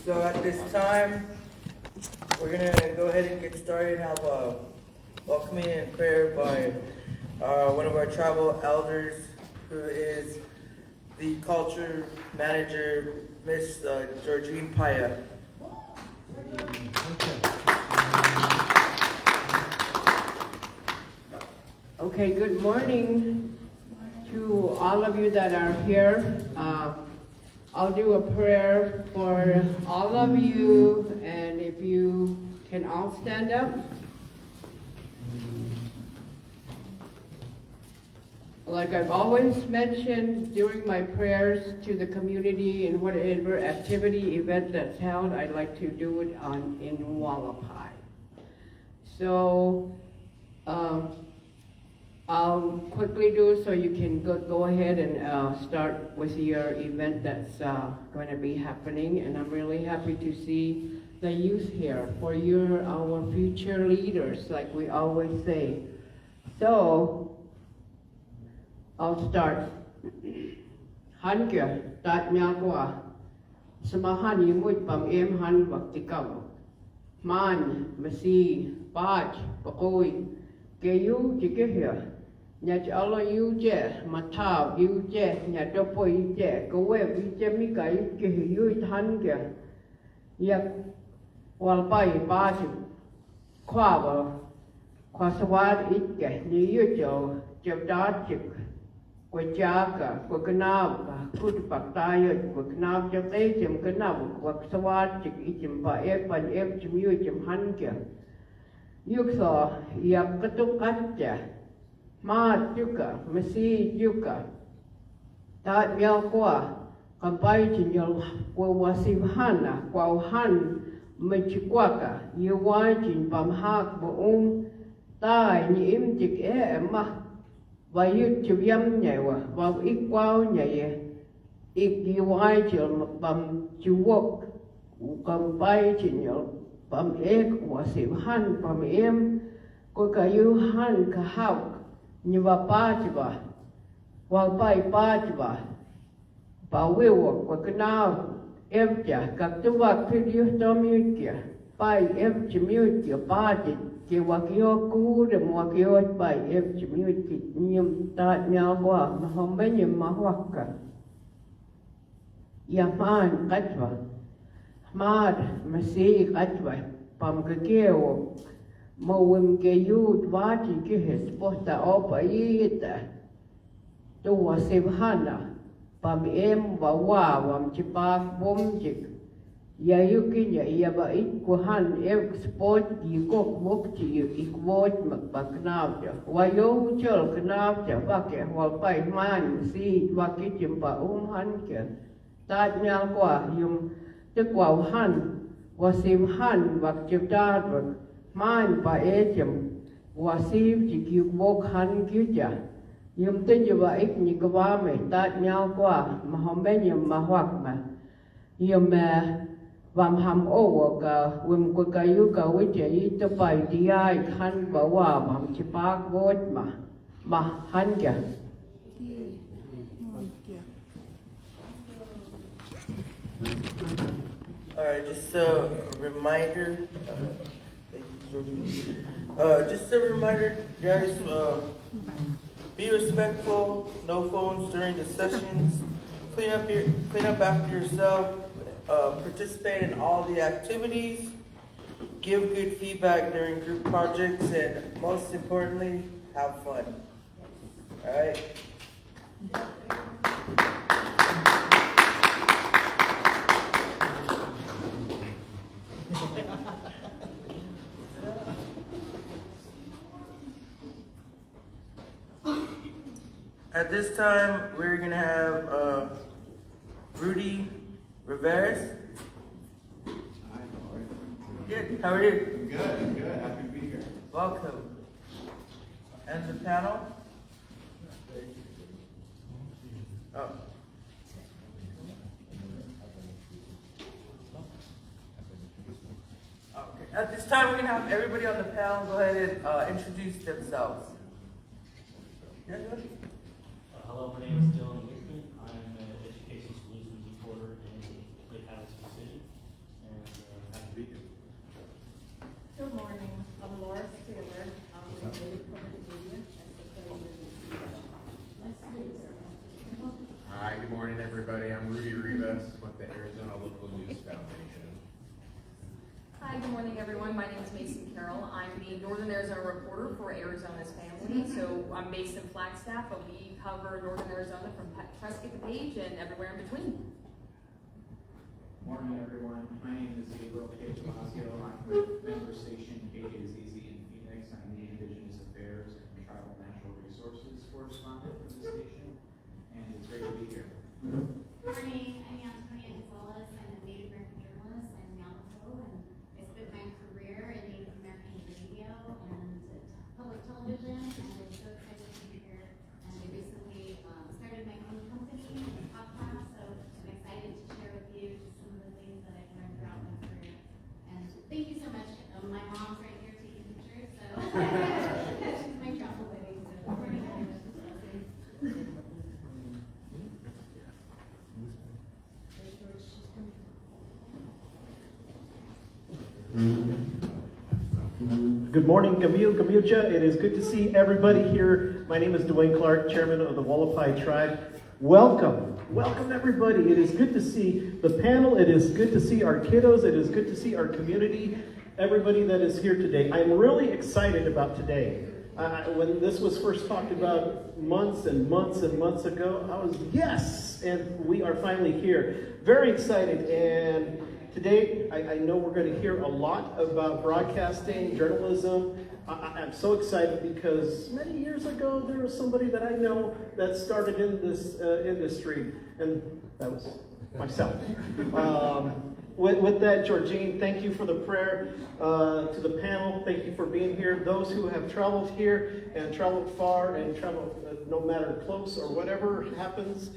So at this time, we're gonna go ahead and get started and have a welcoming and prayer by one of our tribal elders, who is the culture manager, Miss Georgine Paya. Okay, good morning to all of you that are here. I'll do a prayer for all of you, and if you can all stand up. Like I've always mentioned during my prayers to the community in whatever activity, event that's held, I'd like to do it in Hualapai. So, I'll quickly do so you can go ahead and start with your event that's going to be happening. And I'm really happy to see the youth here, for you're our future leaders, like we always say. So, I'll start. Hanke, tat nyagwa, samahan yimut pam em han baktikaw. Man, masi, baj, bakoy, kayu jikihya. Nhà cho yêu che mà thảo yêu che nhà cho bồi che có về vì che mi cái yêu thân kìa yak wal bay ba chục khoa vào khoa swat ít kìa như yêu cho đá chục quay cha cả quay cái nào cả cút bạc tay rồi quay cái nào cho tới chấm cái nào quay swat chục ít chấm ba em chấm yêu chấm hắn kìa yêu so yak cái tục cách che ma juga, mesi juga. Tak miao kuah, kampai jinyol kuah wasibhana, kuah han mencukuaka, yuwai jin pamhak boong, tai ni im jik emah, bayut juyam nyawa, baw ikwau nyaya, ik yuwai jil pam juwok, kampai jinyol pam wasibhan pam em, ko kayu han kahau. Như bà ba chứ bà, hoàng bay ba chứ bà wewa kwa kanao em chả các tu vật phi điêu cho miêu kìa, bay em chỉ miêu kìa ba chứ kìa và kìa cú để mua kìa bay em chỉ miêu kìa nhiều ta nhau qua mà không biết nhiều mà hoặc cả, ya man cách vậy, mad mà xí cách vậy, pam cái kia mawim ke yud vati ke hesposta opa ita tuwa sibhana pam em wa wam chipak bom jik ya yukin ya ba it kuhan sport yikok mokti ikwot makbaknavja wa yo chol knavja vake wal pai man si vake chimpa hanke tat nyal kwa yum te kwa han wa sibhan vak chiptar man pa echem wasif chikyu bok han kyucha yum tin ju ba ik ni kwa me tat nyao kwa ma hombe yum ma hwak ma yum vam ham o ka wim ko kayu ka wiche yi to pai ti ai khan ba wa mam chipak vot ma han kya Alright, just a reminder. Just a reminder, guys, be respectful, no phones during the sessions, clean up after yourself, participate in all the activities, give good feedback during group projects, and most importantly, have fun. Alright? At this time, we're gonna have Rudy Rivers. Hi, how are you? Good. How are you? Good. Happy to be here. Welcome. And the panel? Oh. Okay. At this time, we're gonna have everybody on the panel go ahead and introduce themselves. Yeah, go ahead. Hello, my name is Dylan Hickman. I'm an education solutions reporter in Lake Highlands City. morning, everyone. My name is Mason Carroll. I'm the Northern Arizona reporter for Arizona's Family. So I'm based in Flagstaff, but we cover Northern Arizona from Prescott to Page and everywhere in between. Morning, everyone. My name is Gabriel K. Tomasio. I'm with member station KJZZ in Phoenix. I'm the Indigenous Affairs and Tribal Natural Resources correspondent for the station, and it's great to be here. Morning, I'm Antonia Gonzalez. I'm a Native American journalist. I'm in Navajo, and I spent my career in Native American radio and public television, and I'm so excited to be here. And I recently started my own company and podcast, so I'm excited to share with you some of the things that I've learned throughout my career. And thank you so much. My mom's right here taking pictures, so she's my travel buddy. So morning, everyone. Good morning, Gamucha. It is good to see everybody here. My name is Dwayne Clark, chairman of the Wallapai Tribe. Welcome everybody. It is good to see the panel. It is good to see our kiddos. It is good to see our community, everybody that is here today. I'm really excited about today. When this was first talked about months and months and months ago, I was, yes, and we are finally here. Very excited, and today, I know we're going to hear a lot about broadcasting, journalism. I'm so excited because many years ago, there was somebody that I know that started in this industry, and that was myself. With that, Georgine, thank you for the prayer. To the panel, thank you for being here. Those who have traveled here and traveled far and traveled no matter close or whatever happens,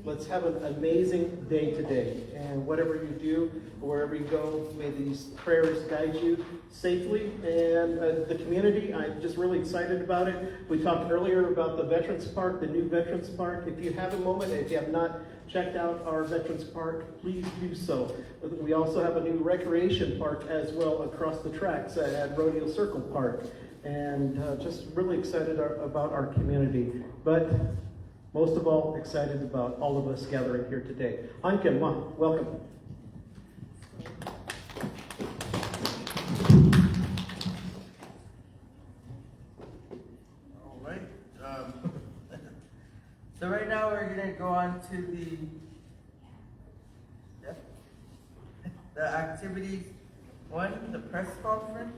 let's have an amazing day today. And whatever you do, wherever you go, may these prayers guide you safely. And the community, I'm just really excited about it. We talked earlier about the Veterans Park, the new Veterans Park. If you have a moment, if you have not checked out our Veterans Park, please do so. We also have a new recreation park as well across the tracks at Rodeo Circle Park. And just really excited about our community. But most of all, excited about all of us gathering here today. Anke, welcome. All right. So right now we're going to go on to the activities one, the press conference.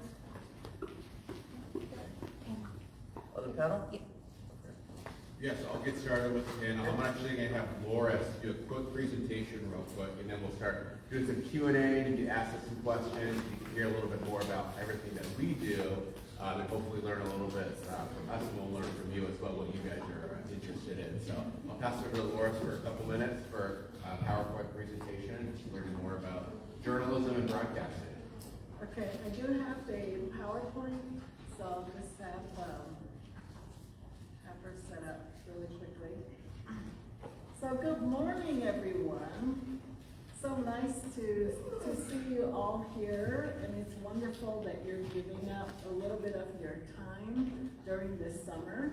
Oh, the panel? Yes, I'll get started with the panel. I'm actually going to have Laura do a quick presentation real quick, and then we'll start doing some Q&A, and you ask us some questions. You can hear a little bit more about everything that we do, and hopefully learn a little bit from us, and we'll learn from you as well what you guys are interested in. So I'll pass it over to Laura for a couple minutes for a PowerPoint presentation, learning more about journalism and broadcasting. Okay, I do have a PowerPoint, so I'll just have her set up really quickly. So good morning, everyone. So nice to see you all here, and it's wonderful that you're giving up a little bit of your time during this summer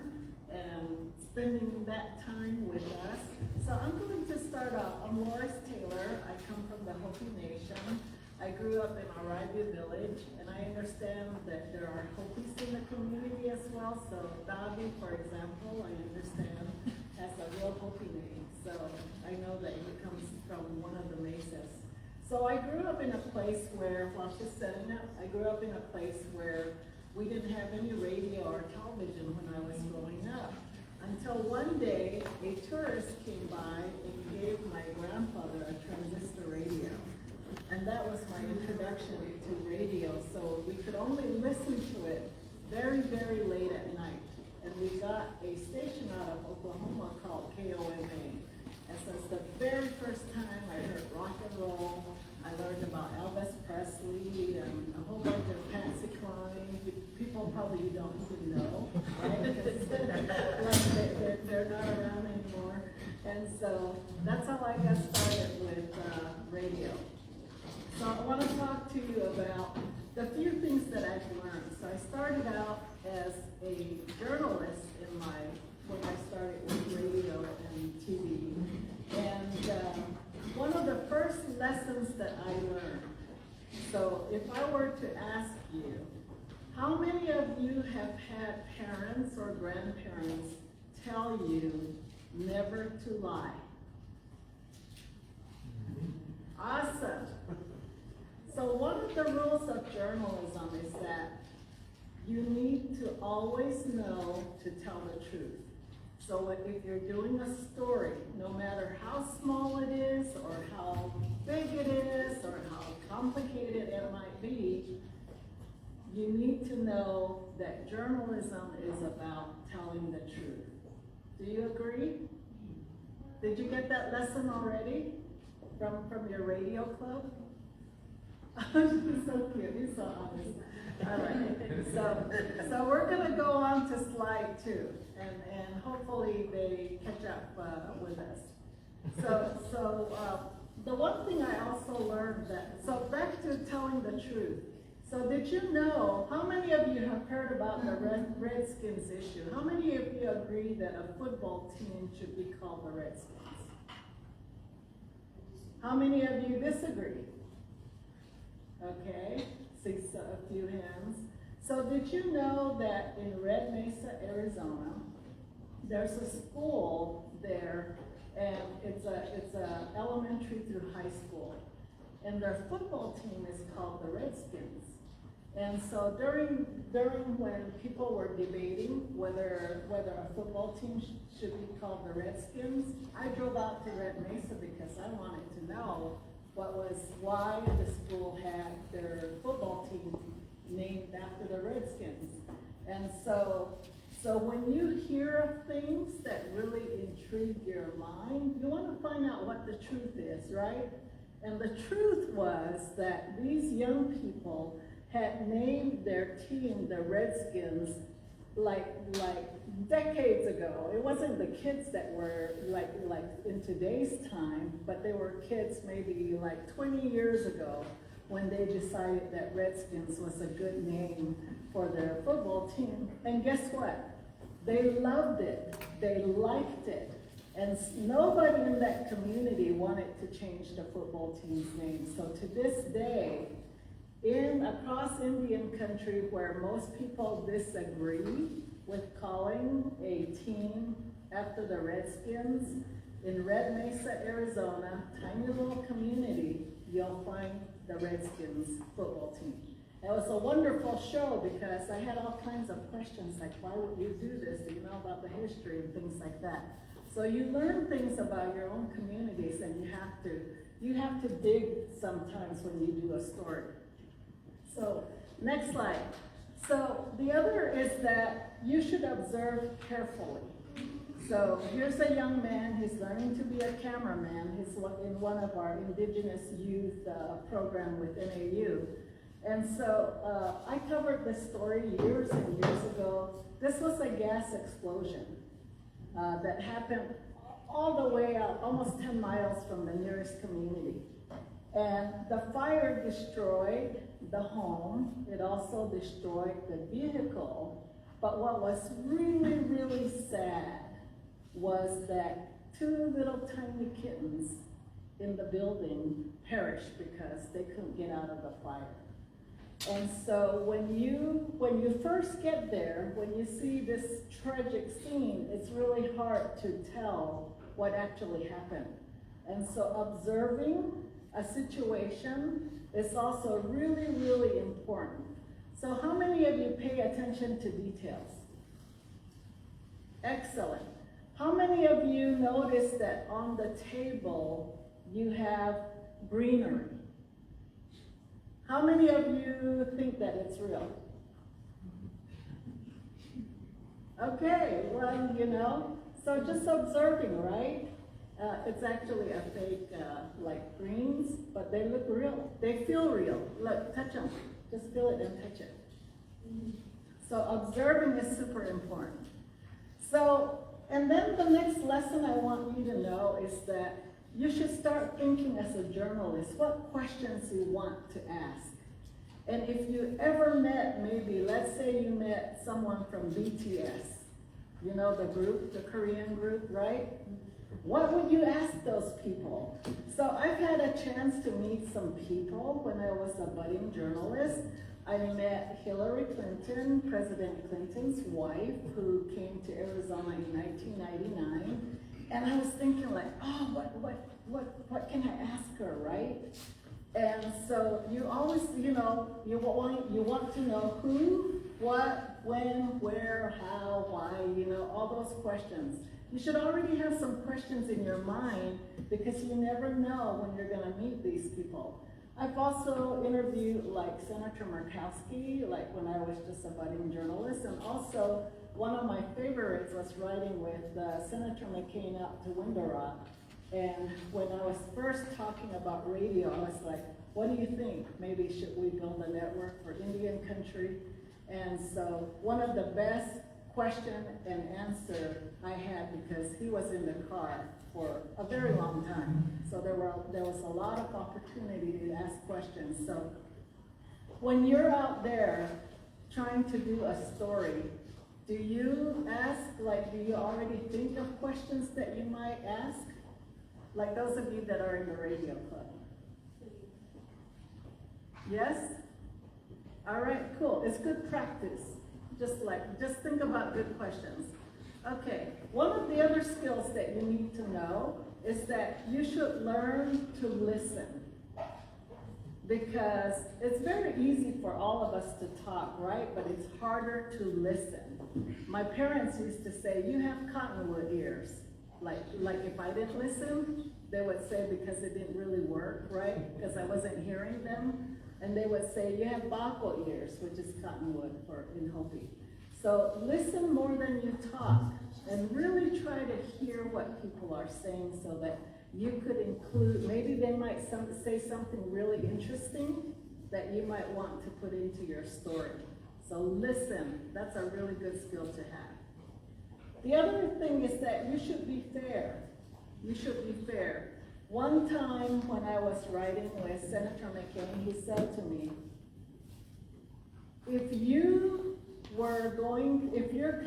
and spending that time with us. So I'm going to start off. I'm Loris Taylor. I come from the Hopi Nation. I grew up in Arabia Village, and I understand that there are Hopis in the community as well. So Dabi, for example, I understand has a real Hopi name. So I know that he comes from one of the mesas. So I grew up in a place where, while she's setting up, I grew up in a place where we didn't have any radio or television when I was growing up. Until one day, a tourist came by and gave my grandfather a transistor radio. And that was my introduction to radio, so we could only listen to it very, very late at night. And we got a station out of Oklahoma called KOMA. And so it's the very first time I heard rock and roll. I learned about Elvis Presley and a whole bunch of Patsy Cline. People probably you don't even know, right? Because they're not around anymore. And so that's how I got started with radio. So I want to talk to you about the few things that I've learned. So I started out as a journalist when I started with radio and TV. And one of the first lessons that I learned So if I were to ask you, how many of you have had parents or grandparents tell you never to lie? Awesome. So one of the rules of journalism is that you need to always know to tell the truth. So if you're doing a story, no matter how small it is, or how big it is, or how complicated it might be, you need to know that journalism is about telling the truth. Do you agree? Did you get that lesson already from your radio club? He's so cute, he's so honest. All right, so we're gonna go on to slide 2, and hopefully they catch up with us. So the one thing I also learned so back to telling the truth. So did you know, how many of you have heard about the Redskins issue? How many of you agree that a football team should be called the Redskins? How many of you disagree? Okay, see a few hands. So did you know that in Red Mesa, Arizona, there's a school there, and it's a elementary through high school, and their football team is called the Redskins. And so during when people were debating whether a football team should be called the Redskins, I drove out to Red Mesa because I wanted to know why the school had their football team named after the Redskins. And so when you hear of things that really intrigue your mind, you want to find out what the truth is, right? And the truth was that these young people had named their team the Redskins like decades ago. It wasn't the kids that were like in today's time, but they were kids maybe like 20 years ago when they decided that Redskins was a good name for their football team. And guess what? They loved it. They liked it. And nobody in that community wanted to change the football team's name. So to this day, across Indian country, where most people disagree with calling a team after the Redskins, in Red Mesa, Arizona, tiny little community, you'll find the Redskins football team. It was a wonderful show because I had all kinds of questions like, why would you do this? Do you know about the history and things like that? So you learn things about your own communities, and you have to dig sometimes when you do a story. So next slide. So the other is that you should observe carefully. So here's a young man, he's learning to be a cameraman. He's in one of our Indigenous youth program with NAU. And so I covered this story years and years ago. This was a gas explosion that happened all the way out, almost 10 miles from the nearest community. And the fire destroyed the home. It also destroyed the vehicle. But what was really, really sad was that 2 little tiny kittens in the building perished because they couldn't get out of the fire. And so when you first get there, when you see this tragic scene, it's really hard to tell what actually happened. And so observing a situation is also really, really important. So how many of you pay attention to details? Excellent. How many of you notice that on the table you have greenery? How many of you think that it's real? Okay, well, so just observing, right? It's actually a fake, like greens, but they look real. They feel real. Look, touch them. Just feel it and touch it. So observing is super important. So, and then the next lesson I want you to know is that you should start thinking as a journalist what questions you want to ask. And if you ever met, maybe, let's say you met someone from BTS, you know the group, the Korean group, right? What would you ask those people? So I I've had a chance to meet some people when I was a budding journalist. I met Hillary Clinton, President Clinton's wife, who came to Arizona in 1999. And I was thinking like, oh, what can I ask her, right? And so you always, you want to know who, what, when, where, how, why, all those questions. You should already have some questions in your mind because you never know when you're gonna meet these people. I've also interviewed like Senator Murkowski, like when I was just a budding journalist, and also one of my favorites was riding with Senator McCain out to Window Rock. And when I was first talking about radio, I was like, what do you think? Maybe should we build a network for Indian country? And so one of the best question and answer I had, because he was in the car for a very long time. So there was a lot of opportunity to ask questions. So when you're out there trying to do a story, do you ask, like, do you already think of questions that you might ask? Like those of you that are in the radio club. Yes? All right, cool. It's good practice. Just think about good questions. Okay, one of the other skills that you need to know is that you should learn to listen. Because it's very easy for all of us to talk, right? But it's harder to listen. My parents used to say, you have cottonwood ears. Like if I didn't listen, they would say because it didn't really work, right? Because I wasn't hearing them. And they would say, you have bako ears, which is cottonwood in Hopi. So listen more than you talk, and really try to hear what people are saying so that you could include, maybe they might say something really interesting that you might want to put into your story. So listen, that's a really good skill to have. The other thing is that you should be fair. You should be fair. One time when I was writing with Senator McCain, he said to me, if you're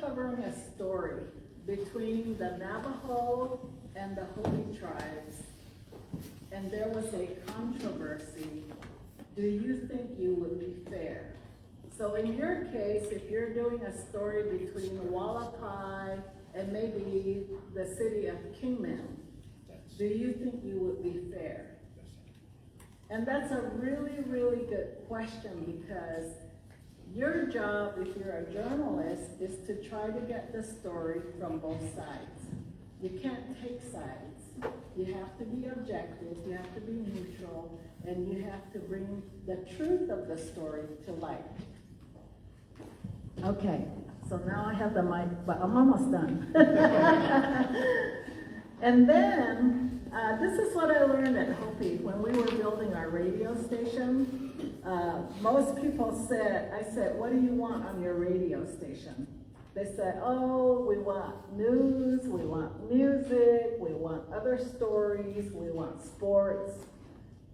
covering a story between the Navajo and the Hopi tribes, and there was a controversy, do you think you would be fair? So in your case, if you're doing a story between Hualapai and maybe the city of Kingman, do you think you would be fair? And that's a really, really good question, because your job, if you're a journalist, is to try to get the story from both sides. You can't take sides. You have to be objective, you have to be neutral, and you have to bring the truth of the story to light. Okay, so now I have the mic, but I'm almost done. And then, this is what I learned at Hopi when we were building our radio station. Most people said, I said, what do you want on your radio station? They said, oh, we want news, we want music, we want other stories, we want sports.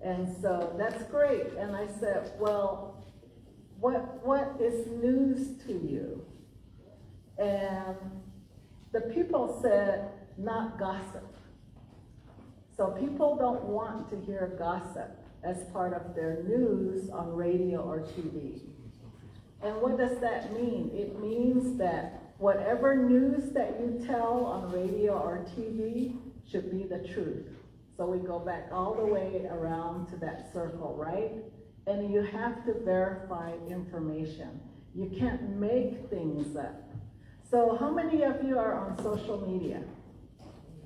And so that's great. And I said, well, what is news to you? And the people said, not gossip. So people don't want to hear gossip as part of their news on radio or TV. And what does that mean? It means that whatever news that you tell on radio or TV should be the truth. So we go back all the way around to that circle, right? And you have to verify information. You can't make things up. So how many of you are on social media?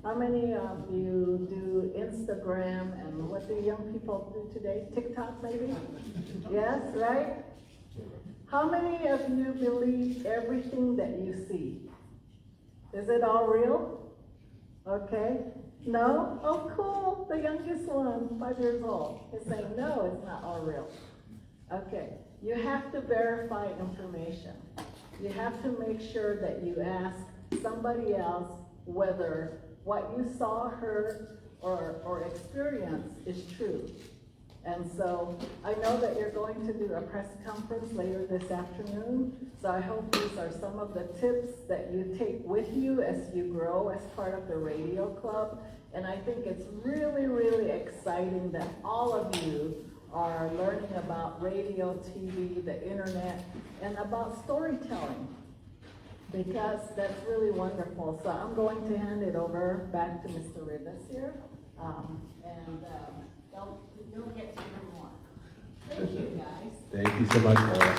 How many of you do Instagram, and what do young people do today? TikTok maybe? Yes, right? How many of you believe everything that you see? Is it all real? Okay. No? Oh, cool. The youngest one, 5 years old, is saying, no, it's not all real. Okay. You have to verify information. You have to make sure that you ask somebody else whether what you saw, heard, or experienced is true. And so I know that you're going to do a press conference later this afternoon, so I hope these are some of the tips that you take with you as you grow as part of the radio club, And I think it's really, really exciting that all of you are learning about radio, TV, the internet, and about storytelling, because that's really wonderful. So I'm going to hand it over back to Mr. Rivas here, and you'll get to hear more. Thank you, guys. Thank you so much, Laura.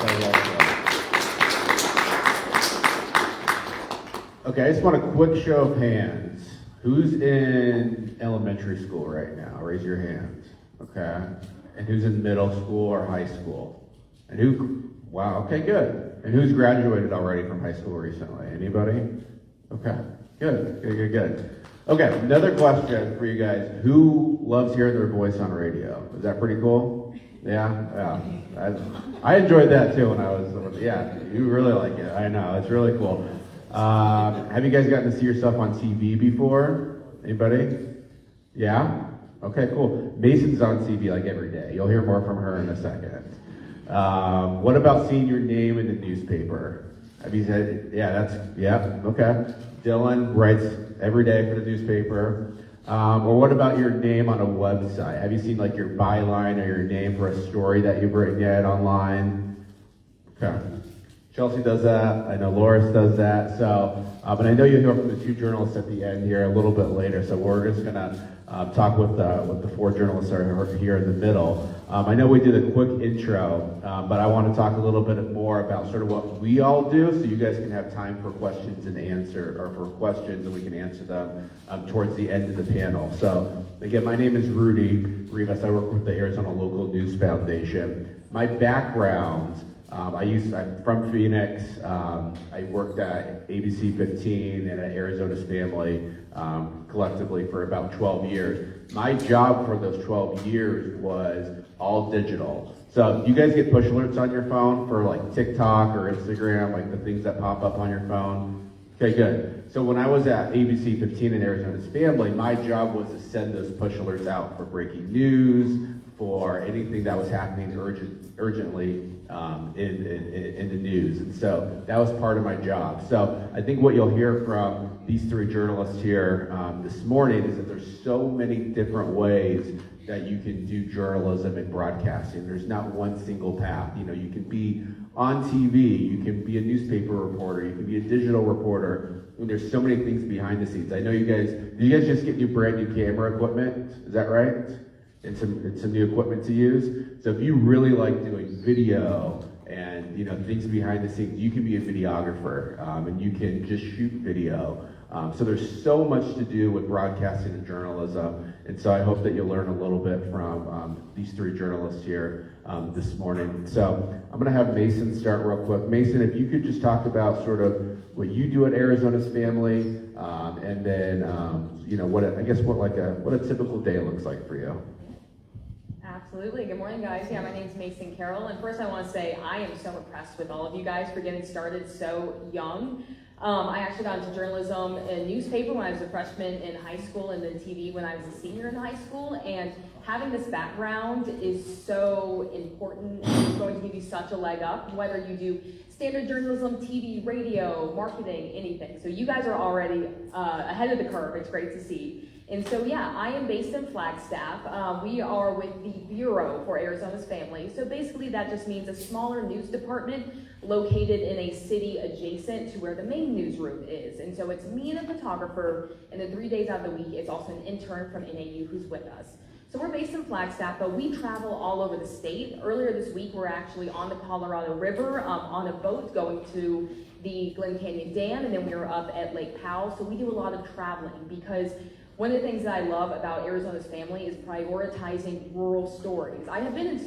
Okay, I just want a quick show of hands. Who's in elementary school right now? Raise your hands. Okay. And who's in middle school or high school? And who, wow, okay, good. And who's graduated already from high school recently? Anybody? Okay, good. Okay, another question for you guys. Who loves hearing their voice on radio? Is that pretty cool? Yeah. I enjoyed that too when I was, yeah, you really like it. I know, it's really cool. Have you guys gotten to see yourself on TV before? Anybody? Yeah? Okay, cool. Mason's on TV like every day. You'll hear more from her in a second. What about seeing your name in the newspaper? Have you said, okay. Dylan writes every day for the newspaper. Or what about your name on a website? Have you seen like your byline or your name for a story that you've written yet online? Okay. Chelsea does that. I know Loris does that. So, but I know you'll hear from the two journalists at the end here a little bit later. So we're just gonna talk with the four journalists that are here in the middle. I know we did a quick intro, but I want to talk a little bit more about sort of what we all do, so you guys can have time for questions and questions, and we can answer them towards the end of the panel. So again, my name is Rudy Rivas. I work with the Arizona Local News Foundation. My background. I'm from Phoenix. I worked at ABC 15 and at Arizona's Family collectively for about 12 years. My job for those 12 years was all digital. So you guys get push alerts on your phone for like TikTok or Instagram, like the things that pop up on your phone? Okay, good. So when I was at ABC 15 and Arizona's Family, my job was to send those push alerts out for breaking news, for anything that was happening urgently in the news. And so that was part of my job. So I think what you'll hear from these three journalists here this morning is that there's so many different ways that you can do journalism and broadcasting. There's not one single path. You know, you can be on TV, you can be a newspaper reporter, you can be a digital reporter, and there's so many things behind the scenes. I know you guys just get brand new camera equipment, is that right? And some new equipment to use. So if you really like doing video and things behind the scenes, you can be a videographer and you can just shoot video. So there's so much to do with broadcasting and journalism. And so I hope that you'll learn a little bit from these three journalists here this morning. So I'm gonna have Mason start real quick. Mason, if you could just talk about sort of what you do at Arizona's Family, and then what a typical day looks like for you. Absolutely. Good morning, guys. Yeah, my name's Mason Carroll, and first I want to say I am so impressed with all of you guys for getting started so young. I actually got into journalism and newspaper when I was a freshman in high school, and then TV when I was a senior in high school, and having this background is so important, and it's going to give you such a leg up, whether you do standard journalism, TV, radio, marketing, anything. So you guys are already ahead of the curve. It's great to see. And so, yeah, I am based in Flagstaff. We are with the Bureau for Arizona's Family. So basically that just means a smaller news department located in a city adjacent to where the main newsroom is. And so it's me and a photographer, and then 3 days out of the week, it's also an intern from NAU who's with us. So we're based in Flagstaff, but we travel all over the state. Earlier this week, we're actually on the Colorado River on a boat going to the Glen Canyon Dam, and then we were up at Lake Powell. So we do a lot of traveling because one of the things that I love about Arizona's Family is prioritizing rural stories. I have been in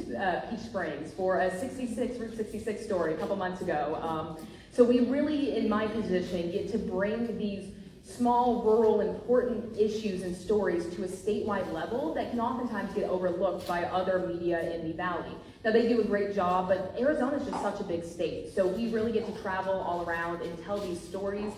Peach Springs for a Route 66 story a couple months ago. So we really, in my position, get to bring these small, rural, important issues and stories to a statewide level that can oftentimes get overlooked by other media in the Valley. Now, they do a great job, but Arizona is just such a big state. So we really get to travel all around and tell these stories.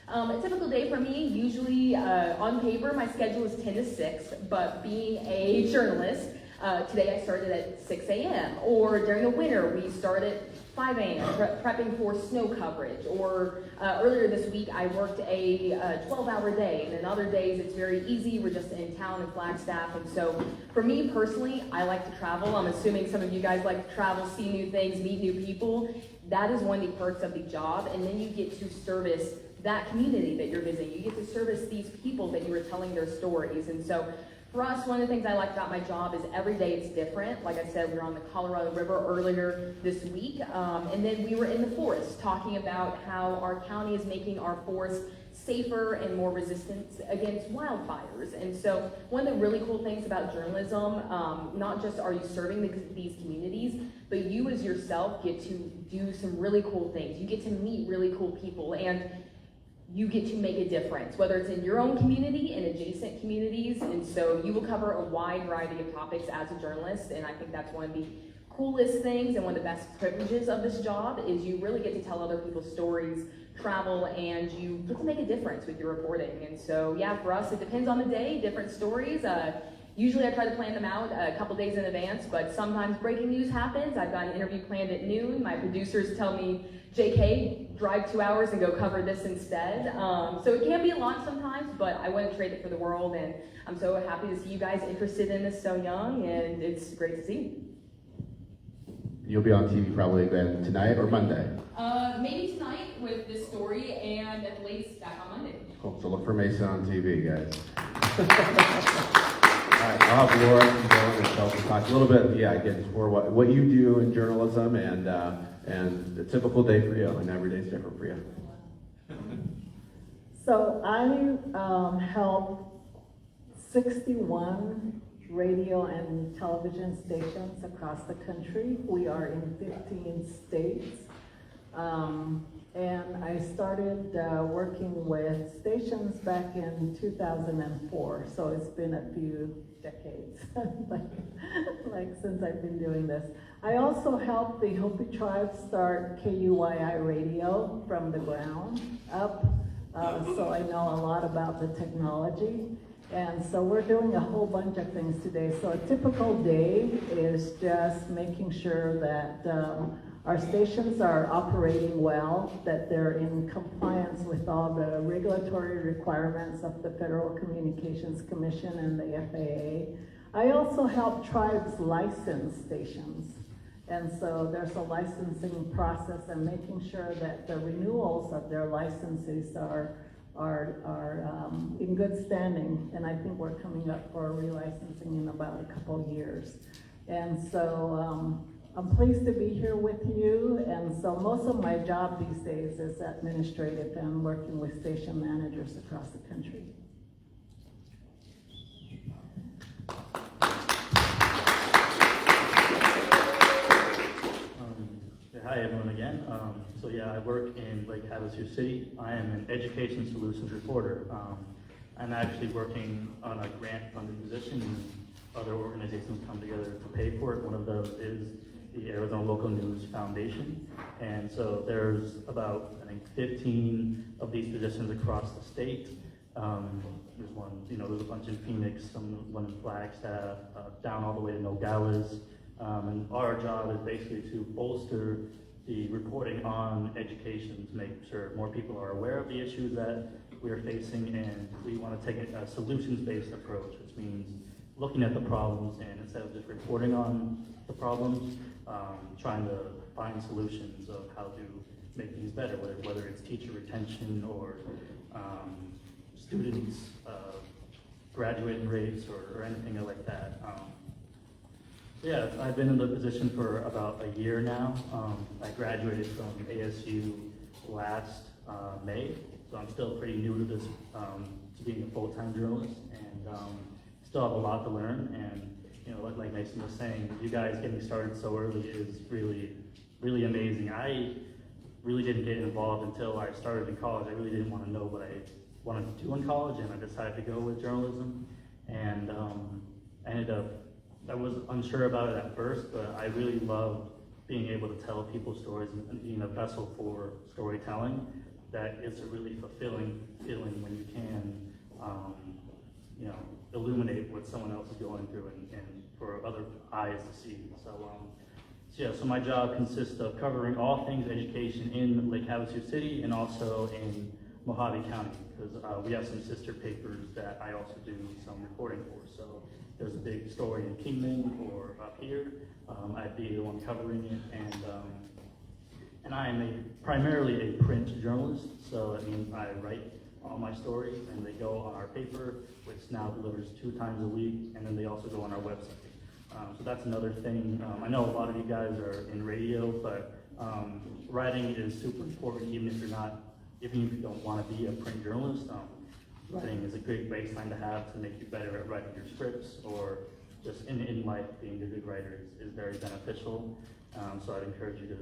A typical day for me, usually on paper, my schedule is 10 to 6, but being a journalist, Today I started at 6 a.m. Or during the winter, we start at 5 a.m. Prepping for snow coverage. Or earlier this week, I worked a 12-hour day. And then other days, it's very easy. We're just in town in Flagstaff. And so for me personally, I like to travel. I'm assuming some of you guys like to travel, see new things, meet new people. That is one of the perks of the job. And then you get to service that community that you're visiting. You get to service these people that you were telling their stories. And so for us, one of the things I like about my job is every day it's different. Like I said, we were on the Colorado River earlier this week, and then we were in the forest talking about how our county is making our forests safer and more resistant against wildfires. And so one of the really cool things about journalism, not just are you serving these communities, but you as yourself get to do some really cool things. You get to meet really cool people, and you get to make a difference, whether it's in your own community and adjacent communities. And so you will cover a wide variety of topics as a journalist. And I think that's one of the coolest things and one of the best privileges of this job is you really get to tell other people's stories, travel, and you get to make a difference with your reporting. And so, yeah, for us, it depends on the day, different stories. Usually I try to plan them out a couple days in advance, but sometimes breaking news happens. I've got an interview planned at noon. My producers tell me, JK, drive 2 hours and go cover this instead. So it can be a lot sometimes, but I wouldn't trade it for the world, and I'm so happy to see you guys interested in this so young, and it's great to see. You'll be on TV probably then tonight or Monday. Maybe tonight with this story, and at the latest back on Monday. Cool. So look for Mason on TV, guys. All right, I'll have Laura and Dylan and Chelsea talk a little bit, again, for what you do in journalism and a typical day for you, and every day's different for you. So I help 61 radio and television stations across the country. We are in 15 states. And I started working with stations back in 2004, so it's been a few decades, like since I've been doing this. I also helped the Hopi tribe start KUYI radio from the ground up, so I know a lot about the technology. And so we're doing a whole bunch of things today. So a typical day is just making sure that our stations are operating well, that they're in compliance with all the regulatory requirements of the Federal Communications Commission and the FAA. I also help tribes license stations. And so there's a licensing process and making sure that the renewals of their licenses are in good standing. And I think we're coming up for a relicensing in about a couple years. And so I'm pleased to be here with you. And so most of my job these days is administrative and working with station managers across the country. Hi everyone again. I work in Lake Havasu City. I am an education solutions reporter. I'm actually working on a grant-funded position, and other organizations come together to pay for it. One of those is the Arizona Local News Foundation. And so there's about, I think, 15 of these positions across the state. There's one, there's a bunch in Phoenix, one in Flagstaff, down all the way to Nogales. And our job is basically to bolster the reporting on education to make sure more people are aware of the issues that we are facing, and we want to take a solutions-based approach, which means looking at the problems and instead of just reporting on the problems, trying to find solutions of how to make things better, whether it's teacher retention or students graduating rates or anything like that. I've been in the position for about a year now. I graduated from ASU last May, so I'm still pretty new to this, to being a full-time journalist, and still have a lot to learn. And like Mason was saying, you guys getting started so early is really, really amazing. I really didn't get involved until I started in college. I really didn't want to know what I wanted to do in college, and I decided to go with journalism. And I was unsure about it at first, but I really loved being able to tell people's stories and being a vessel for storytelling. That it's a really fulfilling feeling when you can, you know, illuminate what someone else is going through and for other eyes to see. So my job consists of covering all things education in Lake Havasu City and also in Mojave County, because we have some sister papers that I also do some reporting for. So there's a big story in Kingman or up here, I'd be the one covering it, and I am primarily a print journalist, so that means I write all my stories and they go on our paper, which now delivers 2 times a week, and then they also go on our website. So that's another thing. I know a lot of you guys are in radio, but writing is super important, even if you don't want to be a print journalist. Writing is a great baseline to have to make you better at writing your scripts, or just in life, being a good writer is very beneficial. So I'd encourage you to,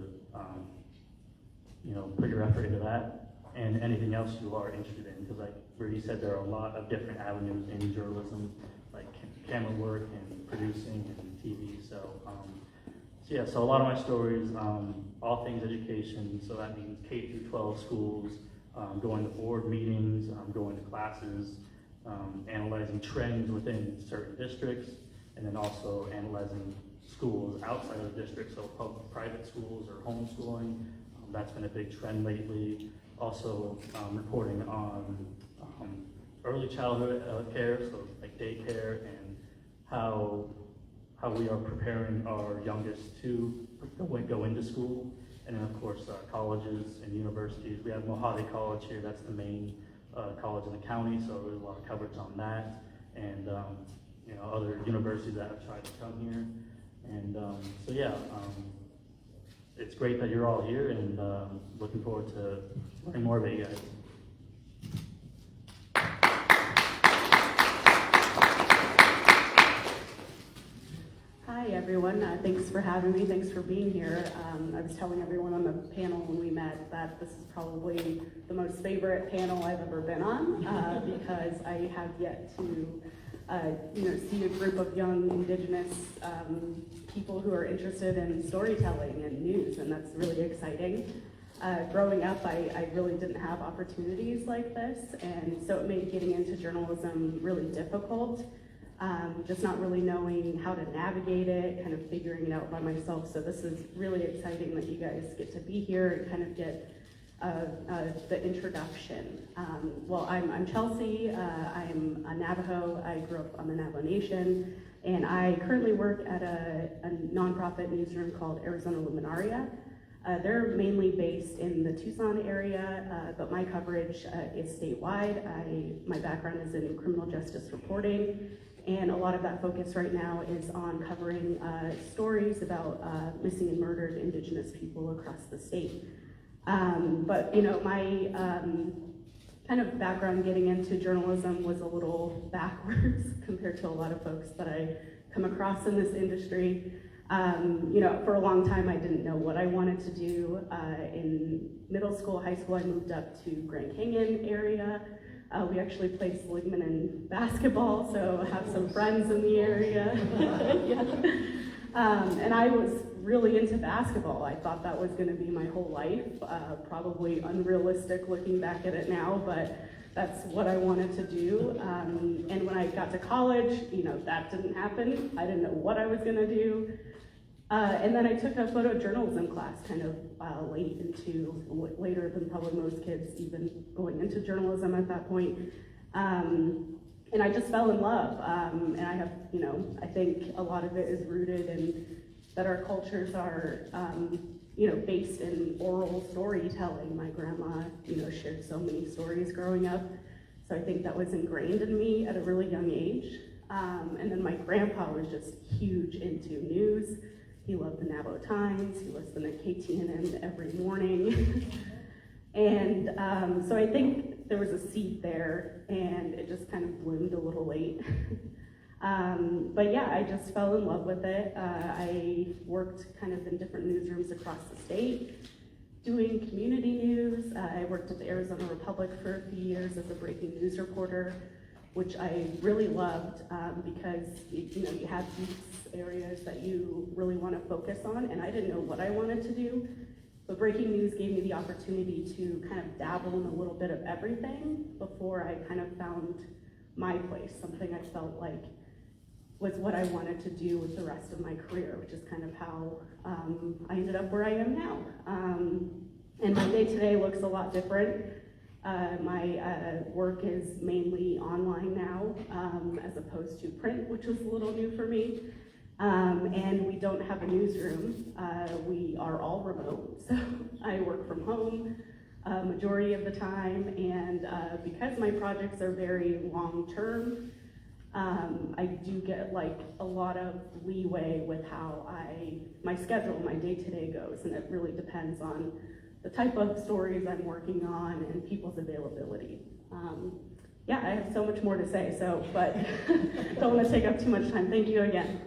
put your effort into that, and anything else you are interested in, because like Rudy said, there are a lot of different avenues in journalism, like camera work and producing and TV. So a lot of my stories, all things education. So that means K through 12 schools, going to board meetings, going to classes, analyzing trends within certain districts, and then also analyzing schools outside of the district, so private schools or homeschooling. That's been a big trend lately. Also reporting on early childhood care, so like daycare, and how we are preparing our youngest to go into school. And then of course colleges and universities. We have Mojave College here, that's the main college in the county, so there's a lot of coverage on that. And other universities that have tried to come here. And it's great that you're all here, and looking forward to learning more about you guys. Hi everyone, thanks for having me, thanks for being here. I was telling everyone on the panel when we met that this is probably the most favorite panel I've ever been on, because I have yet to see a group of young Indigenous people who are interested in storytelling and news, and that's really exciting. Growing up, I really didn't have opportunities like this, and so it made getting into journalism really difficult. Just not really knowing how to navigate it, kind of figuring it out by myself. So this is really exciting that you guys get to be here and kind of get the introduction. Well, I'm Chelsea. I'm a Navajo. I grew up on the Navajo Nation, and I currently work at a nonprofit newsroom called Arizona Luminaria. They're mainly based in the Tucson area, but my coverage is statewide. My background is in criminal justice reporting, and a lot of that focus right now is on covering stories about missing and murdered Indigenous people across the state. But my kind of background getting into journalism was a little backwards compared to a lot of folks that I come across in this industry. For a long time I didn't know what I wanted to do. In middle school, high school, I moved up to Grand Canyon area. We actually played Seligman in basketball, so I have some friends in the area. And I was really into basketball. I thought that was gonna be my whole life. Probably unrealistic looking back at it now, but that's what I wanted to do. And when I got to college, that didn't happen. I didn't know what I was gonna do. And then I took a photojournalism class kind of later than probably most kids even going into journalism at that point. And I just fell in love. And I have, I think a lot of it is rooted in that our cultures are, based in oral storytelling. My grandma, shared so many stories growing up. So I think that was ingrained in me at a really young age. And then my grandpa was just huge into news. He loved the Navajo Times. He listened to KTNN every morning. And so I think there was a seed there, and it just kind of bloomed a little late. But yeah, I just fell in love with it. I worked kind of in different newsrooms across the state, doing community news. I worked at the Arizona Republic for a few years as a breaking news reporter, which I really loved because you have these areas that you really want to focus on, and I didn't know what I wanted to do. But breaking news gave me the opportunity to kind of dabble in a little bit of everything before I kind of found my place, something I felt like was what I wanted to do with the rest of my career, which is kind of how I ended up where I am now. And my day-to-day looks a lot different. My work is mainly online now, as opposed to print, which was a little new for me. And we don't have a newsroom. We are all remote, so I work from home majority of the time, and because my projects are very long-term, I do get like a lot of leeway with how my schedule, my day-to-day goes, and it really depends on the type of stories I'm working on and people's availability. Yeah, I have so much more to say, but don't want to take up too much time. Thank you again.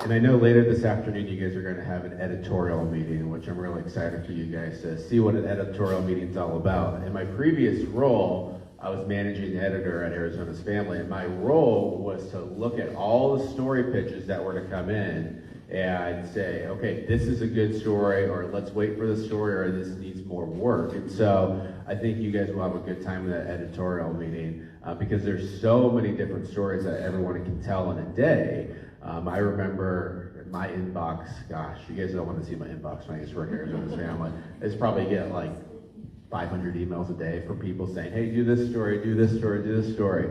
And I know later this afternoon you guys are going to have an editorial meeting, which I'm really excited for you guys to see what an editorial meeting is all about. In my previous role, I was managing editor at Arizona's Family, and my role was to look at all the story pitches that were to come in and say, okay, this is a good story, or let's wait for the story, or this needs more work. And so I think you guys will have a good time in that editorial meeting because there's so many different stories that everyone can tell in a day. I remember my inbox, gosh, you guys don't want to see my inbox when I used to work at Arizona's Family. I just probably get like 500 emails a day from people saying, hey, do this story, do this story, do this story.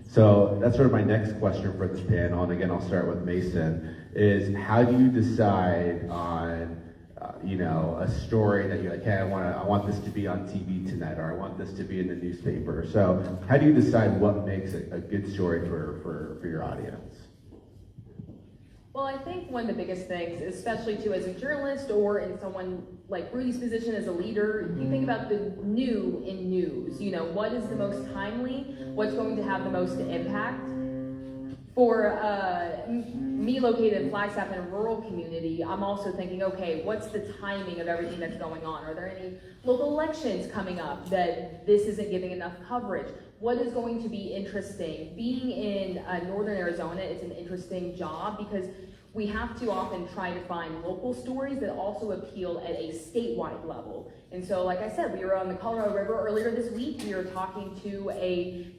So that's sort of my next question for this panel, and again, I'll start with Mason, is how do you decide on a story that you're like, hey, I want this to be on TV tonight, or I want this to be in the newspaper. So how do you decide what makes a good story for your audience? Well, I think one of the biggest things, especially too as a journalist or in someone like Rudy's position as a leader, you think about the new in news. What is the most timely? What's going to have the most impact? For me located in Flagstaff in a rural community, I'm also thinking, okay, what's the timing of everything that's going on? Are there any local elections coming up that this isn't giving enough coverage? What is going to be interesting? Being in northern Arizona, it's an interesting job because we have to often try to find local stories that also appeal at a statewide level. And so, like I said, we were on the Colorado River earlier this week. We were talking to a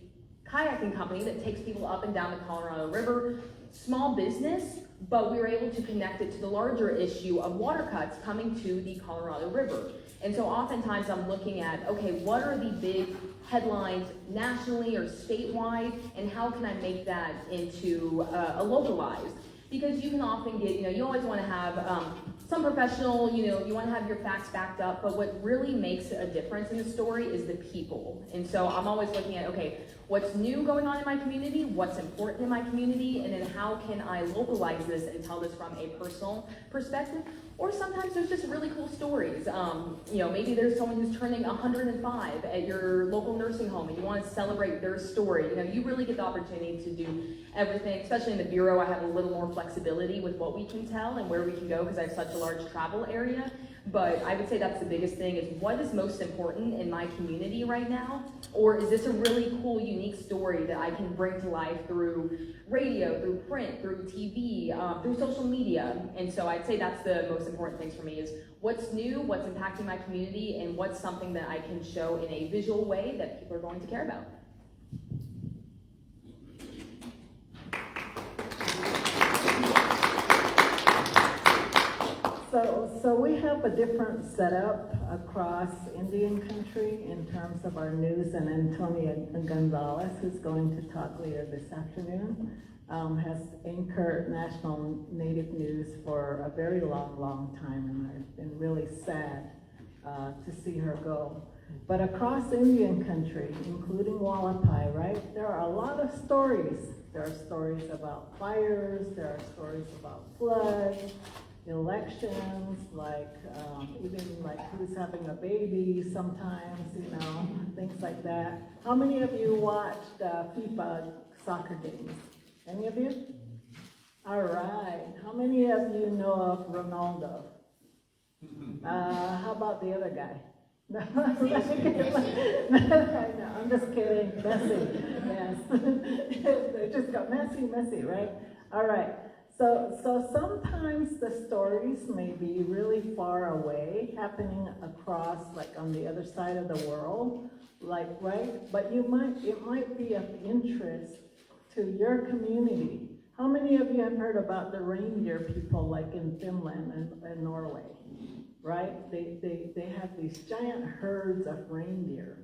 kayaking company that takes people up and down the Colorado River. Small business, but we were able to connect it to the larger issue of water cuts coming to the Colorado River. And so oftentimes I'm looking at, okay, what are the big headlines nationally or statewide, and how can I make that into a localized? Because you can often get, you always want to have some professional, you want to have your facts backed up, but what really makes a difference in the story is the people. And so I'm always looking at, okay, what's new going on in my community, what's important in my community, and then how can I localize this and tell this from a personal perspective? Or sometimes there's just really cool stories. Maybe there's someone who's turning 105 at your local nursing home and you want to celebrate their story. You really get the opportunity to do everything, especially in the Bureau. I have a little more flexibility with what we can tell and where we can go because I have such a large travel area. But I would say that's the biggest thing is what is most important in my community right now? Or is this a really cool, unique story that I can bring to life through radio, through print, through TV, through social media? And so I'd say that's the most important things for me is what's new, what's impacting my community, and what's something that I can show in a visual way that people are going to care about. So we have a different setup across Indian country in terms of our news, and Antonia Gonzalez, who's going to talk later this afternoon, has anchored National Native News for a very long time, and I've been really sad to see her go. But across Indian country, including Wallapai, right, there are a lot of stories. There are stories about fires, there are stories about floods, elections, even who's having a baby sometimes, things like that. How many of you watched FIFA soccer games? Any of you? All right. How many of you know of Ronaldo? How about the other guy? No, I'm just kidding. Messi, yes. They just got Messi, right? All right. So sometimes the stories may be really far away, happening across, like on the other side of the world, like, right? But it might be of interest to your community. How many of you have heard about the reindeer people, like in Finland and Norway, right? They have these giant herds of reindeer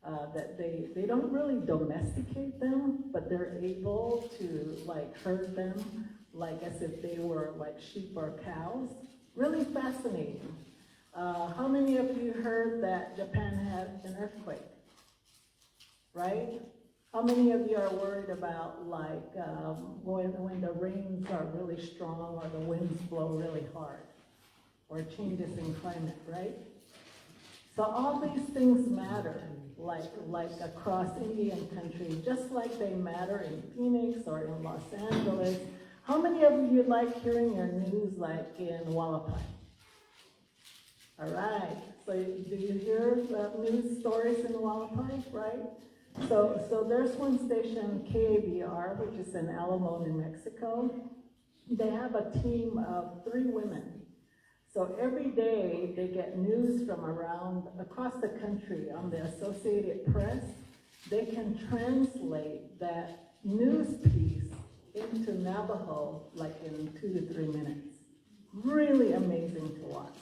that they don't really domesticate them, but they're able to like herd them like as if they were like sheep or cows. Really fascinating. How many of you heard that Japan had an earthquake? Right? How many of you are worried about like when the rains are really strong or the winds blow really hard or changes in climate, right? So all these things matter, like across Indian country, just like they matter in Phoenix or in Los Angeles. How many of you like hearing your news like in Wallapai? All right, so do you hear news stories in Wallapai, right? So there's one station, KABR, which is in Alamo, New Mexico. They have a team of 3 women. So every day they get news from across the country on the Associated Press. They can translate that news piece into Navajo like in 2 to 3 minutes. Really amazing to watch.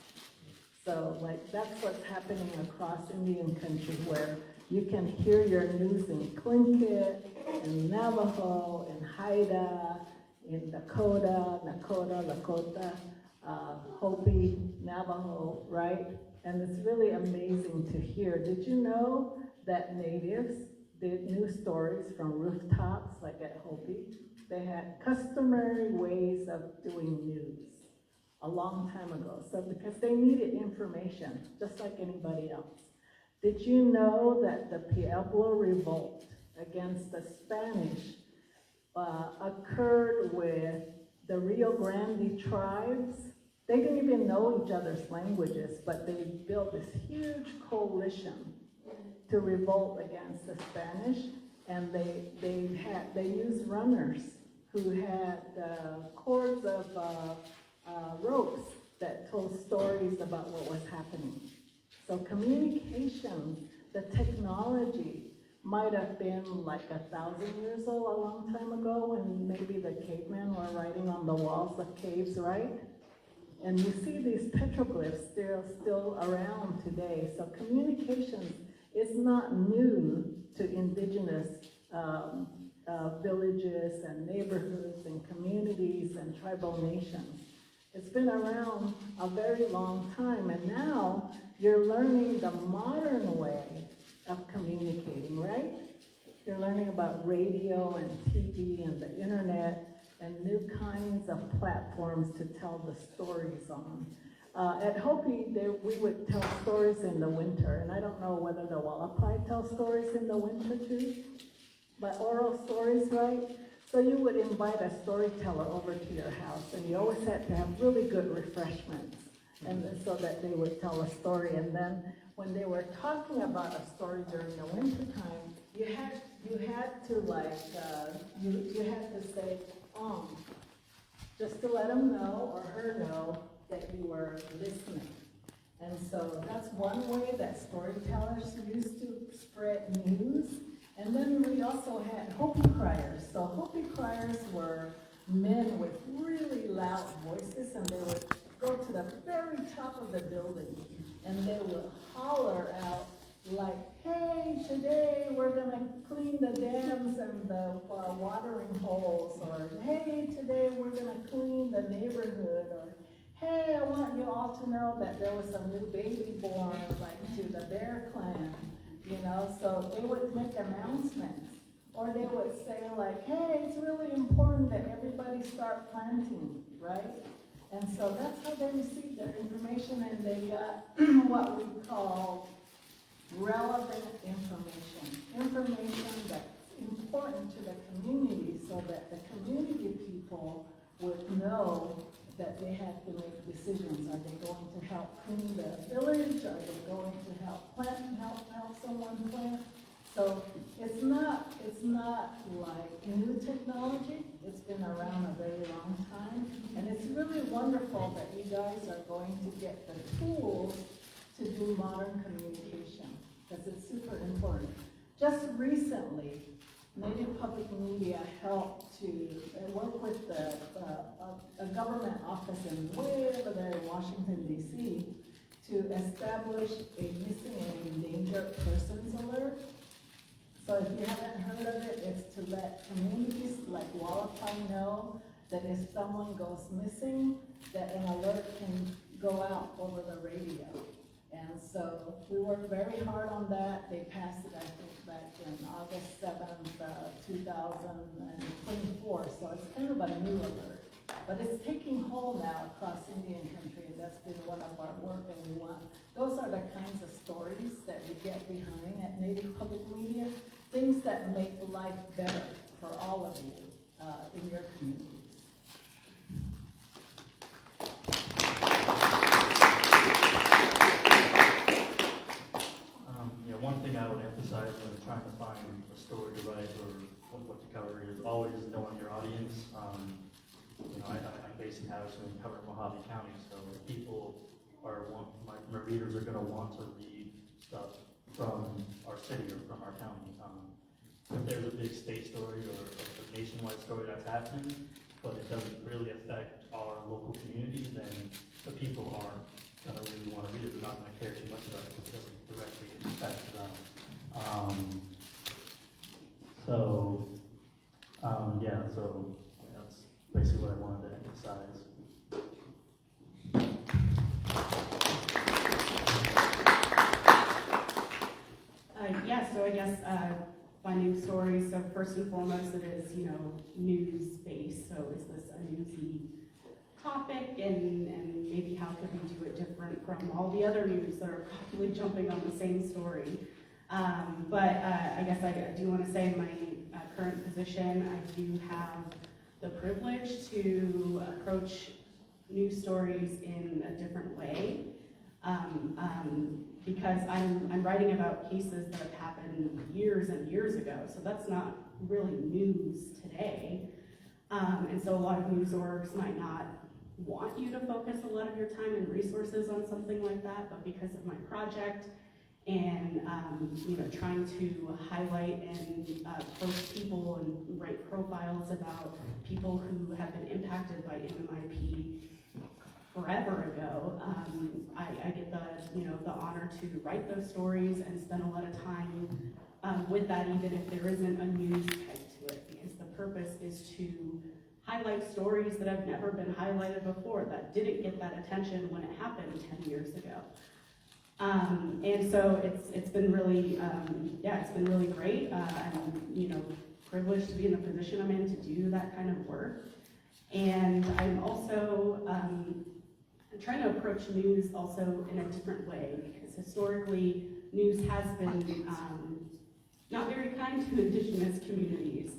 So like that's what's happening across Indian country, where you can hear your news in Tlingit, in Navajo, in Haida, in Lakota, Hopi, Navajo, right? And it's really amazing to hear. Did you know that natives did news stories from rooftops, like at Hopi? They had customary ways of doing news a long time ago. So because they needed information, just like anybody else. Did you know that the Pueblo revolt against the Spanish occurred with the Rio Grande tribes? They didn't even know each other's languages, but they built this huge coalition to revolt against the Spanish, and they used runners who had cords of ropes that told stories about what was happening. So communication, the technology, might have been like 1,000 years old a long time ago, when maybe the cavemen were writing on the walls of caves, right? And you see these petroglyphs, they're still around today. So communication is not new to indigenous villages and neighborhoods and communities and tribal nations. It's been around a very long time, and now you're learning the modern way of communicating, right? You're learning about radio and TV and the internet and new kinds of platforms to tell the stories on. At Hopi, we would tell stories in the winter, and I don't know whether the Wallapai tell stories in the winter too, but oral stories, right? So you would invite a storyteller over to your house, and you always had to have really good refreshments, and so that they would tell a story. And then when they were talking about a story during the winter time, you had to like you had to say just to let them know or her know that you were listening. And so that's one way that storytellers used to spread news. And then we also had Hopi criers. So Hopi criers were men with really loud voices, and they would go to the very top of the building, and they would holler out like, hey, today we're gonna clean the dams and the watering holes, or hey, today we're gonna clean the neighborhood, or hey, I want you all to know that there was a new baby born, like to the Bear Clan. You know, so they would make announcements, or they would say like, hey, it's really important that everybody start planting, right? And so that's how they received their information, and they got what we call relevant information that's important to the community, so that the community people would know that they have to make decisions. Are they going to help clean the village? Are they going to help someone plant? So it's not like new technology. It's been around a very long time. And it's really wonderful that you guys are going to get the tools to do modern communication, because it's super important. Just recently, Native Public Media helped to work with a government office in way over there in Washington, D.C., to establish a missing and endangered persons alert. So if you haven't heard of it, it's to let communities like Wallapai know that if someone goes missing, that an alert can go out over the radio. And so we worked very hard on that. They passed it, I think, back in August 7th, 2024. So it's kind of a new alert. But it's taking hold now across Indian country, and that's been one of our work, and we want, those are the kinds of stories that we get behind at Native Public Media, things that make life better for all of you in your communities. One thing I would emphasize when trying to find a story to write or what to cover is always knowing your audience. I'm based in Harrison and cover Mojave County, so people my readers are going to want to read stuff from our city or from our county. If there's a big state story or a nationwide story that's happening, but it doesn't really affect our local community, then the people aren't going to really want to read it. They're not going to care too much about it because it doesn't directly affect them. So that's basically what I wanted to emphasize. So I guess finding stories. So first and foremost, it is news-based. So is this a newsy topic, and maybe how could we do it different from all the other news that are probably jumping on the same story? But I guess I do want to say in my current position, I do have the privilege to approach news stories in a different way. Because I'm writing about cases that have happened years and years ago, so that's not really news today. And so a lot of news orgs might not want you to focus a lot of your time and resources on something like that, but because of my project and trying to highlight and post people and write profiles about people who have been impacted by MMIP forever ago, I get the honor to write those stories and spend a lot of time with that, even if there isn't a news type to it, because the purpose is to highlight stories that have never been highlighted before, that didn't get that attention when it happened 10 years ago. And so it's been really, it's been really great. I'm, privileged to be in the position I'm in to do that kind of work. And I'm also trying to approach news also in a different way, because historically news has been not very kind to Indigenous communities.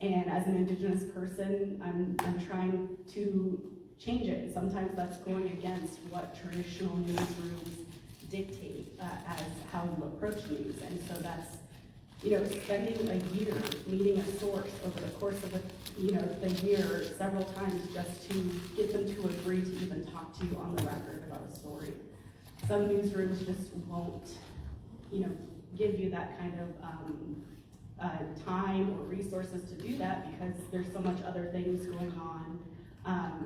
And as an Indigenous person, I'm trying to change it. Sometimes that's going against what traditional newsrooms dictate as how you approach news. And so that's, spending a year meeting a source over the course of the year several times just to get them to agree to even talk to you on the record about a story. Some newsrooms just won't, give you that kind of time or resources to do that because there's so much other things going on.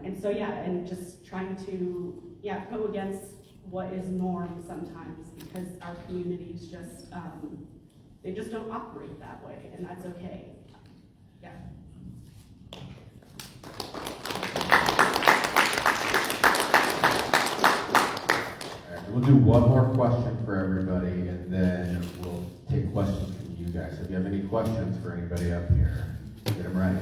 And just trying to, go against what is norm sometimes, because our communities just, they just don't operate that way, and that's okay. Yeah. All right, we'll do one more question for everybody, and then we'll take questions from you guys. If you have any questions for anybody up here, get them ready.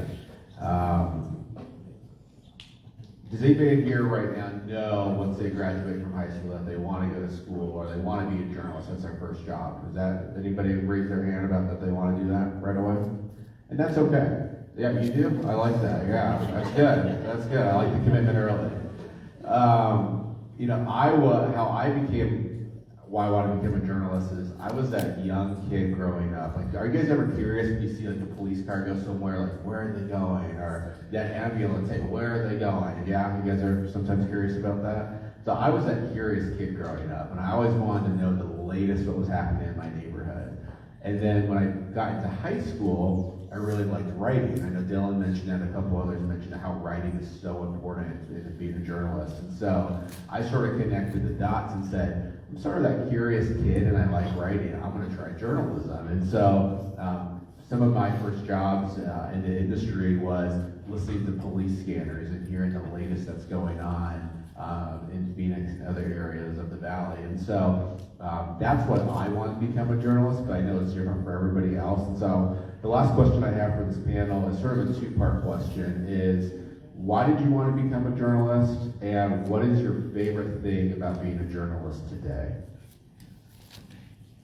Does anybody here right now know, once they graduate from high school, that they want to go to school or they want to be a journalist? That's their first job. Is that anybody raise their hand about that they want to do that right away? And that's okay. Yeah, you do? I like that. Yeah, that's good. That's good. I like the commitment early. How I became why I wanted to become a journalist is I was that young kid growing up. Like, are you guys ever curious when you see like the police car go somewhere, like where are they going? Or that ambulance, hey, where are they going? Yeah, you guys are sometimes curious about that. So I was that curious kid growing up, and I always wanted to know the latest what was happening in my neighborhood. And then when I got into high school, I really liked writing. I know Dylan mentioned that, a couple others mentioned how writing is so important in being a journalist. And so I sort of connected the dots and said, I'm sort of that curious kid and I like writing. I'm going to try journalism. And so some of my first jobs in the industry was listening to police scanners and hearing the latest that's going on in Phoenix and other areas of the valley. And so that's what I want to become a journalist, but I know it's different for everybody else. And so the last question I have for this panel is sort of a two-part question, is why did you want to become a journalist, and what is your favorite thing about being a journalist today?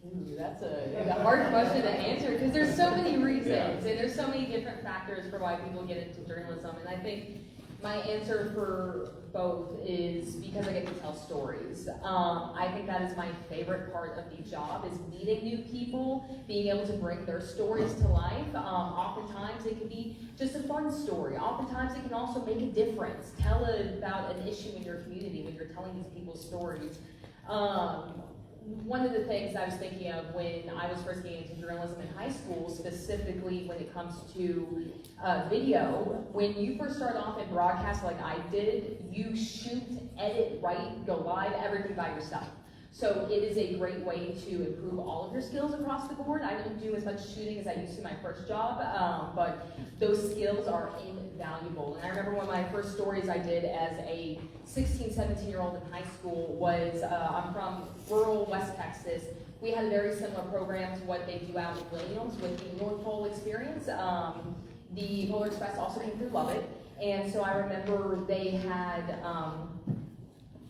Ooh, that's a hard question to answer, because there's so many reasons, and there's so many different factors for why people get into journalism, and I think my answer for both is because I get to tell stories. I think that is my favorite part of the job, is meeting new people, being able to bring their stories to life. Oftentimes it can be just a fun story. Oftentimes it can also make a difference. Tell about an issue in your community when you're telling these people's stories. One of the things I was thinking of when I was first getting into journalism in high school, specifically when it comes to video, when you first start off in broadcast like I did, you shoot, edit, write, go live, everything by yourself. So it is a great way to improve all of your skills across the board. I don't do as much shooting as I used to in my first job, but those skills are invaluable. And I remember one of my first stories I did as a 16, 17-year-old in high school was, I'm from rural West Texas. We had a very similar program to what they do out in Williams with the North Pole Experience. The Polar Express also came through Lubbock. And so I remember they had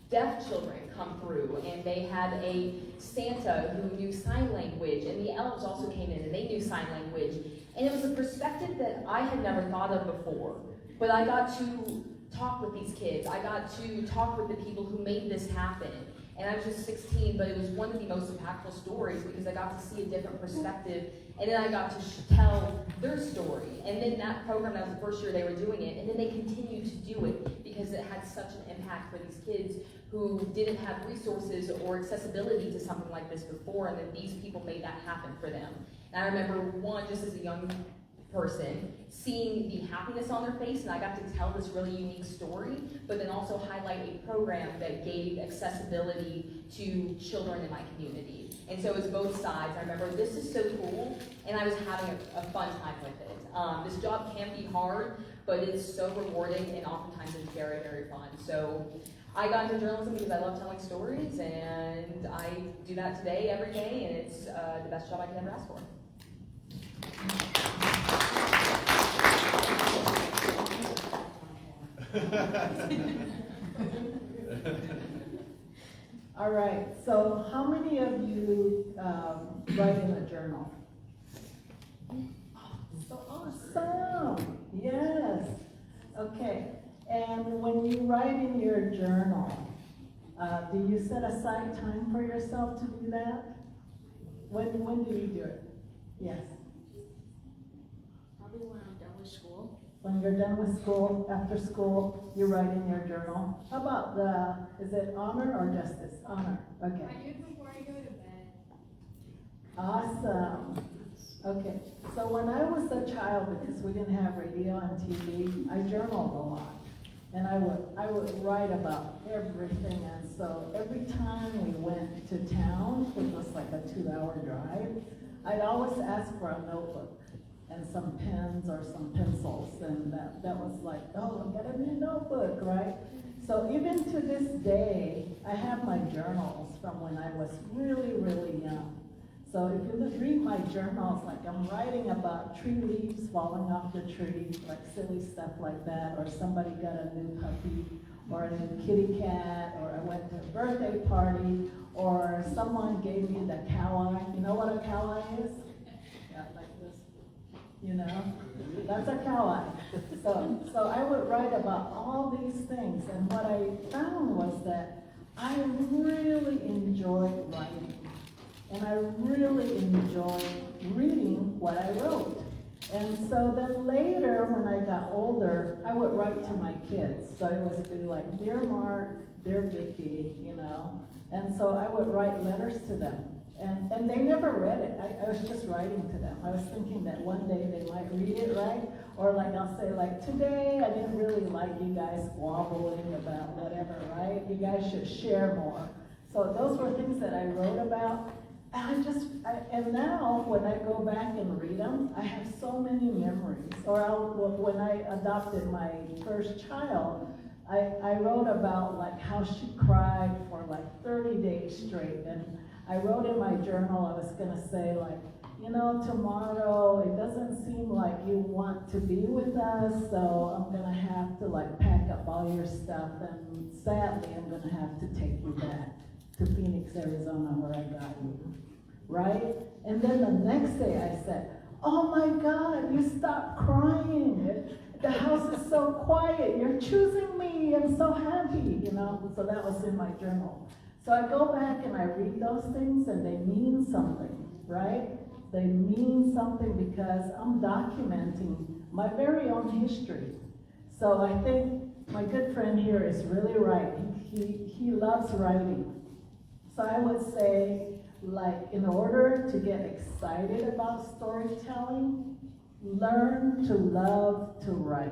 deaf children come through, and they had a Santa who knew sign language, and the elves also came in and they knew sign language. And it was a perspective that I had never thought of before, but I got to talk with these kids. I got to talk with the people who made this happen. And I was just 16, but it was one of the most impactful stories because I got to see a different perspective, and then I got to tell their story. And then that program, that was the first year they were doing it, and then they continued to do it because it had such an impact for these kids who didn't have resources or accessibility to something like this before, and then these people made that happen for them. And I remember one, just as a young person, seeing the happiness on their face, and I got to tell this really unique story, but then also highlight a program that gave accessibility to children in my community. And so it was both sides. I remember, this is so cool, and I was having a fun time with it. This job can be hard, but it's so rewarding, and oftentimes it's very, very fun. So I got into journalism because I love telling stories, and I do that today, every day, and it's the best job I could ever ask for. All right, so how many of you write in a journal? So awesome, yes. Okay, and when you write in your journal, do you set aside time for yourself to do that? When do you do it? Yes. Probably when I'm done with school. When you're done with school, after school, you write in your journal. How about is it honor or justice? Honor, okay. I do it before I go to bed. Awesome. Okay, so when I was a child, because we didn't have radio and TV, I journaled a lot. And I would write about everything, and so every time we went to town, which was like a 2-hour drive, I'd always ask for a notebook and some pens or some pencils, and that was like, oh, I've got a new notebook, right? So even to this day, I have my journals from when I was really, really young. So if you read my journals, like I'm writing about tree leaves falling off the tree, like silly stuff like that, or somebody got a new puppy, or a new kitty cat, or I went to a birthday party, or someone gave me the cow eye. You know what a cow eye is? Yeah, like this. You know? That's a cow eye. So I would write about all these things, and what I found was that I really enjoy writing, and I really enjoy reading what I wrote. And so then later, when I got older, I would write to my kids. So it was be like, Dear Mark, Dear Vicky, you know. And so I would write letters to them. And they never read it. I was just writing to them. I was thinking that one day they might read it, right? Or like I'll say like, today I didn't really like you guys squabbling about whatever, right? You guys should share more. So those were things that I wrote about. And now when I go back and read them, I have so many memories. Or when I adopted my first child, I wrote about like how she cried for like 30 days straight. And I wrote in my journal, I was gonna say like, you know, tomorrow it doesn't seem like you want to be with us, so I'm gonna have to like pack up all your stuff, and sadly I'm gonna have to take you back to Phoenix, Arizona, where I got you, right? And then the next day I said, oh my God, you stopped crying. The house is so quiet, you're choosing me, I'm so happy, you know? So that was in my journal. So I go back and I read those things and they mean something, right? They mean something because I'm documenting my very own history. So I think my good friend here is really right. He loves writing. So I would say, like, in order to get excited about storytelling, learn to love to write.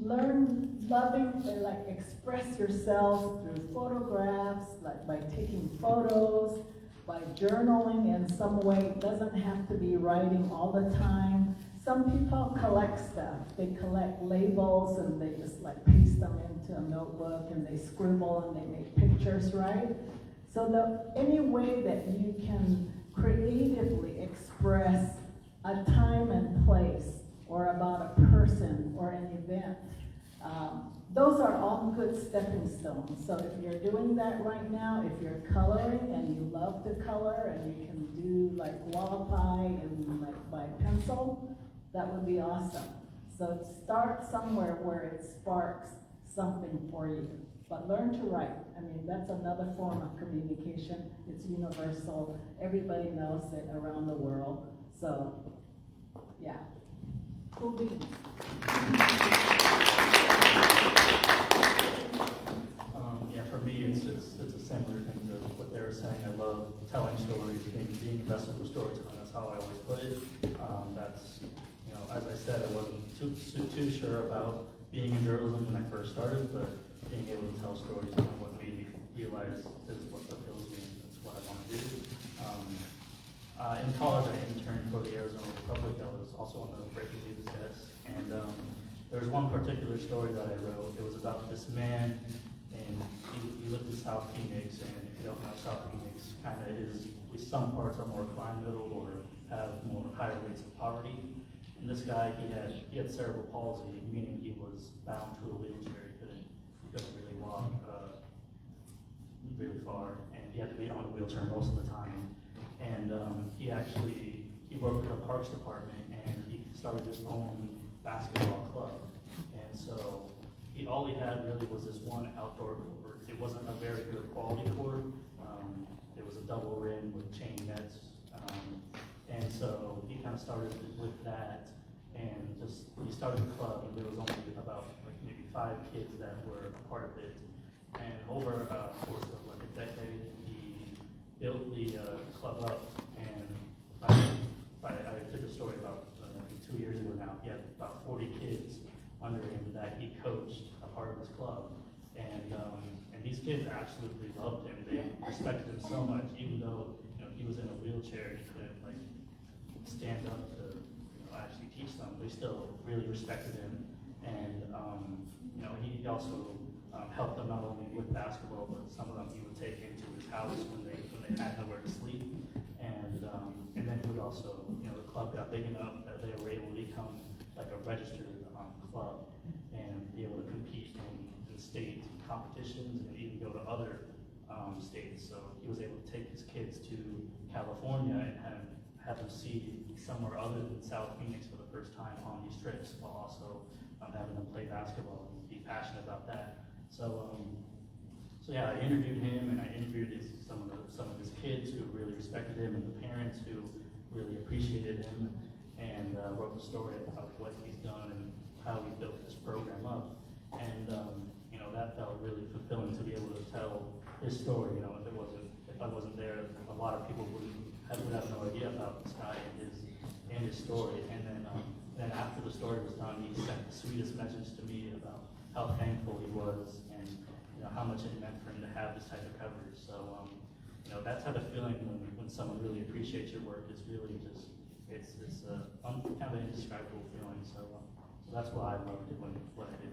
Learn loving, like express yourself through photographs, like by taking photos, by journaling in some way. It doesn't have to be writing all the time. Some people collect stuff. They collect labels and they just like paste them into a notebook and they scribble and they make pictures, right? So any way that you can creatively express a time and place or about a person or an event, those are all good stepping stones. So if you're doing that right now, if you're coloring and you love to color and you can do like Wallapai and like by pencil, that would be awesome. So start somewhere where it sparks something for you. But learn to write. I mean, that's another form of communication. It's universal. Everybody knows it around the world. So, yeah. Cool beans. Yeah, for me, it's a similar thing to what they were saying. I love telling stories, being invested with storytelling. That's how I always put it. That's, you know, as I said, I wasn't too sure about being in journalism when I first started, but being able to tell stories is what made me realize this is what fulfills me. That's what I want to do. In college, I interned for the Arizona Republic. I was also on the breaking news desk, and there was one particular story that I wrote. It was about this man, and he lived in South Phoenix, and if you don't know, South Phoenix kind of is, some parts are more crime riddled or have more higher rates of poverty. And this guy, he had cerebral palsy, meaning he was bound to a wheelchair. He couldn't really walk really far, and he had to be on a wheelchair most of the time. And he worked with the Parks Department, and he started his own basketball club. And so all he had really was this one outdoor court. It wasn't a very good quality court. It was a double rim with chain nets. And so he kind of started with that, and he started the club, and there was only about like maybe 5 kids that were a part of it. And over a course of like a decade, he built the club up, and I did a story about 2 years ago now. He had about 40 kids under him that he coached a part of his club, and these kids absolutely loved him. They respected him so much, even though he was in a wheelchair, he couldn't like stand up to actually teach them. They still really respected him, and he also helped them not only with basketball, but some of them he would take into his house when they had nowhere to sleep, and then he would also, the club got big enough that they were able to become like a registered club and be able to compete in state competitions and even go to other states. So he was able to take his kids to California and have them see somewhere other than South Phoenix for the first time on these trips, while also having them play basketball and be passionate about that. So So yeah, I interviewed him, and I interviewed some of his kids who really respected him, and the parents who really appreciated him, and wrote the story about what he's done and how he built this program up. And you know, that felt really fulfilling to be able to tell his story. You know, if I wasn't there, a lot of people would have no idea about this guy and his story. And then after the story was done, he sent the sweetest message to me about how thankful he was, and you know how much it meant for him to have this type of coverage. So you know, that type of feeling when someone really appreciates your work is really just it's kind of an indescribable feeling. So that's why I loved it when what I did.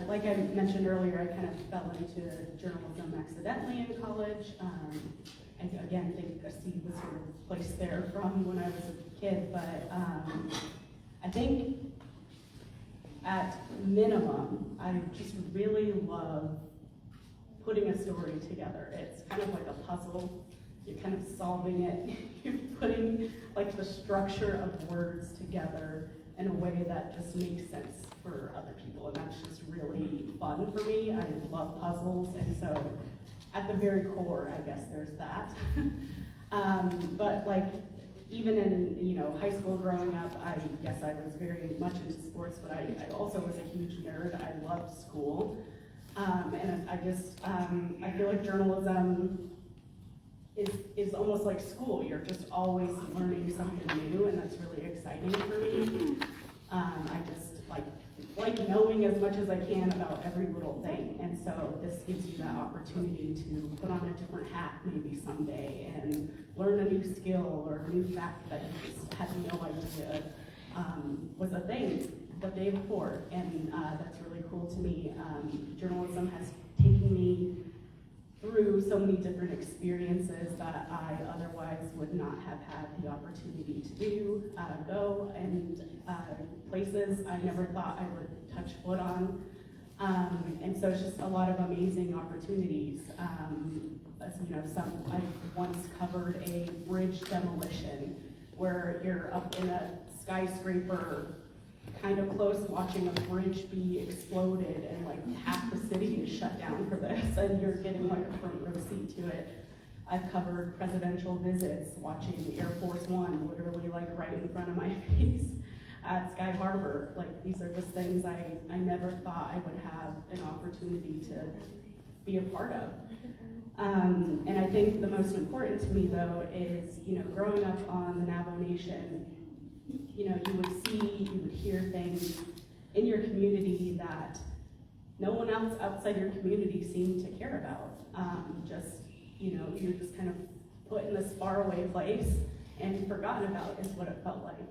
Like I mentioned earlier, I kind of fell into journalism accidentally in college. I again think a seed was sort of placed there from when I was a kid, but I think at minimum, I just really love putting a story together. It's kind of like a puzzle. You're kind of solving it. You're putting like the structure of words together in a way that just makes sense for other people, and that's just really fun for me. I love puzzles, and so at the very core, I guess there's that. But like even in high school growing up, I guess I was very much into sports, but I also was a huge nerd. I loved school, and I feel like journalism is almost like school. You're just always learning something new, and that's really exciting for me. I just like knowing as much as I can about every little thing, and so this gives you that opportunity to put on a different hat maybe someday and learn a new skill or a new fact that you just had no idea was a thing the day before, and that's really cool to me. Journalism has taken me through so many different experiences that I otherwise would not have had the opportunity to go, and places I never thought I would touch foot on. And so it's just a lot of amazing opportunities. As you know, I've once covered a bridge demolition where you're up in a skyscraper kind of close watching a bridge be exploded, and like half the city is shut down for this, and you're getting like a front row seat to it. I've covered presidential visits, watching Air Force One literally like right in front of my face at Sky Harbor. Like these are just things I never thought I would have an opportunity to be a part of. And I think the most important to me though is, growing up on the Navajo Nation, you would see, you would hear things in your community that no one else outside your community seemed to care about. You're just kind of put in this faraway place and forgotten about is what it felt like.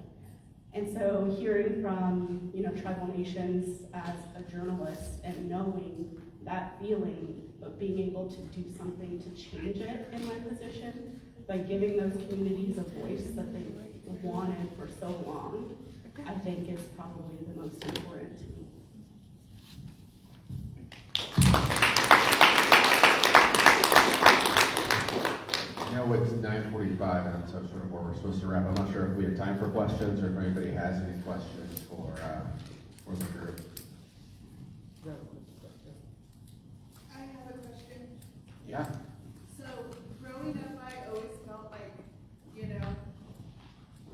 And so hearing from, tribal nations as a journalist and knowing that feeling, but being able to do something to change it in my position by giving those communities a voice that they wanted for so long, I think is probably the most important to me. It's 9:45 and that's sort of where we're supposed to wrap. I'm not sure if we have time for questions or if anybody has any questions for the group. I have a question. Yeah. So growing up, I always felt like,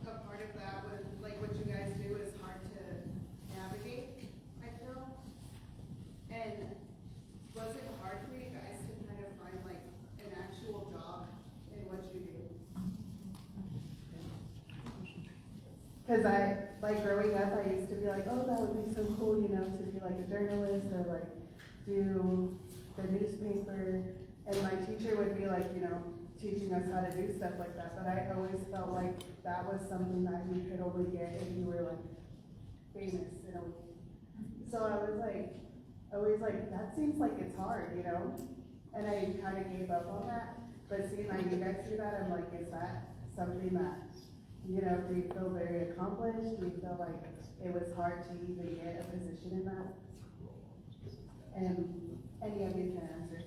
a part of that was like what you guys do is hard to navigate, I feel. And was it hard for you guys to kind of find like an actual job in what you do? Because growing up, I used to be like, oh, that would be so cool, to be like a journalist or like do the newspaper. And my teacher would be like, teaching us how to do stuff like that. But I always felt like that was something that you could only get if you were like famous, So I was like, always like, that seems like it's hard, And I kind of gave up on that. But seeing like you guys do that, I'm like, is that something that, do you feel very accomplished? Do you feel like it was hard to even get a position in that? And any of you can answer.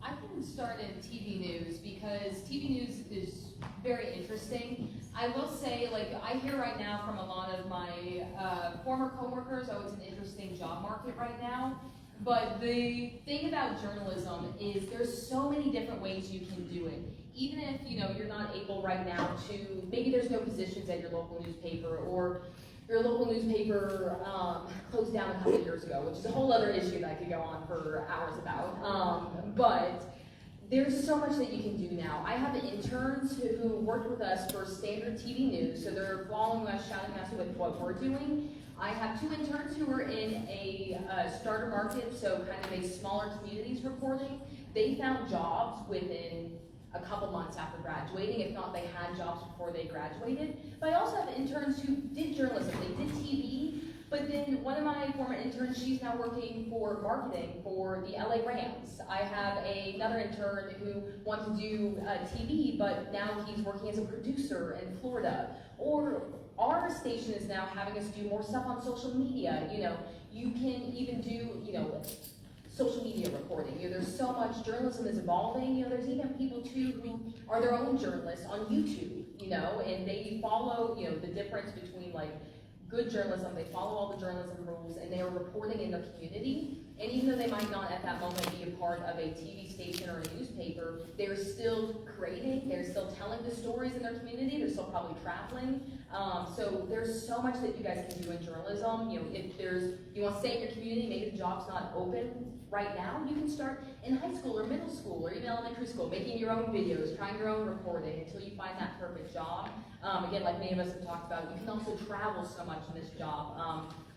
I can start in TV news because TV news is very interesting. I will say, like, I hear right now from a lot of my former coworkers, oh, it's an interesting job market right now. But the thing about journalism is there's so many different ways you can do it. Even if, you know, you're not able right now to, maybe there's no positions at your local newspaper, or your local newspaper closed down a couple of years ago, which is a whole other issue that I could go on for hours about. But there's so much that you can do now. I have interns who worked with us for Standard TV News, so they're following us, shouting us with what we're doing. I have 2 interns who are in a starter market, so kind of a smaller communities reporting. They found jobs within a couple months after graduating. If not, they had jobs before they graduated. But I also have interns who did journalism. They did TV, but then one of my former interns, she's now working for marketing for the LA Rams. I have another intern who wanted to do TV, but now he's working as a producer in Florida. Or our station is now having us do more stuff on social media. You know, you can even do, you know, social media reporting. You know, there's so much, journalism is evolving. You know, there's even people too who are their own journalists on YouTube, you know, and they follow, you know, the difference between like good journalism, they follow all the journalism rules, and they are reporting in their community. And even though they might not at that moment be a part of a TV station or a newspaper, they're still creating, they're still telling the stories in their community, they're still probably traveling. So there's so much that you guys can do in journalism. You know, if you want to stay in your community, maybe the job's not open right now, you can start in high school or middle school or even elementary school, making your own videos, trying your own reporting until you find that perfect job. Again, like many of us have talked about, you can also travel so much in this job.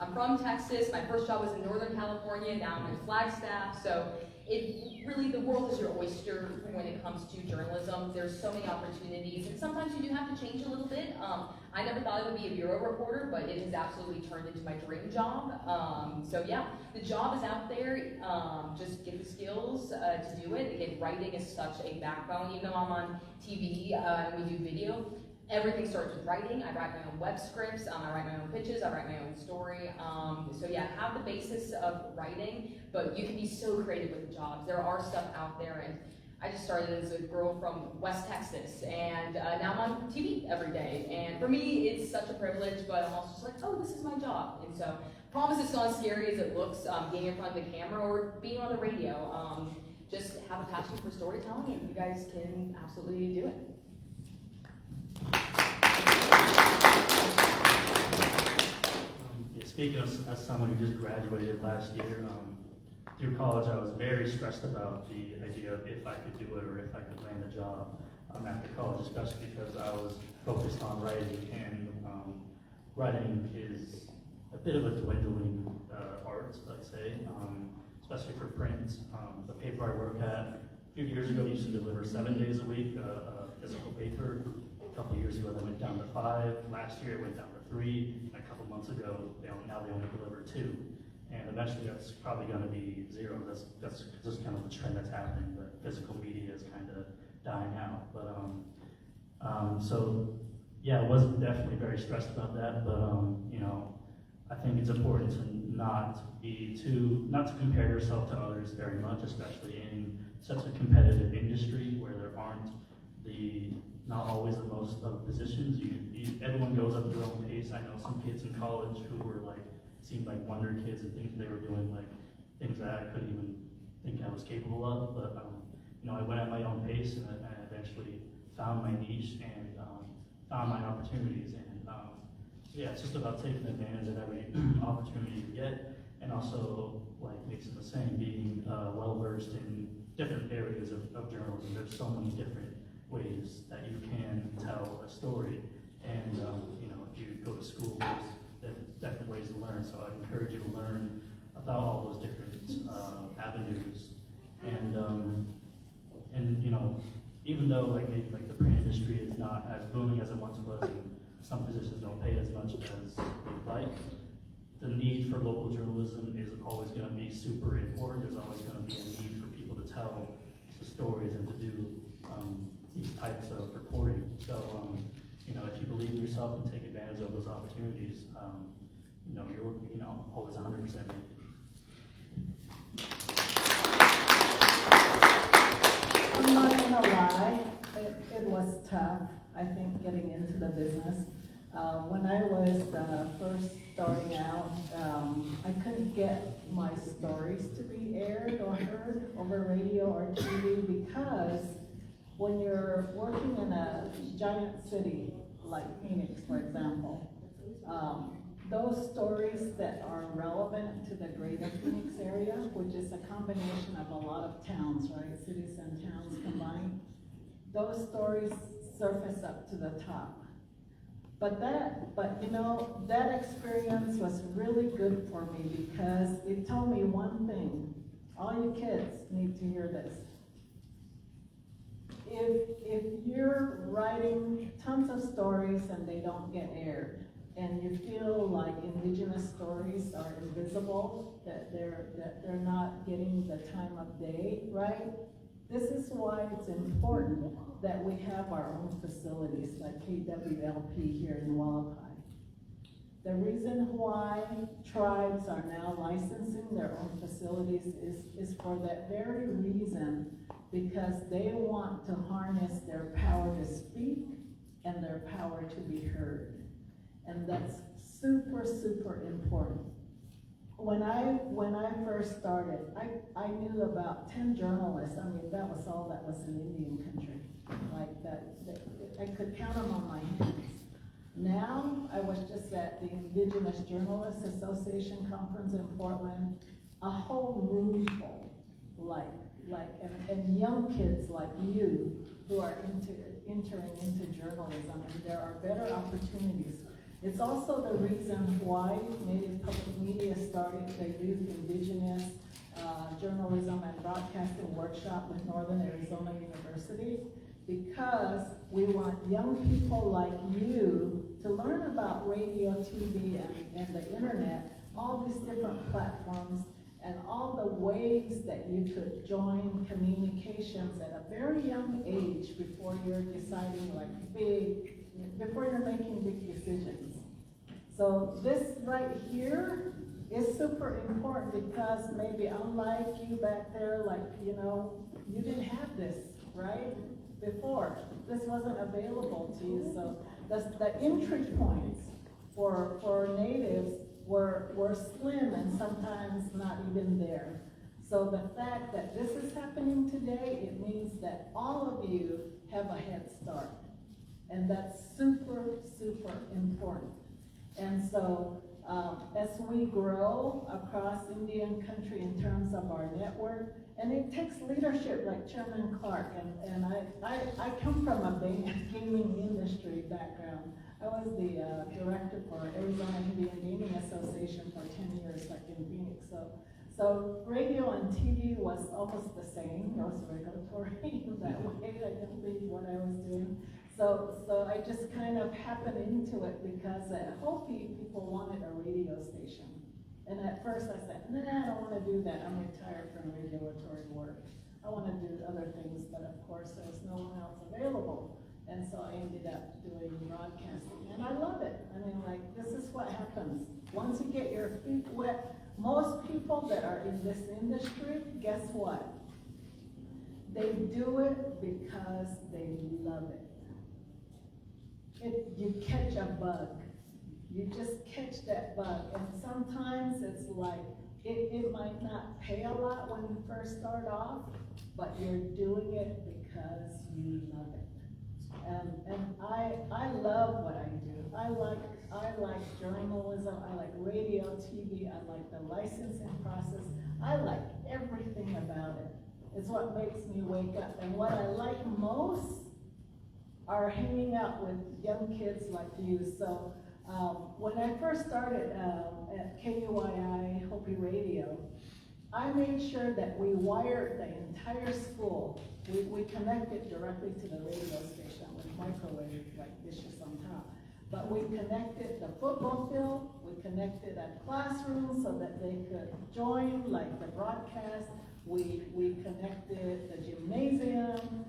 I'm from Texas. My first job was in Northern California. Now I'm in Flagstaff. So it really, the world is your oyster when it comes to journalism. There's so many opportunities, and sometimes you do have to change a little bit. I never thought it would be a bureau reporter, but it has absolutely turned into my dream job. So yeah, the job is out there. Just get the skills to do it. Again, writing is such a backbone. Even though I'm on TV and we do video, everything starts with writing. I write my own web scripts, I write my own pitches, I write my own story. So yeah, have the basis of writing, but you can be so creative with the jobs. There are stuff out there, and I just started as a girl from West Texas, and now I'm on TV every day. And for me, it's such a privilege, but I'm also just like, oh, this is my job. And so I promise it's not as scary as it looks, being in front of the camera or being on the radio. Just have a passion for storytelling, and you guys can absolutely do it. Speaking as someone who just graduated last year, through college, I was very stressed about the idea of if I could do it or if I could land a job after college, especially because I was focused on writing, and writing is a bit of a dwindling art, I'd say, especially for print. The paper I work at, a few years ago, used to deliver 7 days a week, physical paper. A couple of years ago, they went down to 5. Last year, it went down to 3. A couple months ago, now they only deliver 2. And eventually, that's probably going to be 0. That's just kind of the trend that's happening. But physical media is kind of dying out. But so yeah, I was definitely very stressed about that. But you know, I think it's important to not to compare yourself to others very much, especially in such a competitive industry where there aren't not always the most of positions. Everyone goes up their own pace. I know some kids in college who were like, seemed like wonder kids and things they were doing, like things that I couldn't even think I was capable of. But you know, I went at my own pace, and I eventually found my niche and found my opportunities. And yeah, it's just about taking advantage of every opportunity you get, and also, like Mason was saying, being well versed in different areas of journalism. There's so many different ways that you can tell a story, and you know, if you go to school, there's different ways to learn. So I encourage you to learn about all those different avenues, and you know, even though maybe the print industry is not as booming as it once was, and some positions don't pay as much as they'd like, the need for local journalism is always going to be super important. There's always going to be a need for people to tell the stories and to do these types of reporting. So, you know, if you believe in yourself and take advantage of those opportunities, you know, you're always 100%. I'm not gonna lie, it was tough, I think, getting into the business. When I was first starting out, I couldn't get my stories to be aired or heard over radio or TV because when you're working in a giant city like Phoenix, for example, those stories that are relevant to the greater Phoenix area, which is a combination of a lot of towns, right? Cities and towns combined, those stories surface up to the top. But you know, that experience was really good for me because it told me one thing: all you kids need to hear this. If you're writing tons of stories and they don't get aired, and you feel like indigenous stories are invisible, that they're not getting the time of day, right? This is why it's important that we have our own facilities like KWLP here in Wallapai. The reason why tribes are now licensing their own facilities is for that very reason, because they want to harness their power to speak and their power to be heard. And that's super, super important. When I first started, I knew about 10 journalists. I mean, that was all that was in Indian country. Like that I could count them on my hands. Now, I was just at the Indigenous Journalists Association conference in Portland, a whole room full, and young kids like you who are entering into journalism, and there are better opportunities. It's also the reason why Native Public Media started the Youth Indigenous Journalism and Broadcasting Workshop with Northern Arizona University, because we want young people like you to learn about radio, TV, and the internet, all these different platforms, and all the ways that you could join communications at a very young age before you're deciding before you're making big decisions. So this right here is super important because maybe unlike you back there, you didn't have this, right? Before. This wasn't available to you. So the entry points for natives were slim and sometimes not even there. So the fact that this is happening today, it means that all of you have a head start. And that's super, super important. And so as we grow across Indian country in terms of our network, and it takes leadership like Chairman Clark, and I come from a gaming industry background. I was the director for Arizona Indian Gaming Association for 10 years, like in Phoenix. So radio and TV was almost the same. It was regulatory in that way. I didn't read what I was doing. So I just kind of happened into it because at Hopi, people wanted a radio station. And at first I said, nah, I don't want to do that. I'm retired from regulatory work. I want to do other things, but of course there was no one else available. And so I ended up doing broadcasting, and I love it. I mean, this is what happens. Once you get your feet wet, most people that are in this industry, guess what? They do it because they love it. You catch a bug. You just catch that bug, and sometimes it's like, it might not pay a lot when you first start off, but you're doing it because you love it. And I love what I do. I like journalism, I like radio, TV, I like the licensing process, I like everything about it. It's what makes me wake up. And what I like most are hanging out with young kids like you. So when I first started at KUII Hopi Radio, I made sure that we wired the entire school. We connected directly to the radio station with microwave dishes on top. But we connected the football field, we connected a classroom so that they could join the broadcast. We connected the gymnasium.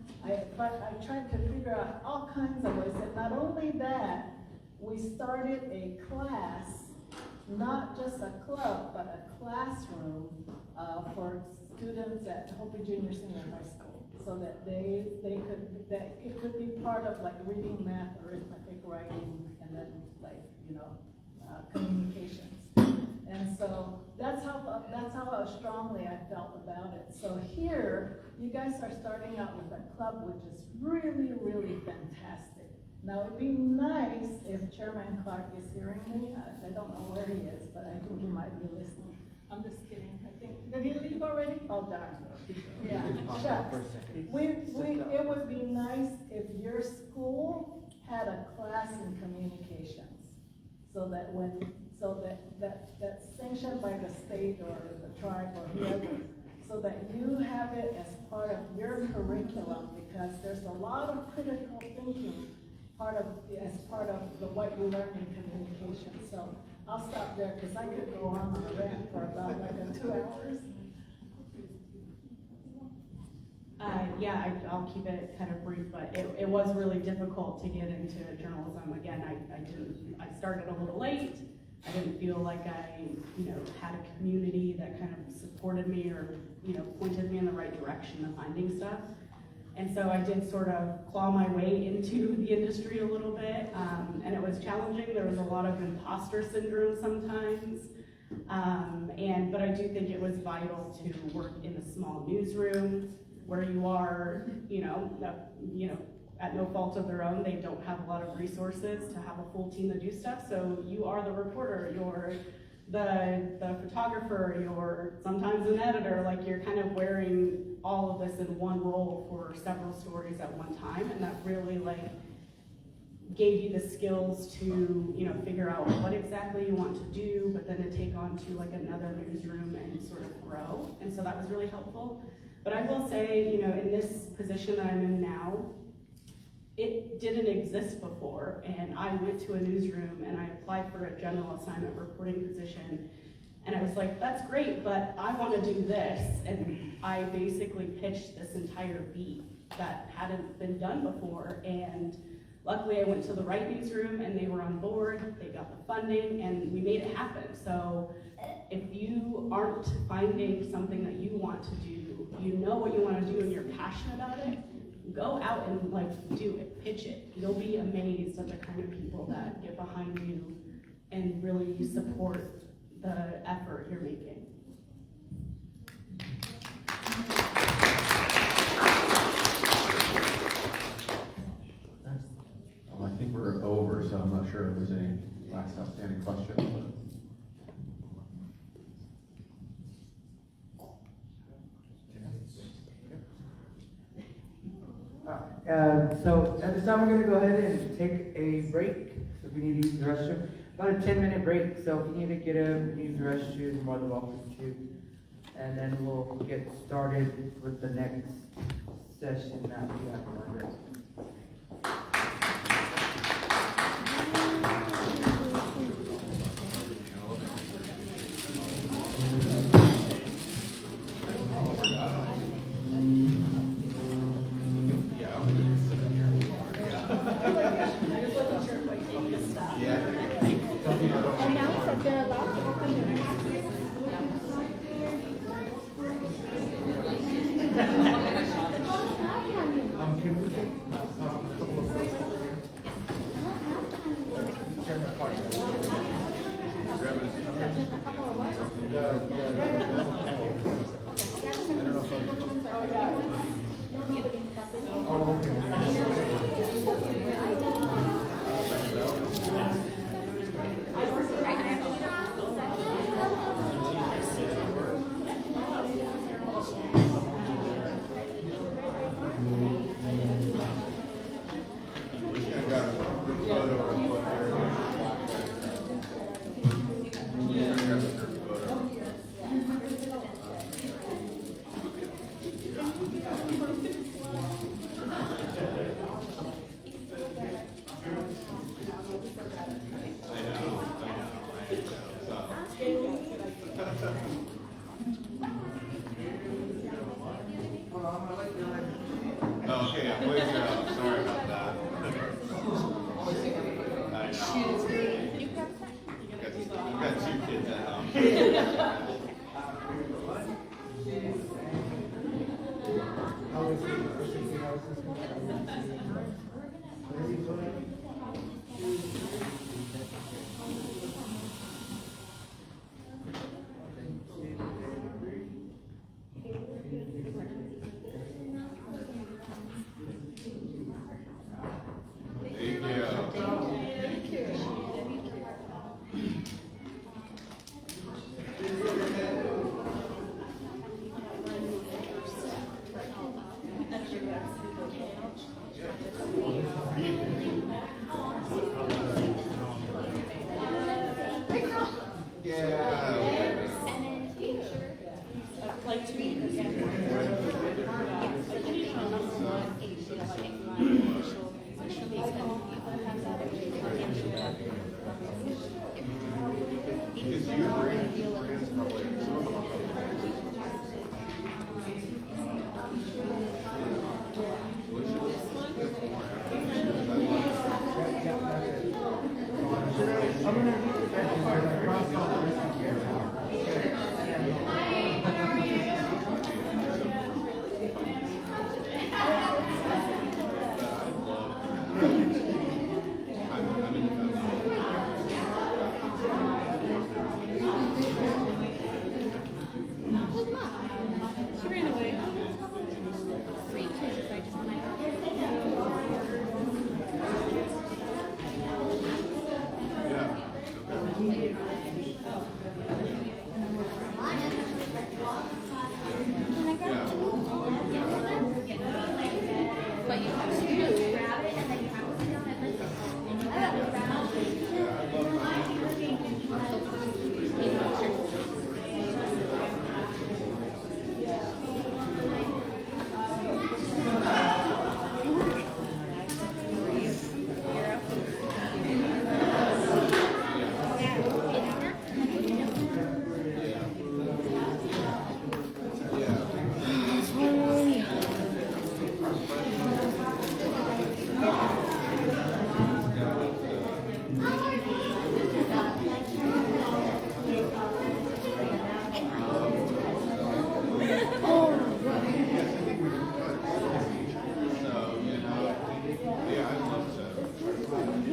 But I tried to figure out all kinds of ways. And not only that, we started a class, not just a club, but a classroom for students at Hopi Junior Senior High School. so that that it could be part of like reading, math, arithmetic, writing, and then like, communications. And so that's how strongly I felt about it. So here, you guys are starting out with a club which is really, really fantastic. Now, it'd be nice if Chairman Clark is hearing me. I don't know where he is, but I think he might be listening. I'm just kidding. I think, did he leave already? Oh, darn. Yeah, shucks. It would be nice if your school had a class in communications, so that that's sanctioned by the state or the tribe or whoever, so that you have it as part of your curriculum, because there's a lot of critical thinking as part of what you learn in communication. So I'll stop there because I could go on a rant for about like 2 hours. I'll keep it kind of brief, but it was really difficult to get into journalism. Again, I started a little late. I didn't feel like I, had a community that kind of supported me or, pointed me in the right direction of finding stuff. And so I did sort of claw my way into the industry a little bit, and it was challenging. There was a lot of imposter syndrome sometimes, but I do think it was vital to work in a small newsroom where you are, at no fault of their own. They don't have a lot of resources to have a full team to do stuff. So you are the reporter, you're the photographer, you're sometimes an editor. Like, you're kind of wearing all of this in one role for several stories at one time, and that really gave you the skills to figure out what exactly you want to do, but then to take on to another newsroom and sort of grow. And so that was really helpful. But I will say, in this position that I'm in now, it didn't exist before, and I went to a newsroom and I applied for a general assignment reporting position, and I was like, that's great, but I want to do this. And I basically pitched this entire beat that hadn't been done before, and luckily I went to the right newsroom and they were on board, they got the funding, and we made it happen. So if you aren't finding something that you want to do, you know what you want to do and you're passionate about it, go out and do it, pitch it. You'll be amazed at the kind of people that get behind you and really support the effort you're making. I think we're over, so I'm not sure if there's any last outstanding questions. So at this time, we're going to go ahead and take a break. So if you need to use the restroom, about a 10-minute break. So if you need to get up and use the restroom, you're more than welcome to. And then we'll get started with the next session that we have on our desk. Oh, okay, yeah, boys are out. Sorry about that. You've got 2 kids at home. How was it?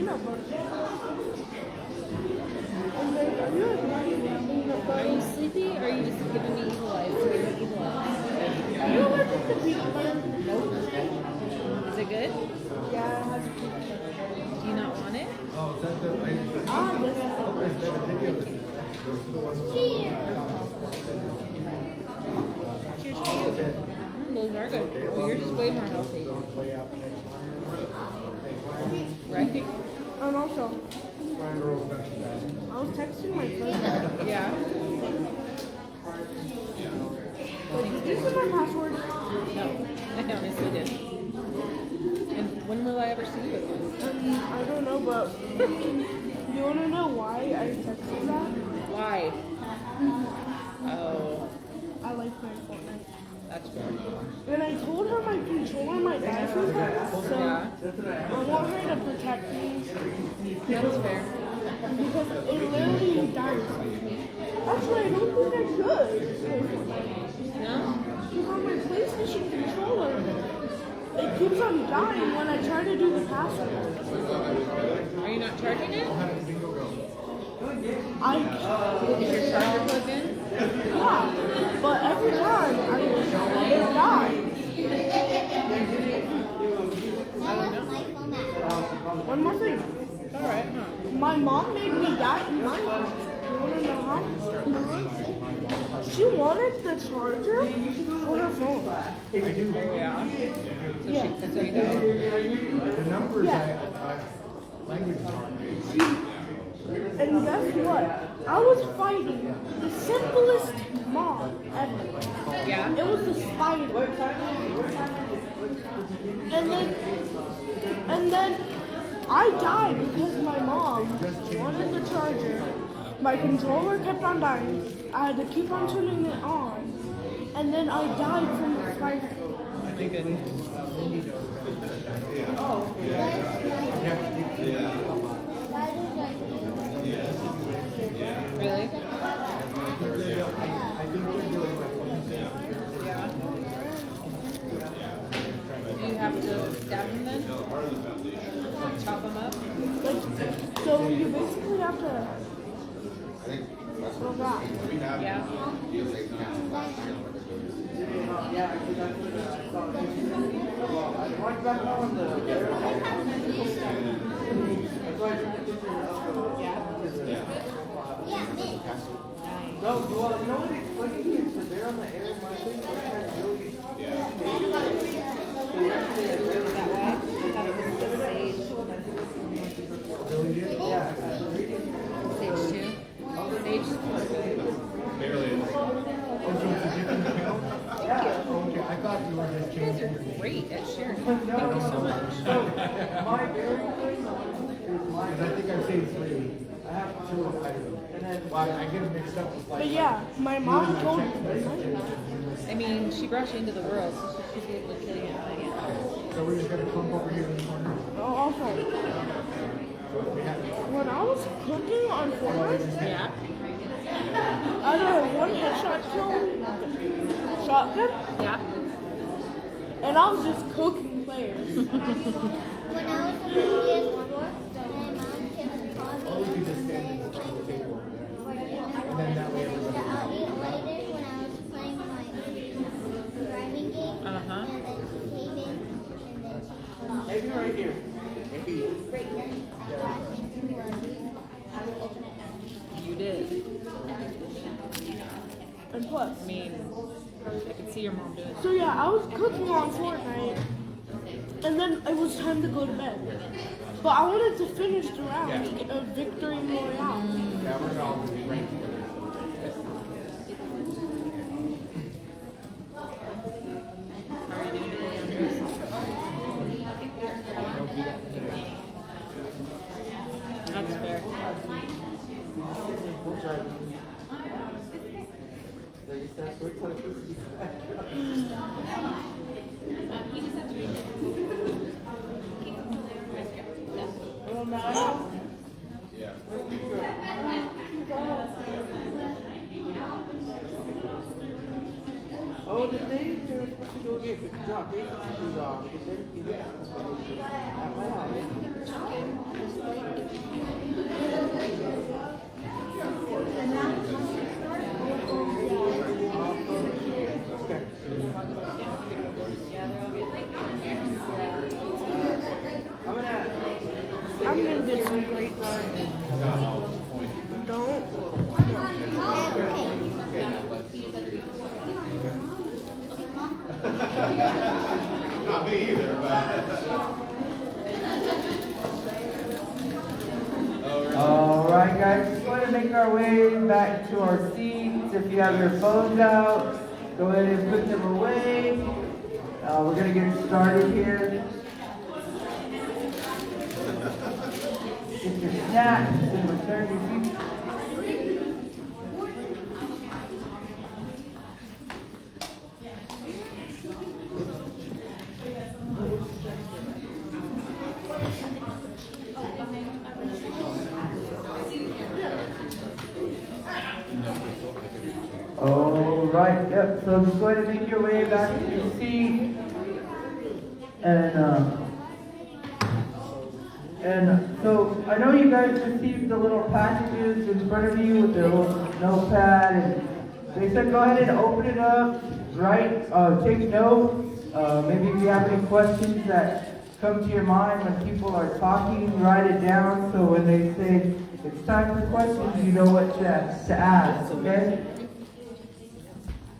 peanut butter. And then are you like running peanut Are butter? you sleepy or are you just giving me evil eyes? Giving me evil eyes. Are you allergic to peanut butter? Nope. Is it good? Yeah, it has peanut butter. Do you not want it? Ah, yes. Cheers to you. Those are good. Well, yours is way more healthy. Right? And also, I was texting my friend. Yeah. Like, did you see my password? No, I honestly did. And when will I ever see you again? I don't know, but you want to know why I texted that? Why? Oh, I like playing Fortnite. that's fair. And I told her my controller might die sometimes, so Yeah, I want her to protect me that's fair. because it literally dies. Actually, I don't think I should play Fortnite. No? Because on my PlayStation controller, it keeps on dying when I try to do the password. Are you not charging it? Is your charger plugged in? Yeah, but every time it dies. One more thing. Alright, huh? My mom made me that in my house. You wanna know how? She wanted the charger for her phone. Yeah. So Yeah. so you know. Yeah. And guess what? I was fighting the simplest mom ever. Yeah. It was the spider. And then I died because my mom wanted the charger. My controller kept on dying. I had to keep on turning it on. And then I died from the spider. Oh my goodness. Really? Do you have to stab him then? Chop him up? Like, so you basically have to go back. Yeah. Stage 2. Stage 2. I thought you were just You guys are great at sharing. Thank you so much. Because I think I've saved 3. I have 2 items. And then I get them mixed up with But yeah, my mom told me. I mean, she brought you into the world, so she's able to kill you and hang it. So we're just gonna clump over here in the corner. Also, when I was cooking on Fortnite, Yeah. I had one headshot kill shotgun, Yeah. and I was just cooking players. When I was on the PS4, my mom kept calling Or we could just stand in the table over there. And then that way everybody. I'll eat later when I was playing my driving game. Uh-huh. And then she came in and then she Maybe right here. right here. You did. And plus, I mean, I could see your mom doing it. so yeah, I was cooking on Fortnite, and then it was time to go to bed. But I wanted to finish the round, a victory royale. Yeah, we're all right. How are you doing today, Andres? That's fair. Oh, the day you're supposed to go get the job, they should because everything at my house. gonna get some great Not me either, All right, guys, just going to make our way back to our seats. If you have your phones out, go ahead and put them away. We're going to get started here. Get your snacks and return your seats. All right, yep, so just go ahead and make your way back to your seat. And so I know you guys received the little packages in front of you with the little notepad, and they said go ahead and open it up, take notes. Maybe if you have any questions that come to your mind when people are talking, write it down so when they say it's time for questions, you know what to ask, okay?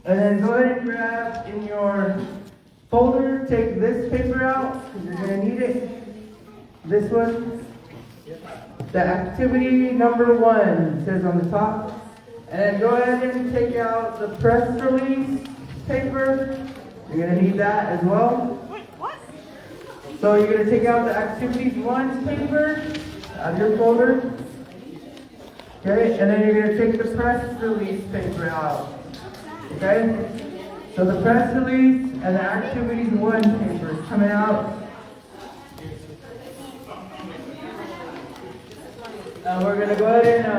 And then go ahead and grab in your folder, take this paper out, because you're going to need it. This one. The activity number 1 says on the top. And then go ahead and take out the press release paper. You're going to need that as well. So you're going to take out the activities 1 paper out of your folder. Okay, and then you're going to take the press release paper out. Okay? So the press release and the activities 1 paper is coming out. We're going to go ahead and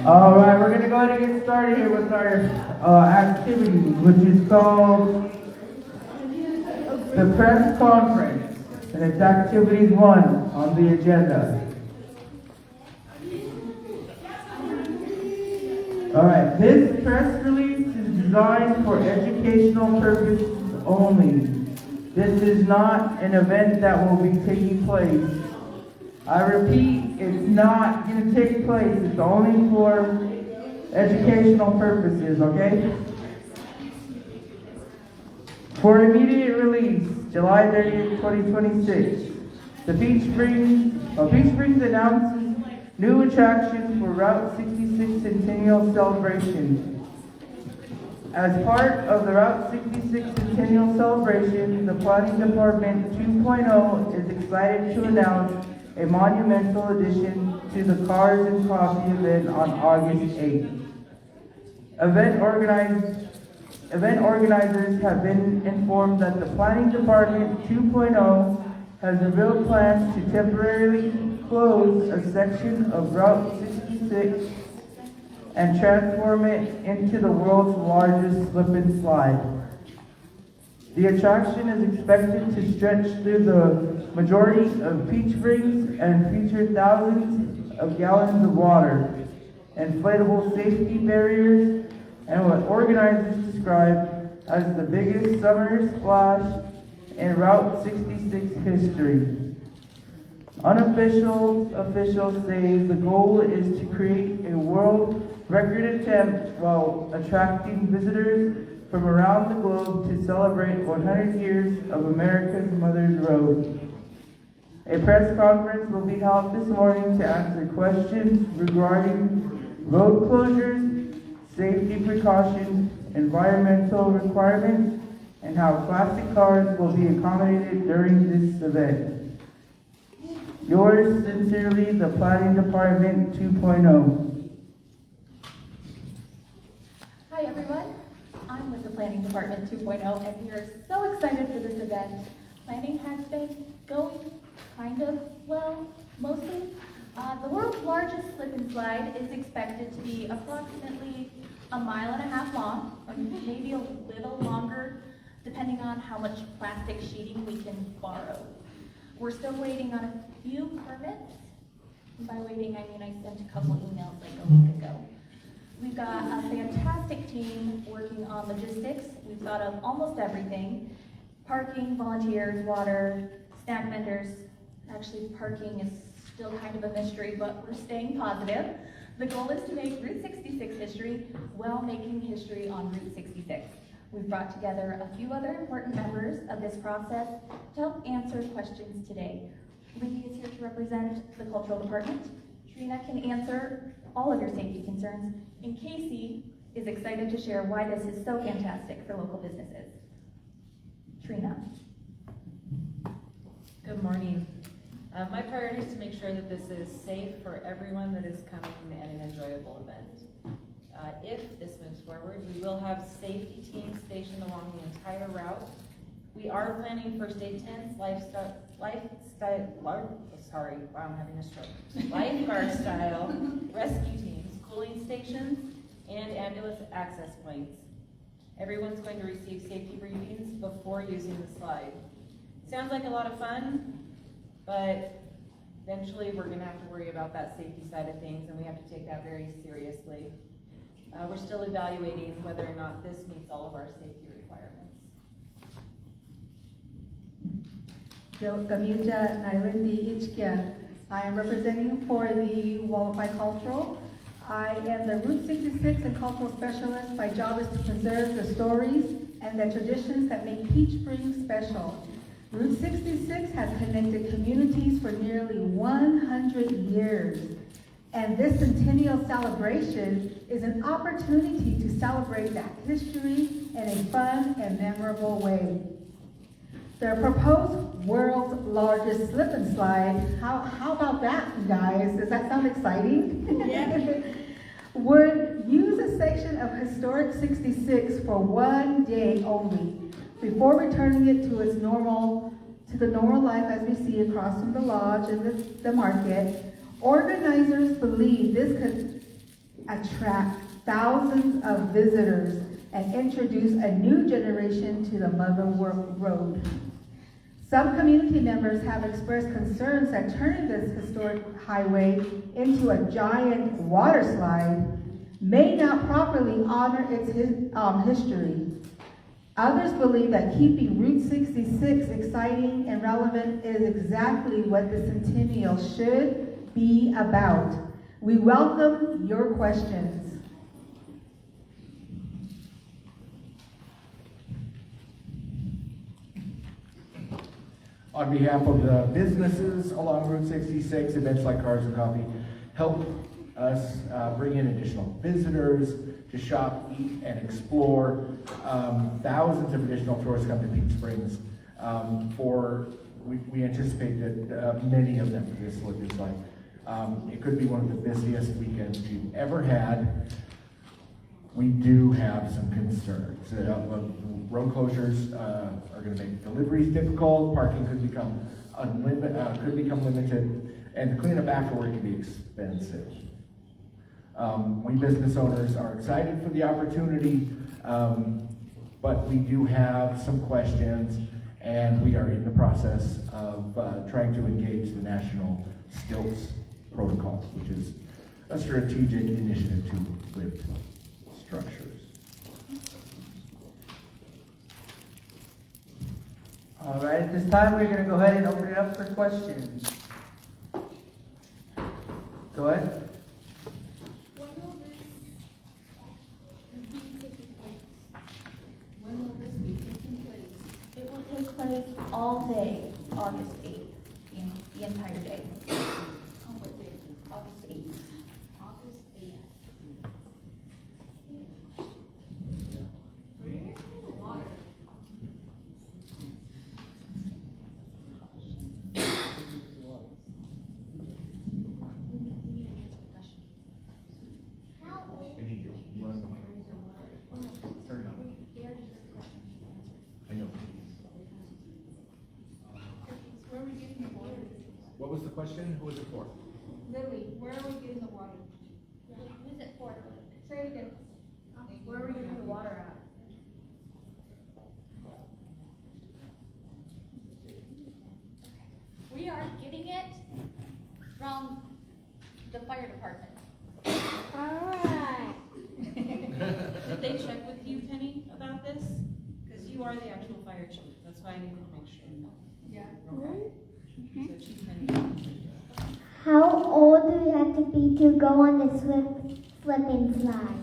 alright, we're going to go ahead and get started here with our activity, which is called the press conference, and it's activities 1 on the agenda. Alright, this press release is designed for educational purposes only. This is not an event that will be taking place. I repeat, it's not going to take place. It's only for educational purposes, okay? For immediate release, July 30th, 2026, the Peach Springs announces new attractions for Route 66 Centennial Celebration. As part of the Route 66 Centennial Celebration, the Planning Department 2.0 is excited to announce a monumental addition to the Cars and Coffee event on August 8th. Event organizers have been informed that the Planning Department 2.0 has revealed plans to temporarily close a section of Route 66 and transform it into the world's largest slip and slide. The attraction is expected to stretch through the majority of Peach Springs and feature thousands of gallons of water, inflatable safety barriers, and what organizers describe as the biggest summer splash in Route 66 history. Unofficial officials say the goal is to create a world record attempt while attracting visitors from around the globe to celebrate 100 years of America's Mother's Road. A press conference will be held this morning to answer questions regarding road closures, safety precautions, environmental requirements, and how classic cars will be accommodated during this event. Yours sincerely, the Planning Department 2.0. Hi everyone, I'm with the Planning Department 2.0 and we are so excited for this event. Planning has been going kind of well, mostly. The world's largest slip and slide is expected to be approximately 1.5 miles long, or maybe a little longer, depending on how much plastic sheeting we can borrow. We're still waiting on a few permits. And by waiting, I mean I sent a couple emails like a week ago. We've got a fantastic team working on logistics. We've thought of almost everything: parking, volunteers, water, snack vendors. Actually, parking is still kind of a mystery, but we're staying positive. The goal is to make Route 66 history while making history on Route 66. We've brought together a few other important members of this process to help answer questions today. Lindy is here to represent the cultural department. Trina can answer all of your safety concerns, and Casey is excited to share why this is so fantastic for local businesses. Trina. Good morning. My priority is to make sure that this is safe for everyone that is coming and an enjoyable event. If this moves forward, we will have safety teams stationed along the entire route. We are planning first aid tents, lifeguard style rescue teams, cooling stations, and ambulance access points. Everyone's going to receive safety briefings before using the slide. Sounds like a lot of fun, but eventually we're going to have to worry about that safety side of things, and we have to take that very seriously. We're still evaluating whether or not this meets all of our safety requirements. Gamuja Nairindi Ichkia. I am representing for the Wallapai Cultural. I am the Route 66 and Cultural Specialist. My job is to preserve the stories and the traditions that make Peach Spring special. Route 66 has connected communities for nearly 100 years. And this centennial celebration is an opportunity to celebrate that history in a fun and memorable way. The proposed world's largest slip and slide, how about that, you guys? Does that sound exciting? Yeah. Would use a section of historic 66 for one day only, before returning it to its normal life as we see across from the lodge and the market. Organizers believe this could attract thousands of visitors and introduce a new generation to the Mother Road. Some community members have expressed concerns that turning this historic highway into a giant water slide may not properly honor its history. Others believe that keeping Route 66 exciting and relevant is exactly what the Centennial should be about. We welcome your questions. On behalf of the businesses along Route 66, events like Cars and Coffee help us bring in additional visitors to shop, eat, and explore. Thousands of additional tourists come to Peach Springs. We anticipate that many of them for this slip and slide. It could be one of the busiest weekends we've ever had. We do have some concerns. Road closures are going to make deliveries difficult. Parking could become limited, and the cleanup afterward can be expensive. We business owners are excited for the opportunity, but we do have some questions, and we are in the process of trying to engage the National Stilts Protocol, which is a strategic initiative to lift structures. All right, at this time, we're going to go ahead and open it up for questions. Go ahead. When will this be taking place? It will take place all day, August 8th, the entire day. What day? August 8th. August 8th. What was the question? Who was it for? Lily, where are we getting the water? Who's it for? Say it again. Where are we getting the water at? We are getting it from the fire department. Alright. Did they check with you, Penny, about this? Because you are the actual fire chief. That's why I needed to make sure. Yeah. Okay. So Chief Penny. How old do you have to be to go on the slip and slide?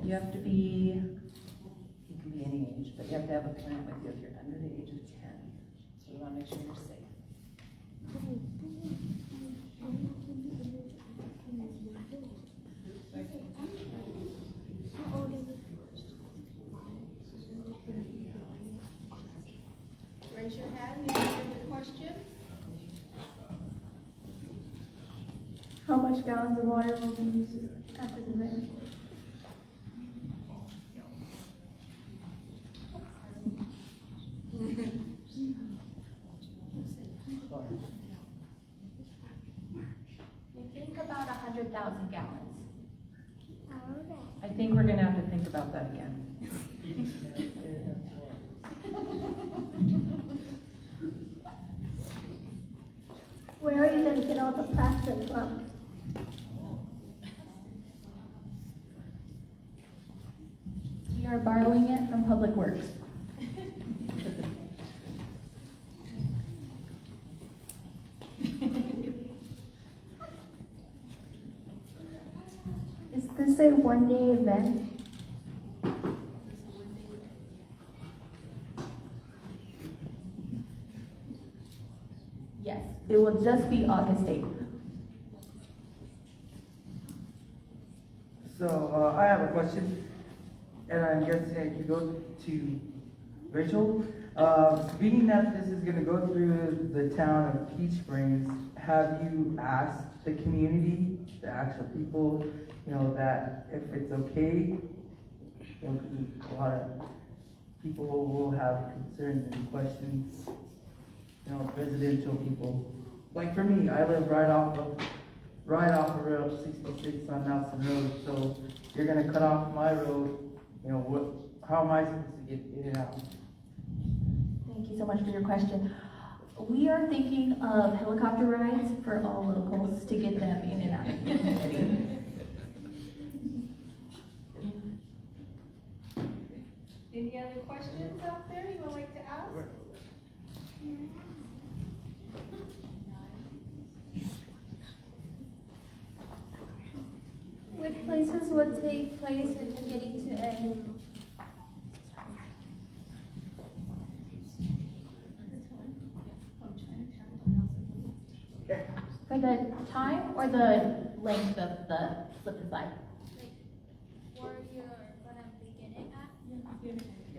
You have to be, you can be any age, but you have to have a parent with you if you're under the age of 10. So we want to make sure you're safe. Raise your hand if you have a question. How much gallons of water will be used after the event? We think about 100,000 gallons. I think we're going to have to think about that again. Where are you going to get all the plastic from? We are borrowing it from Public Works. Is this a one-day event? Yes, it will just be August 8th. So I have a question, and I'm guessing I could go to Rachel. Being that this is going to go through the town of Peach Springs, have you asked the community, the actual people, that if it's okay? 'Cause a lot of people will have concerns and questions. Residential people. Like for me, I live right off of Route 66 on Nelson Road. So you're gonna cut off my road. How am I supposed to get in and out? Thank you so much for your question. We are thinking of helicopter rides for all locals to get them in and out of the community. Any other questions out there you would like to ask? Which places would take place in beginning to end? For the time or the length of the slip and slide? Where you're gonna begin it at?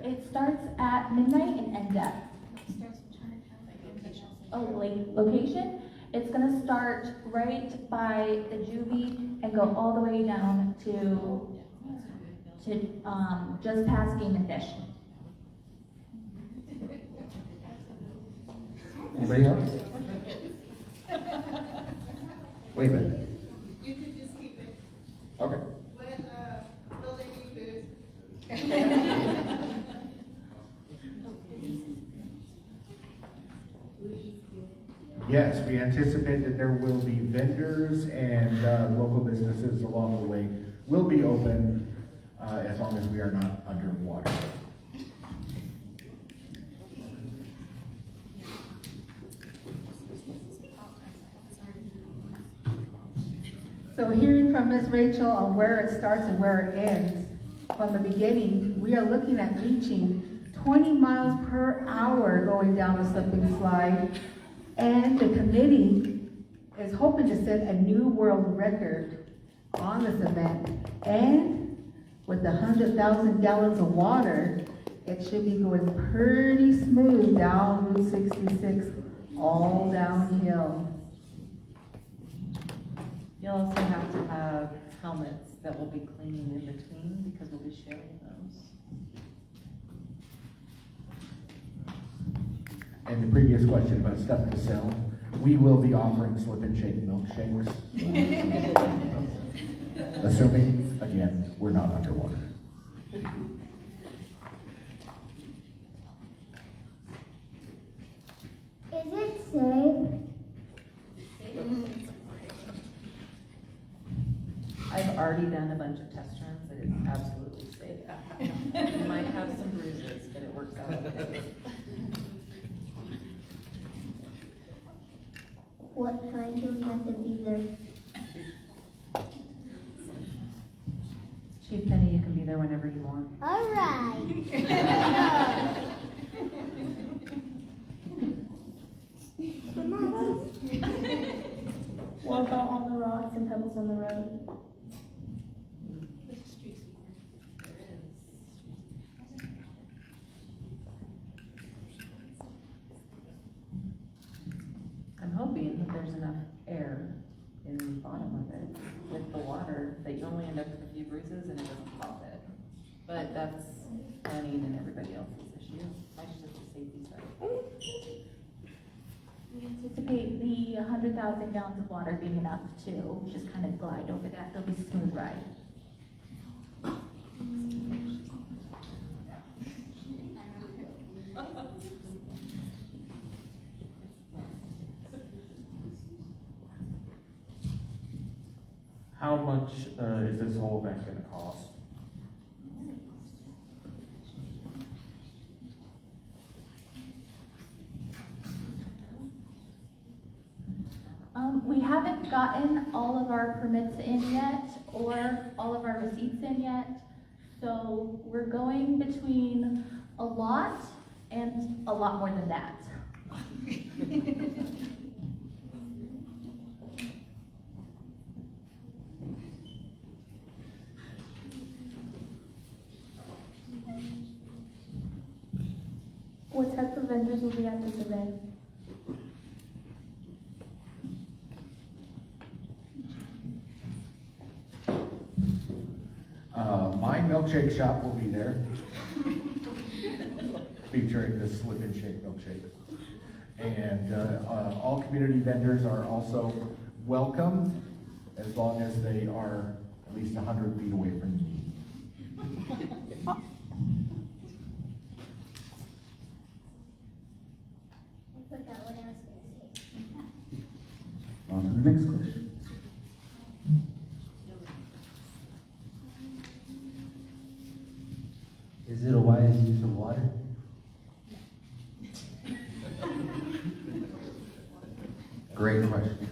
It starts at midnight and ends at. Oh, location? It's gonna start right by the Juvie and go all the way down to just past Game and Fish. Anybody else? Wait a minute. You could just keep it. Okay. Let, building keep Yes, we anticipate that there will be vendors and local businesses along the way will be open as long as we are not underwater. So hearing from Ms. Rachel on where it starts and where it ends, from the beginning, we are looking at reaching 20 miles per hour going down the slip and slide. And the committee is hoping to set a new world record on this event. And with the 100,000 gallons of water, it should be going pretty smooth down Route 66, all downhill. You'll also have to have helmets that will be cleaning in between because we'll be sharing those. And the previous question about stuff to sell, we will be offering slip and shake milkshakes. Assuming, again, we're not underwater. Is it safe? I've already done a bunch of test runs. It is absolutely safe. You might have some bruises, but it works out okay. what time do we have to be there? Chief Penny, you can be there whenever you want. All right. What about all the rocks and pebbles on the road? I'm hoping that there's enough air in the bottom of it with the water that you only end up with a few bruises and it doesn't pop it. But that's planning and everybody else's issue. I just have to safety side. We anticipate the 100,000 gallons of water being enough to just kind of glide over that. It'll be a smooth ride. How much is this whole event gonna cost? We haven't gotten all of our permits in yet or all of our receipts in yet. So we're going between a lot and a lot more than that. What type of vendors will be at this event? My milkshake shop will be there, featuring the Slip and Shake milkshake. And all community vendors are also welcome, as long as they are at least 100 feet away from me. I forgot what I was gonna say. On to the next question. Is it a wise use of water? Great question.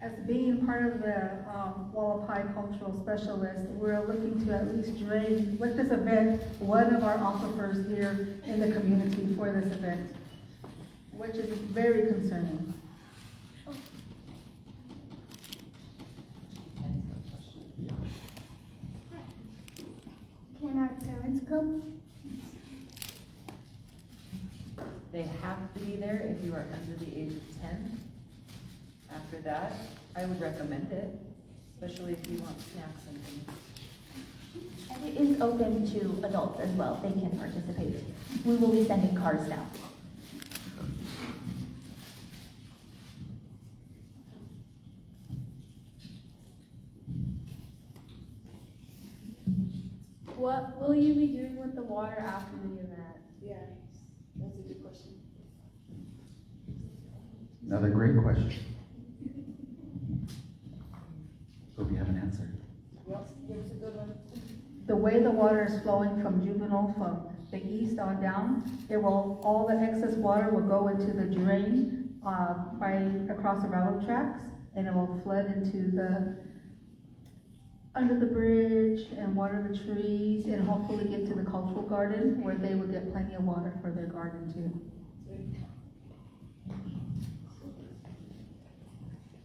As being part of the Wallapai Cultural Specialist, we're looking to at least drain, with this event, one of our aquifers here in the community for this event, which is very concerning. Can our parents come? They have to be there if you are under the age of 10. After that, I would recommend it, especially if you want snacks and things. And it is open to adults as well. They can participate. We will be sending cars now. What will you be doing with the water after the event? Yeah, that's a good question. Another great question. Hope you have an answer. Yep, it's a good one. The way the water is flowing from Juvenile, from the east on down, it will, all the excess water will go into the drain, right across the railroad tracks, and it will flood into the, under the bridge and water the trees, and hopefully get to the cultural garden, where they will get plenty of water for their garden too.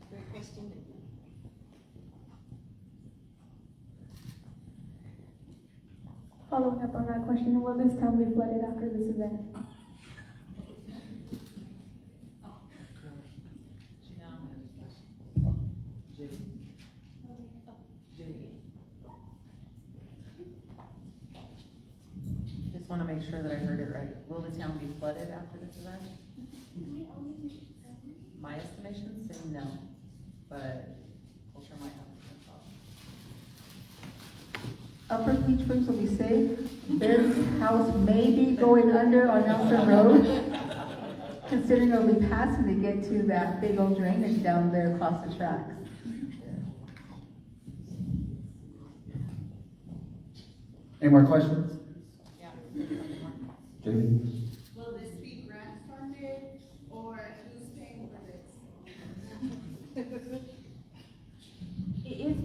Great question. Following up on that question, will this town be flooded after this event? Just want to make sure that I heard it right. Will the town be flooded after this event? My estimation say no, but culture might have a Upper Peach Springs will be safe. Their house may be going under on Nelson Road, considering it'll be passing to get to that big old drainage down there across the tracks. Any more questions? Yeah. Jamie? Will this be grant funded,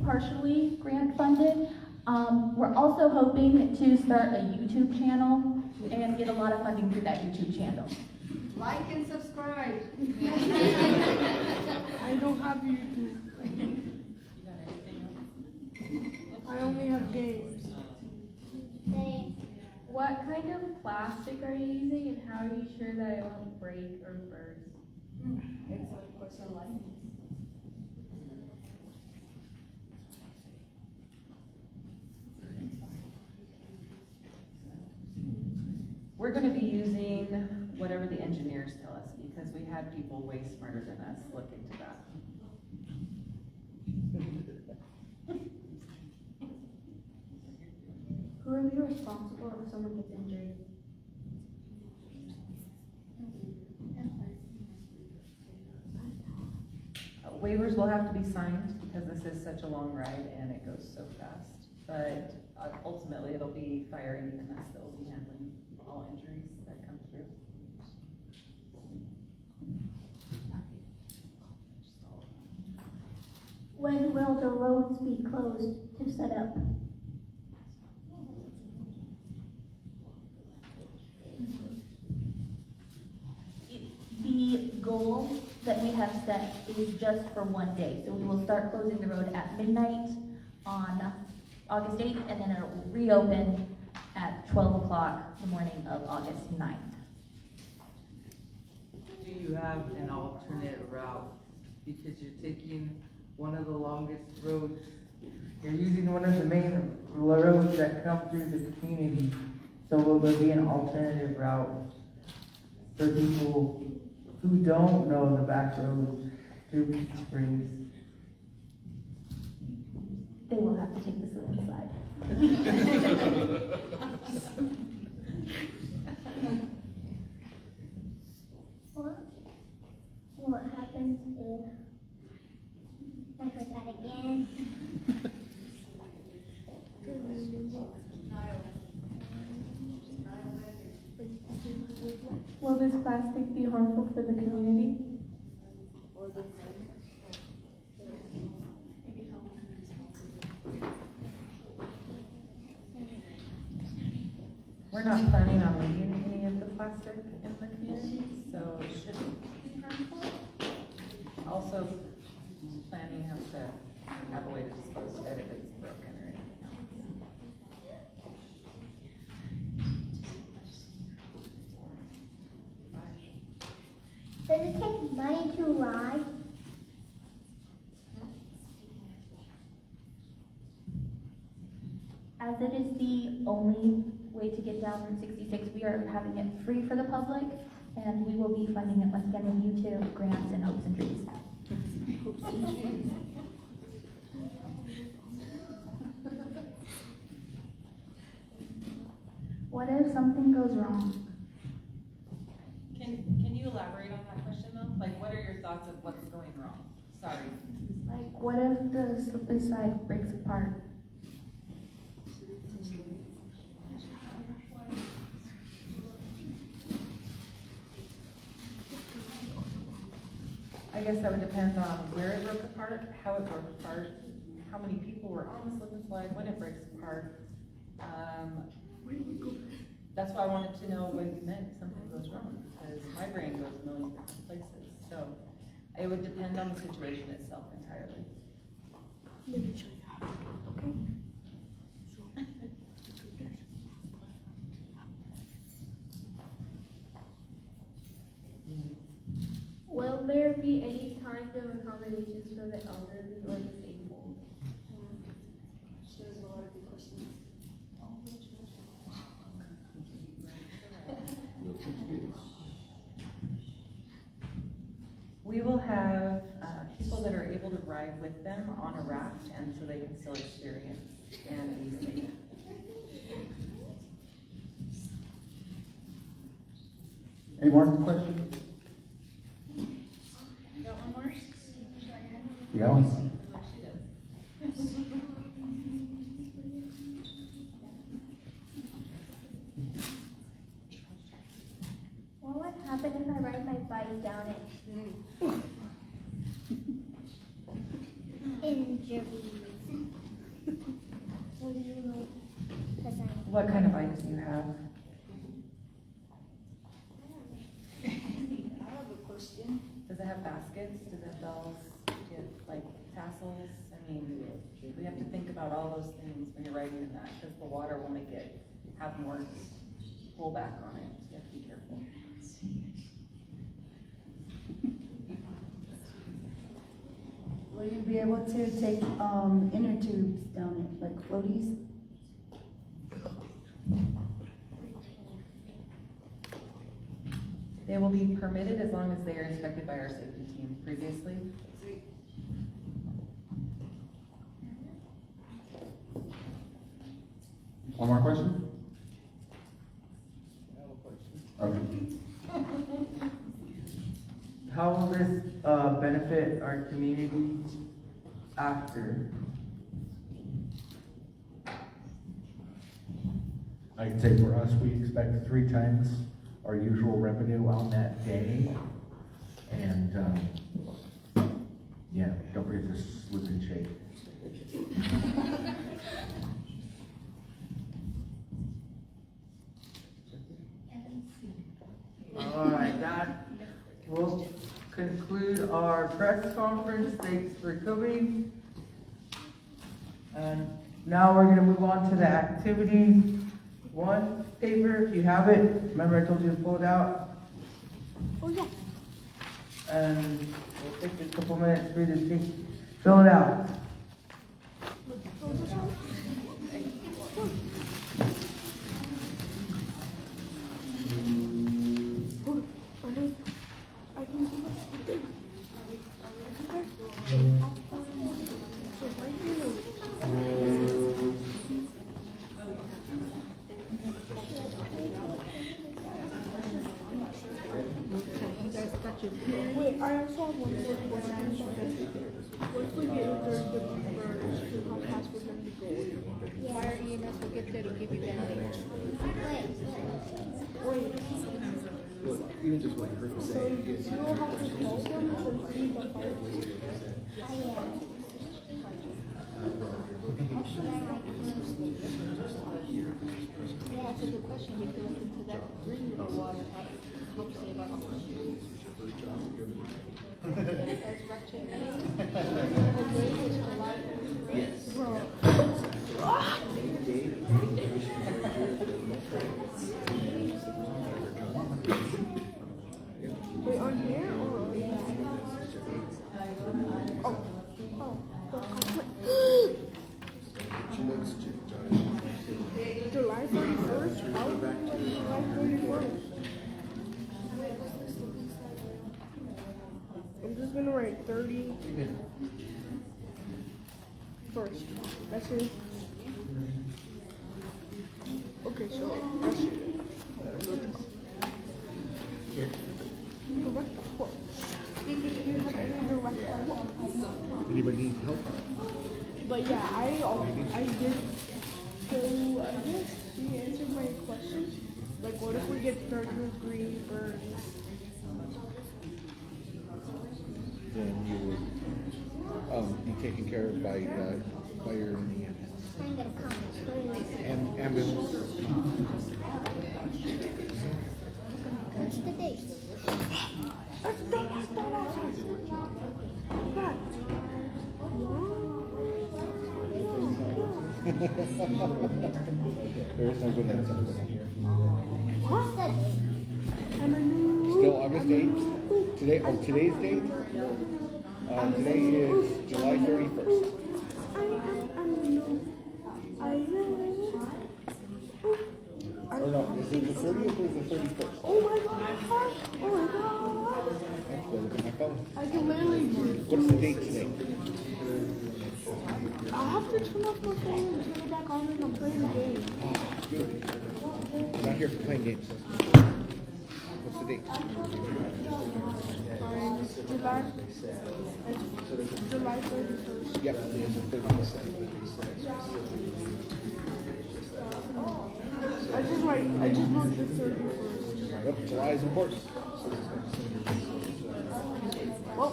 partially grant funded. We're also hoping to start a YouTube channel and get a lot of funding through that YouTube channel. Like and subscribe. I don't have YouTube. I only have games. What kind of plastic are you using and how are you sure that it won't break or burst? Excellent question, like. We're gonna be using whatever the engineers tell us, because we had people way smarter than us look into that. Who will be responsible if someone gets injured? Waivers will have to be signed because this is such a long ride and it goes so fast. But ultimately, it'll be fire and EMS that will be handling all injuries that come through. When will the roads be closed to set up? The goal that we have set is just for one day. So we will start closing the road at midnight on August 8th, and then it'll reopen at 12 o'clock the morning of August 9th. Do you have an alternate route? Because you're taking one of the longest roads. You're using one of the main roads that come through the community. So will there be an alternative route for people who don't know the back roads to Peach Springs? They will have to take the slip and slide. What happens if I heard that again? Will this plastic be harmful for the community? We're not planning on leaving any of the plastic in the community, so it shouldn't be harmful. Also, planning has to have a way to dispose of it if it's broken or anything else. Does it take money to ride? As it is the only way to get down Route 66, we are having it free for the public, and we will be funding it once again with YouTube, grants, and hopes and dreams. What if something goes wrong? Can you elaborate on that question though? Like, what are your thoughts of what's going wrong? Sorry. Like, what if the slip and slide breaks apart? I guess that would depend on where it broke apart, how it broke apart, how many people were on the slip and slide, when it breaks apart. That's why I wanted to know when you meant something goes wrong, because my brain goes a million different places. So it would depend on the situation itself entirely. Will there be any kind of accommodations for the elderly or disabled? There's a lot of good questions. We will have people that are able to ride with them on a raft, and so they can still experience and be safe. Any more questions? You got one more? You got one? What would happen if I ride my bike down it? Injuries. What kind of items do you have? I have a question. Does it have baskets? Does it have bells? Do you have, like, tassels? I mean, we have to think about all those things when you're writing in that, because the water will make it have more pullback on it. You have to be careful. Will you be able to take, inner tubes down it, like floaties? They will be permitted as long as they are inspected by our safety team previously. One more question? Okay. How will this benefit our community after? I can say for us, we expect 3 times our usual revenue on that day. And, yeah, don't forget to slip and shake. All right, that will conclude our press conference. Thanks for coming. And now we're going to move on to the activity 1 paper. If you have it, remember I told you to pull it out. Oh, yeah. And we'll take a couple minutes for you to fill it out. Wait, I also have one more question. What if we get third the birds to how fast we're going to go? Fire EMS will get there to give you bandage. Wait. You just wait for So you will have to call them to see the fire. Yeah, that's a good question because into that drinking water helps save our oxygen. Wait, on here or on that? July 31st? How would that be July 31st? I'm just gonna write 30 first. That's it. Okay, so that's it. Direct quote. Do you have any direct quotes? Anybody need help? But yeah, I did. So I guess she answered my question. Like, what if we get third degree burns? Then you will be taken care of by fire and ambulance. What's the date? There is no good answer here. What's that date? Still August 8th? Today, today's date? Today is July 31st. Or no, is it the 30th or the 31st? Oh my god! Oh my god! I have to go look at my phone. I can literally What's the date today? I have to turn off my phone and turn it back on and I'm playing the game. Good. I'm not here for playing games. What's the date? July 31st. Yep, it is the 31st. I just wrote the 31st. Yep, July is important. Well,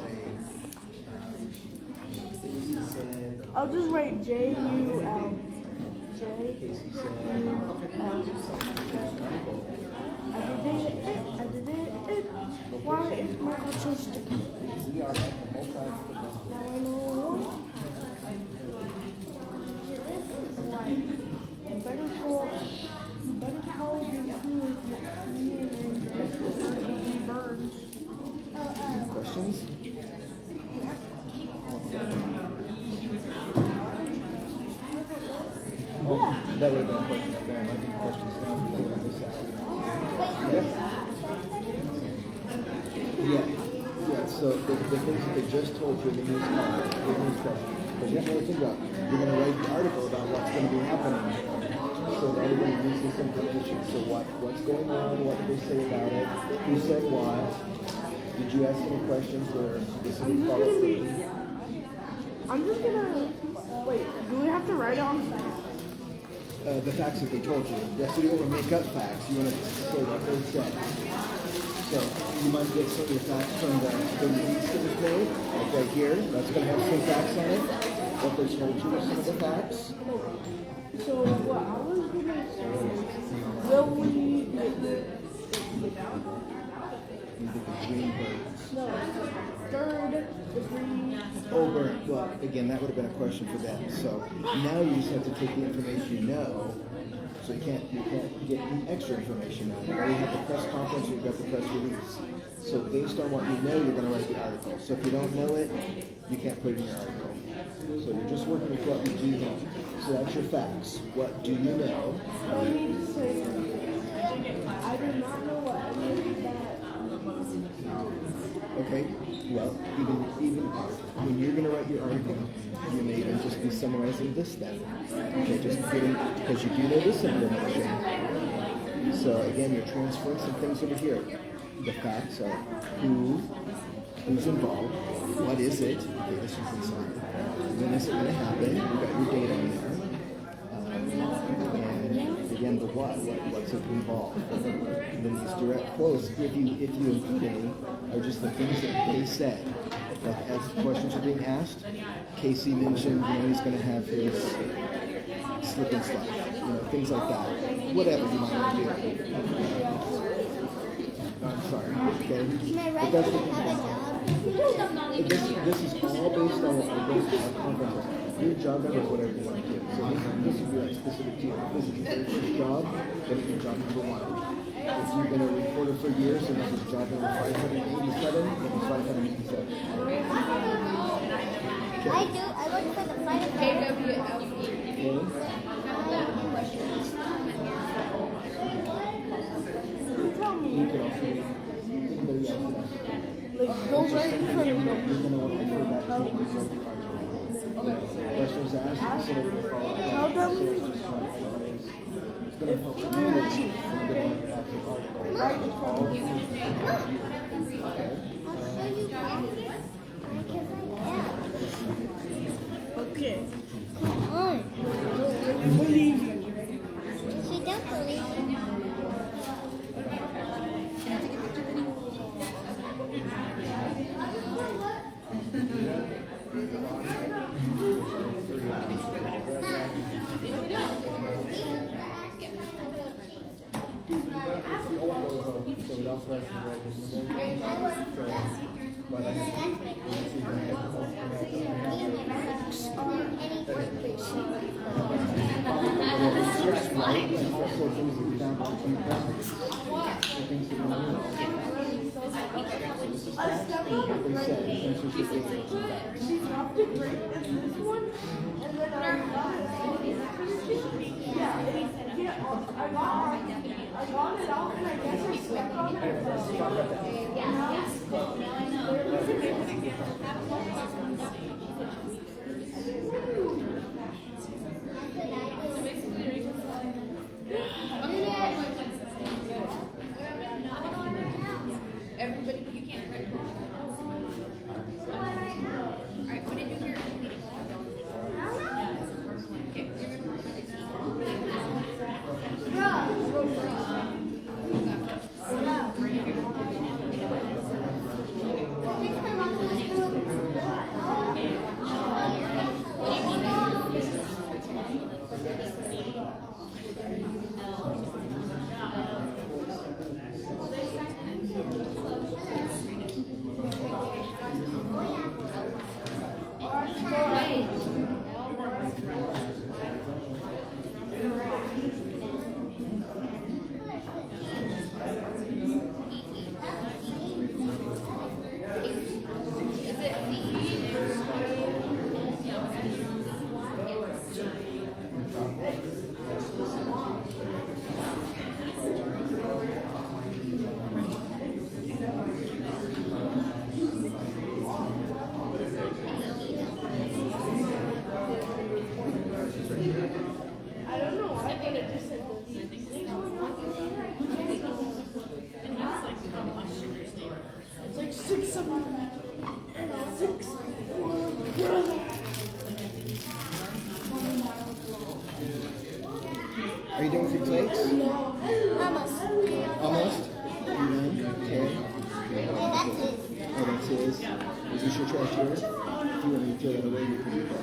I'll just write J-U-L. Casey said, I did it. Why is my autistic? we are at the multi-football. Now I know. Better call Burns. Any questions? Oh, that would have been a question up there. Might be questions now before this Yeah, so the things that they just told you in the news conference, because you have to listen up. You're going to write the article about what's going to be happening. So that everybody uses this information. So what's going on, what did they say about it, who said what, did you ask any questions or specific policy? I'm just gonna, wait, do we have to write it on facts? The facts that they told you. That's what you want to make up facts. You want to say what they said. So you might get some of the facts from the release that was made, like right here. That's going to have some facts on it. What they told you are some of the facts. So what I was gonna say is, will we get the green birds? no, third degree? Over, well, again, that would have been a question for them. So now you just have to take the information you know. So you can't get extra information now. You already have the press conference, you've got the press release. So based on what you know, you're going to write the article. So if you don't know it, you can't put it in your article. So you're just working with what you do know. So that's your facts. What do you know? I need to say, I do not know what any of that. Okay, well, even when you're going to write your article, you may even just be summarizing this then. Okay, just getting, because you do know this information. So again, you're transferring some things over here. The facts are who's involved, what is it, okay, this is inside. When is it going to happen? You've got your data in there. And again, the what's involved. And then these direct quotes, if you include any, are just the things that they said. Like as questions are being asked, Casey mentioned, he's going to have his slip and slide, things like that. Whatever you might want to do. I'm sorry. Okay. But that's this is all based on our conference. Your job number is whatever you want to do. So this would be like specific to you. If this is your very first job, then it's your job number 1. If you've been a reporter for years and this is job number 587, then it's 587. I work for the flight attendant. You can also be anybody else. Like, go right in front of them. You're going to want to refer back to what you questions asked, so that you follow up. Tell them. It's going to help you manage and get on the actual article. Right in front of you. Okay. I believe you. She don't believe you. She dropped it right in this one, and then I got it. Yeah, I got it out, and I guess I stepped on it. Everybody, you can't write. Alright, what did you hear? Almost. Almost? You done? Okay. That's it. Oh, that's his. Is this your trash here? If you want me to throw that away, you can do that.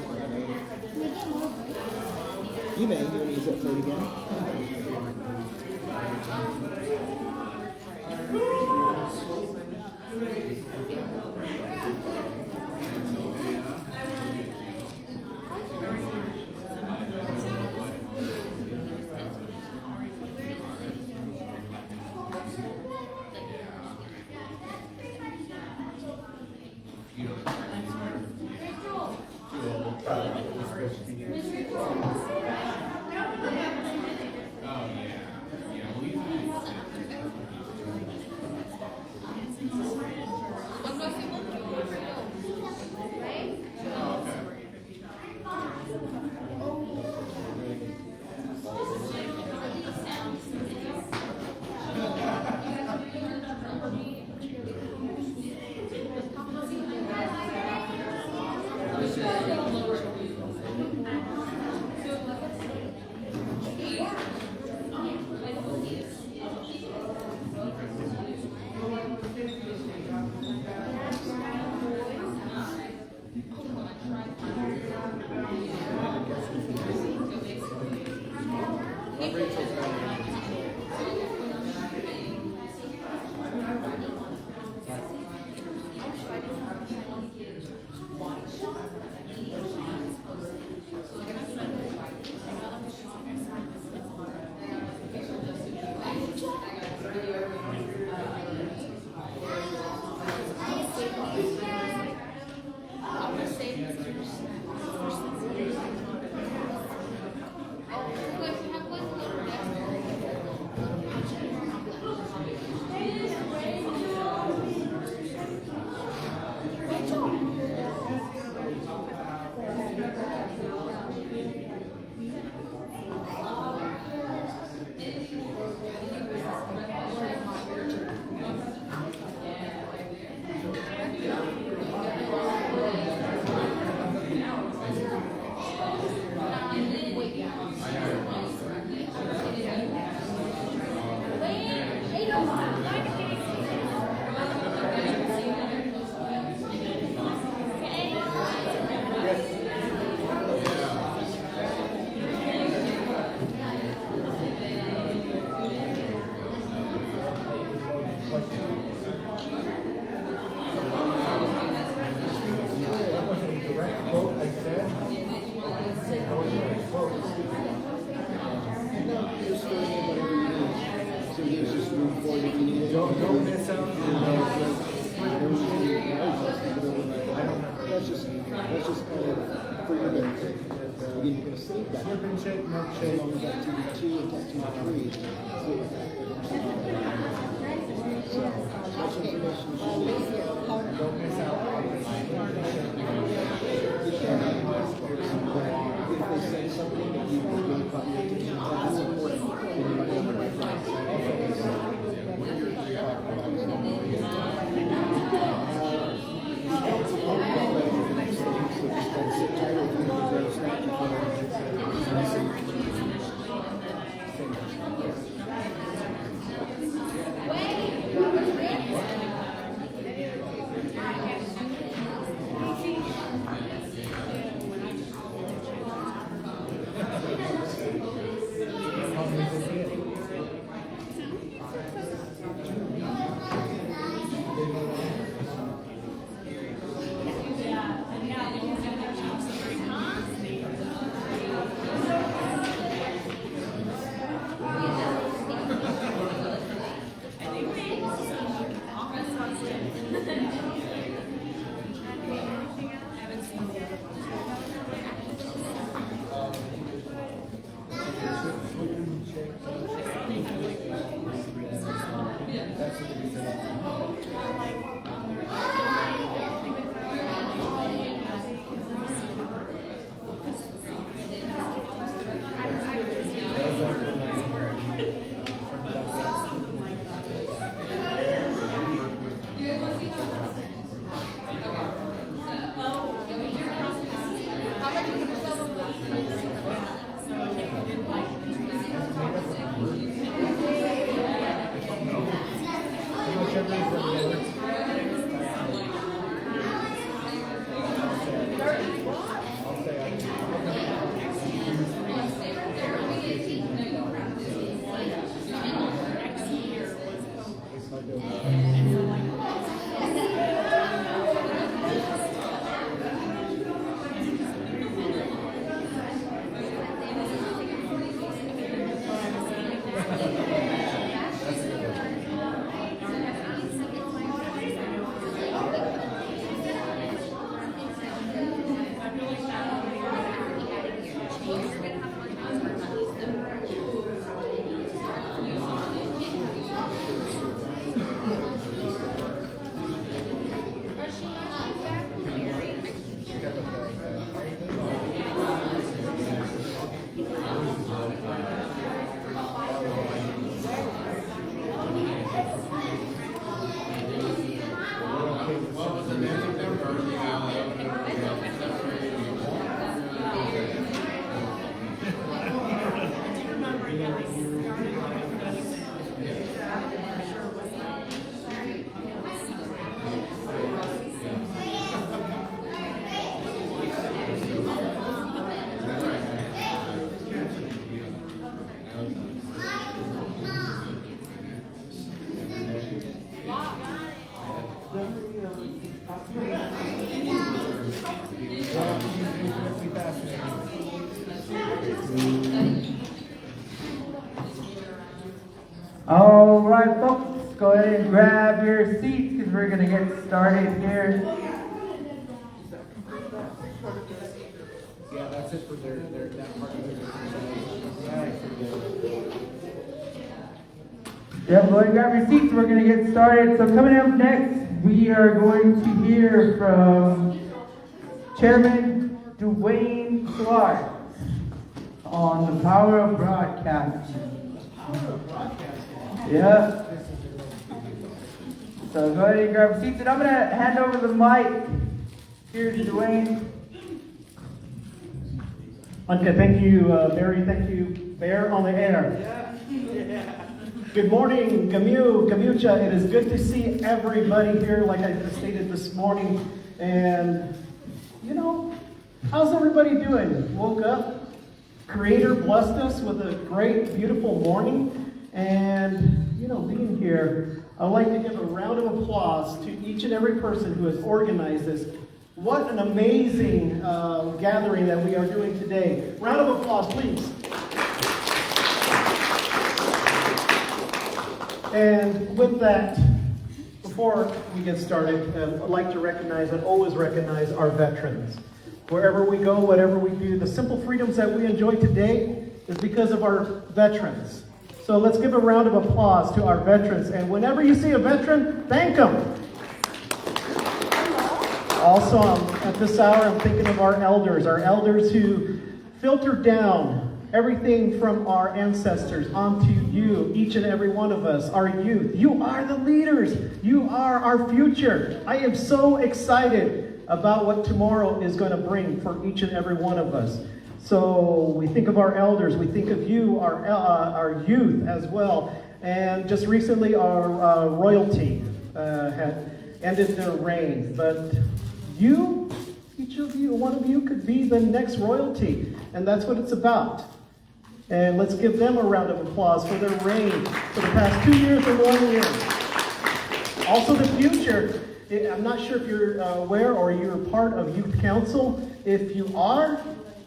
You may. You want to use that plate again? Don't miss out. That's just kind of for your benefit. Again, you're going to save that. Slip and shake, milkshake. So long as that 2 and that 2 So, much information should be. Don't miss out. If they say something that you really caught your attention, that's important. Then you might have the right How much All right, folks, go ahead and grab your seats because we're going to get started here. Yeah, that's it for that part of their Yeah, go ahead and grab your seats. We're going to get started. So coming up next, we are going to hear from Chairman Dwayne Clark on the power of broadcasting. Yeah. So go ahead and grab your seats, and I'm going to hand over the mic here to Dwayne. Okay, thank you, Barry. Thank you, Bear on the air. Good morning, Gamucha. It is good to see everybody here, like I stated this morning. And, you know, how's everybody doing? Woke up, Creator blessed us with a great, beautiful morning. And, you know, being here, I'd like to give a round of applause to each and every person who has organized this. What an amazing gathering that we are doing today. Round of applause, please. And with that, before we get started, I'd like to recognize and always recognize our veterans. Wherever we go, whatever we do, the simple freedoms that we enjoy today is because of our veterans. So let's give a round of applause to our veterans. And whenever you see a veteran, thank them. Also, at this hour, I'm thinking of our elders who filtered down everything from our ancestors onto you, each and every one of us, our youth. You are the leaders. You are our future. I am so excited about what tomorrow is going to bring for each and every one of us. So we think of our elders. We think of you, our youth as well. And just recently, our royalty had ended their reign. But you, each of you, one of you could be the next royalty. And that's what it's about. And let's give them a round of applause for their reign for the past 2 years and 1 year. Also the future. I'm not sure if you're aware or you're part of Youth Council. If you are,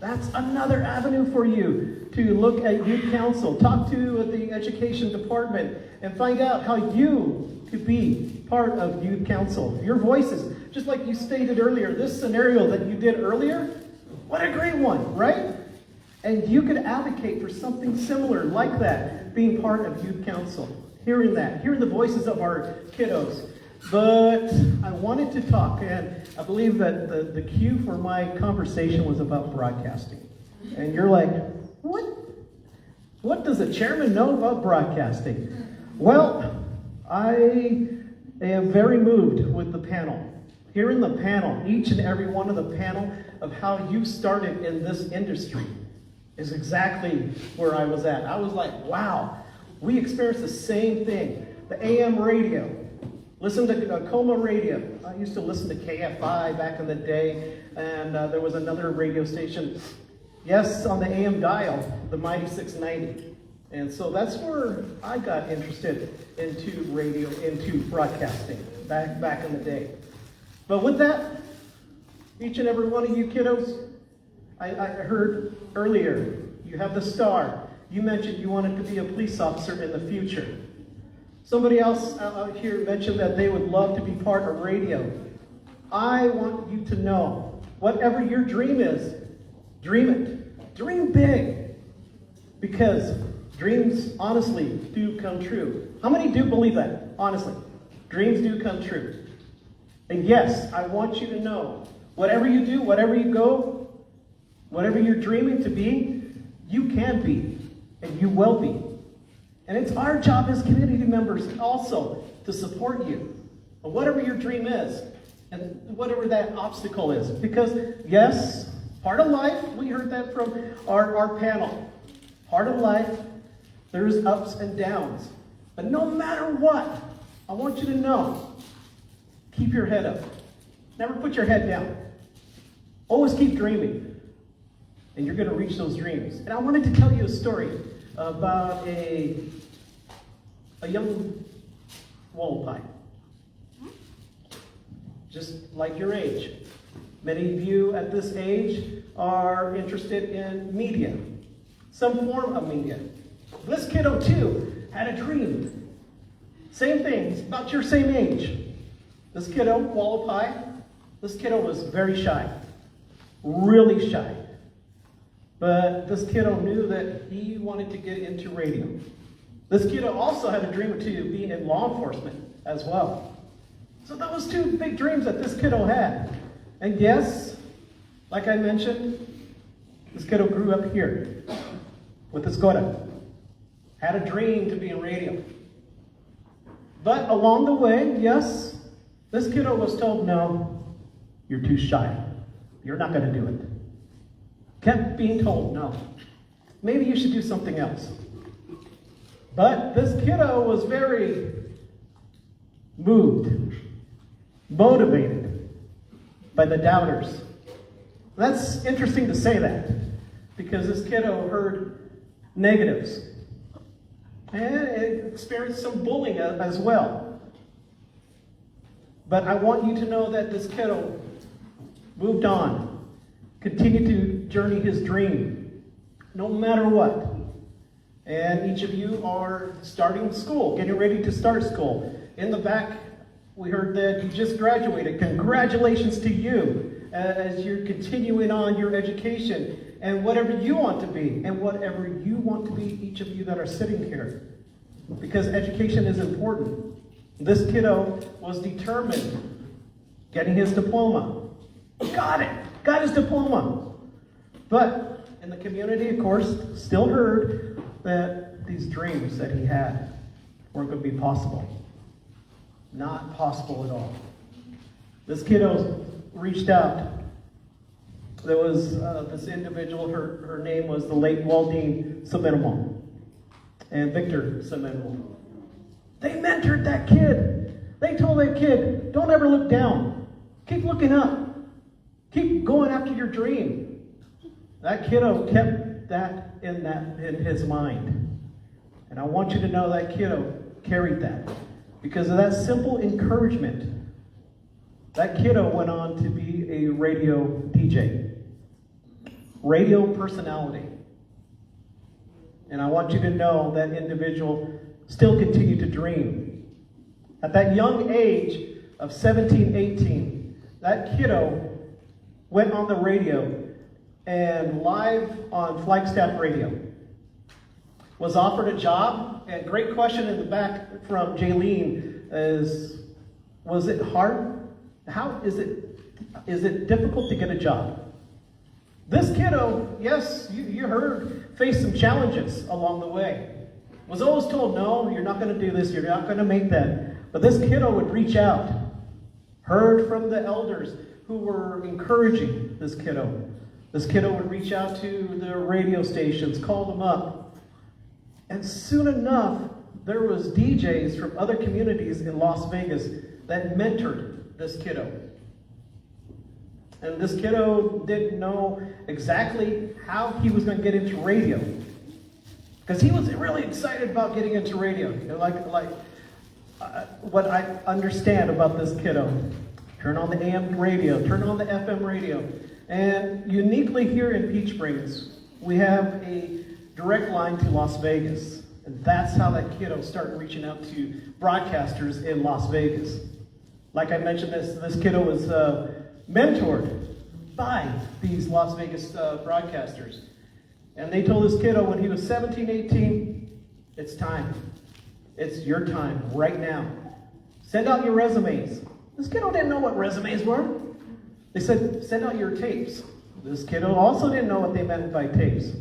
that's another avenue for you to look at Youth Council. Talk to the Education Department and find out how you could be part of Youth Council. Your voices, just like you stated earlier, this scenario that you did earlier, what a great one, right? And you could advocate for something similar like that, being part of Youth Council. Hearing the voices of our kiddos. But I wanted to talk, and I believe that the cue for my conversation was about broadcasting. And you're like, what? What does a chairman know about broadcasting? Well, I am very moved with the panel. Hearing the panel, each and every one of the panel of how you started in this industry is exactly where I was at. I was like, wow, we experienced the same thing. The AM radio. Listen to Coma Radio. I used to listen to KFI back in the day, and there was another radio station, yes, on the AM dial, the Mighty 690. And so that's where I got interested into radio, into broadcasting back in the day. But with that, each and every one of you kiddos, I heard earlier, you have the star. You mentioned you wanted to be a police officer in the future. Somebody else out here mentioned that they would love to be part of radio. I want you to know, whatever your dream is, dream it. Dream big. Because dreams, honestly, do come true. How many do believe that? Honestly, dreams do come true. And yes, I want you to know, whatever you do, whatever you go, whatever you're dreaming to be, you can be, and you will be. And it's our job as community members also to support you, whatever your dream is, and whatever that obstacle is. Because, yes, part of life, we heard that from our panel. Part of life, there's ups and downs. But no matter what, I want you to know, keep your head up. Never put your head down. Always keep dreaming. And you're going to reach those dreams. And I wanted to tell you a story about a young Wallapai. Just like your age. Many of you at this age are interested in media. Some form of media. This kiddo too had a dream. Same thing, he's about your same age. This kiddo, Wallapai, this kiddo was very shy, really shy. But this kiddo knew that he wanted to get into radio. This kiddo also had a dream to be in law enforcement as well. So that was two big dreams that this kiddo had. And yes, like I mentioned, this kiddo grew up here with his Skoda. Had a dream to be in radio. But along the way, yes, this kiddo was told, no, you're too shy. You're not going to do it. Kept being told, no. Maybe you should do something else. But this kiddo was very moved, motivated by the doubters. That's interesting to say that, because this kiddo heard negatives and experienced some bullying as well. But I want you to know that this kiddo moved on, continued to journey his dream, no matter what. And each of you are starting school, getting ready to start school. In the back, we heard that you just graduated. Congratulations to you as you're continuing on your education and whatever you want to be and whatever you want to be, each of you that are sitting here. Because education is important. This kiddo was determined, getting his diploma. Got it, got his diploma. But in the community, of course, still heard that these dreams that he had weren't going to be possible. Not possible at all. This kiddo reached out. There was this individual, her name was the late Waldine Semenemo and Victor Semenemo. They mentored that kid. They told that kid, don't ever look down. Keep looking up. Keep going after your dream. That kiddo kept that in his mind. And I want you to know that kiddo carried that. Because of that simple encouragement, that kiddo went on to be a radio DJ, radio personality. And I want you to know that individual still continued to dream. At that young age of 17, 18, that kiddo went on the radio and live on Flagstaff Radio. Was offered a job, and great question in the back from Jaylene is, was it hard? How is it difficult to get a job? This kiddo, yes, you heard, faced some challenges along the way. Was always told, no, you're not going to do this, you're not going to make that. But this kiddo would reach out, heard from the elders who were encouraging this kiddo. This kiddo would reach out to the radio stations, call them up. And soon enough, there was DJs from other communities in Las Vegas that mentored this kiddo. And this kiddo didn't know exactly how he was going to get into radio. Because he was really excited about getting into radio. You know, what I understand about this kiddo. Turn on the AM radio, turn on the FM radio. And uniquely here in Peach Springs, we have a direct line to Las Vegas. And that's how that kiddo started reaching out to broadcasters in Las Vegas. Like I mentioned, this kiddo was mentored by these Las Vegas broadcasters. And they told this kiddo when he was 17, 18, it's time. It's your time right now. Send out your resumes. This kiddo didn't know what resumes were. They said, send out your tapes. This kiddo also didn't know what they meant by tapes.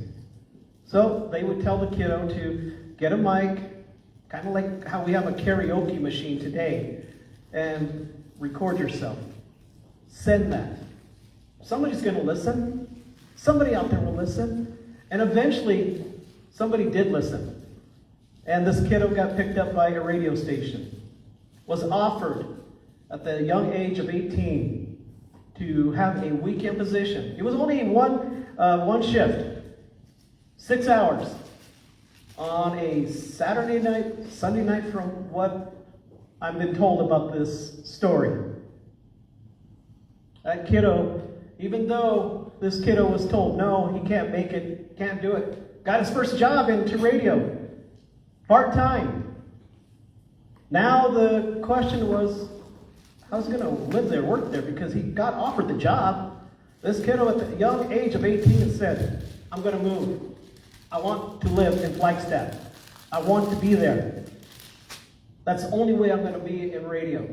So they would tell the kiddo to get a mic, kind of like how we have a karaoke machine today, and record yourself. Send that. Somebody's going to listen. Somebody out there will listen. And eventually, somebody did listen. And this kiddo got picked up by a radio station. Was offered at the young age of 18 to have a weekend position. It was only one shift. 6 hours on a Saturday night, Sunday night, from what I've been told about this story. That kiddo, even though this kiddo was told, no, he can't make it, can't do it, got his first job into radio. Part-time. Now the question was, how's he going to live there, work there? Because he got offered the job. This kiddo at the young age of 18 said, I'm going to move. I want to live in Flagstaff. I want to be there. That's the only way I'm going to be in radio.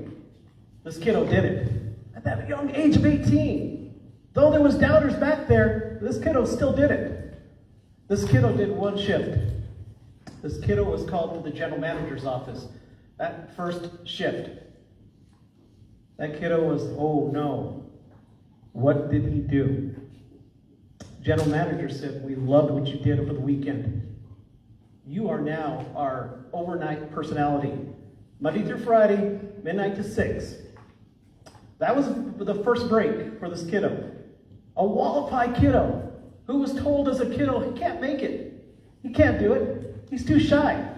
This kiddo did it. At that young age of 18. Though there was doubters back there, this kiddo still did it. This kiddo did one shift. This kiddo was called to the general manager's office. That first shift. That kiddo was, oh no. What did he do? General manager said, we loved what you did over the weekend. You are now our overnight personality. Monday through Friday, midnight to 6. That was the first break for this kiddo. A Wallapai kiddo who was told as a kiddo he can't make it. He can't do it. He's too shy.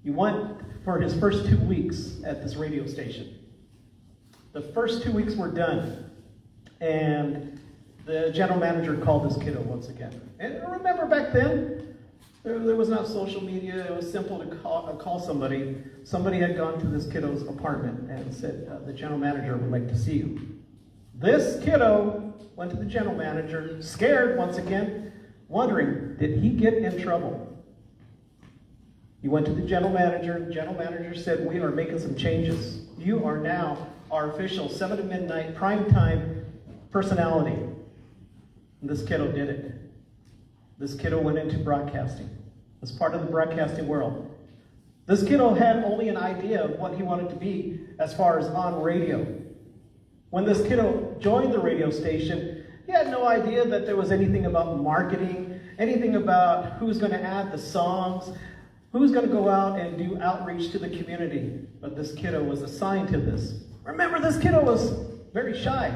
He went for his first 2 weeks at this radio station. The first 2 weeks were done. And the general manager called this kiddo once again. And remember back then, there was not social media. It was simple to call somebody. Somebody had gone to this kiddo's apartment and said, the general manager would like to see you. This kiddo went to the general manager, scared once again, wondering, did he get in trouble? He went to the general manager. The general manager said, we are making some changes. You are now our official 7 to midnight primetime personality. And this kiddo did it. This kiddo went into broadcasting. As part of the broadcasting world. This kiddo had only an idea of what he wanted to be as far as on radio. When this kiddo joined the radio station, he had no idea that there was anything about marketing, anything about who's going to add the songs, who's going to go out and do outreach to the community. But this kiddo was assigned to this. Remember, this kiddo was very shy,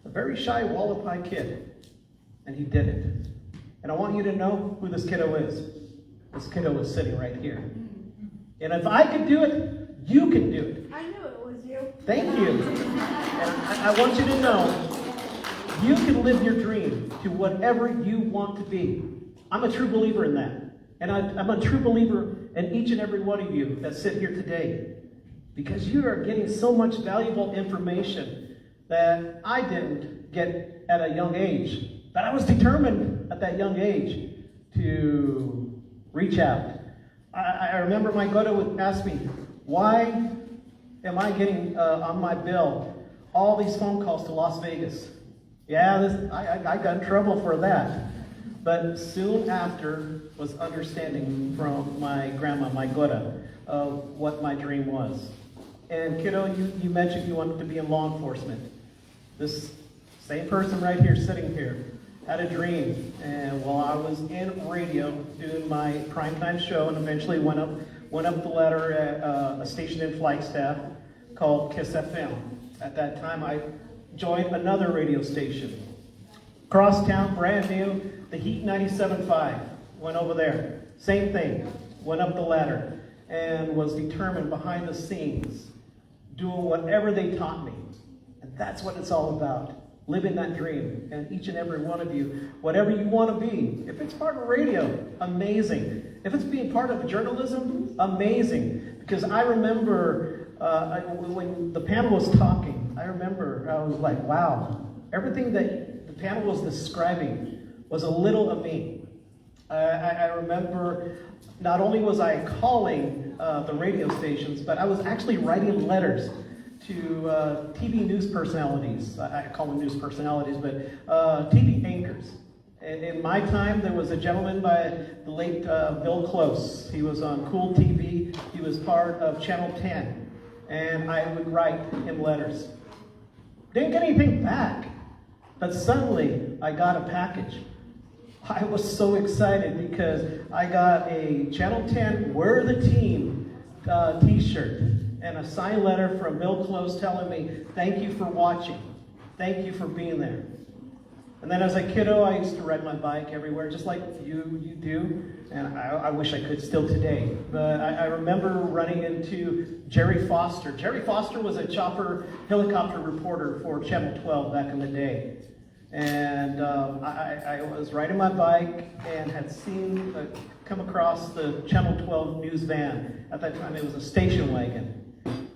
a very shy Wallapai kid. And he did it. And I want you to know who this kiddo is. This kiddo is sitting right here. And if I could do it, you can do it. I knew it was you. Thank you. And I want you to know, you can live your dream to whatever you want to be. I'm a true believer in that. And I'm a true believer in each and every one of you that sit here today. Because you are getting so much valuable information that I didn't get at a young age. But I was determined at that young age to reach out. I remember my daughter would ask me, why am I getting on my bill all these phone calls to Las Vegas? Yeah, I got in trouble for that. But soon after was understanding from my grandma, my Gora, of what my dream was. And kiddo, you mentioned you wanted to be in law enforcement. This same person right here, sitting here, had a dream. And while I was in radio doing my primetime show, and eventually went up the ladder at a station in Flagstaff called KISS FM. At that time, I joined another radio station. Crosstown, brand new, the Heat 97.5. Went over there. Same thing. Went up the ladder and was determined behind the scenes, doing whatever they taught me. And that's what it's all about. Living that dream. And each and every one of you, whatever you want to be. If it's part of radio, amazing. If it's being part of journalism, amazing. Because I remember when the panel was talking, I was like, wow. Everything that the panel was describing was a little of me. I remember not only was I calling the radio stations, but I was actually writing letters to TV news personalities. I call them news personalities, but TV anchors. In my time, there was a gentleman by the late Bill Close. He was on Cool TV. He was part of Channel 10. And I would write him letters. Didn't get anything back. But suddenly, I got a package. I was so excited because I got a Channel 10 We're the Team t-shirt and a signed letter from Bill Close telling me, thank you for watching. Thank you for being there. And then as a kiddo, I used to ride my bike everywhere, just like you do. And I wish I could still today. But I remember running into Jerry Foster. Jerry Foster was a chopper helicopter reporter for Channel 12 back in the day. And I was riding my bike and had seen come across the Channel 12 news van. At that time, it was a station wagon,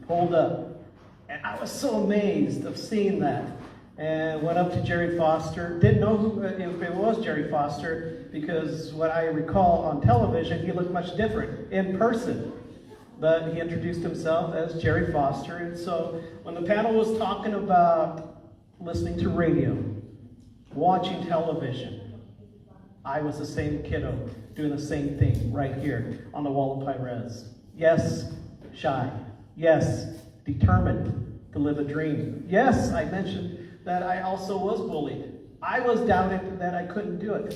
pulled up. And I was so amazed of seeing that. And went up to Jerry Foster. Didn't know who, if it was Jerry Foster, because what I recall on television, he looked much different in person. But he introduced himself as Jerry Foster. And so when the panel was talking about listening to radio, watching television, I was the same kiddo doing the same thing right here on the Wallapai Res. Yes, shy. Yes, determined to live a dream. Yes, I mentioned that I also was bullied. I was doubted that I couldn't do it,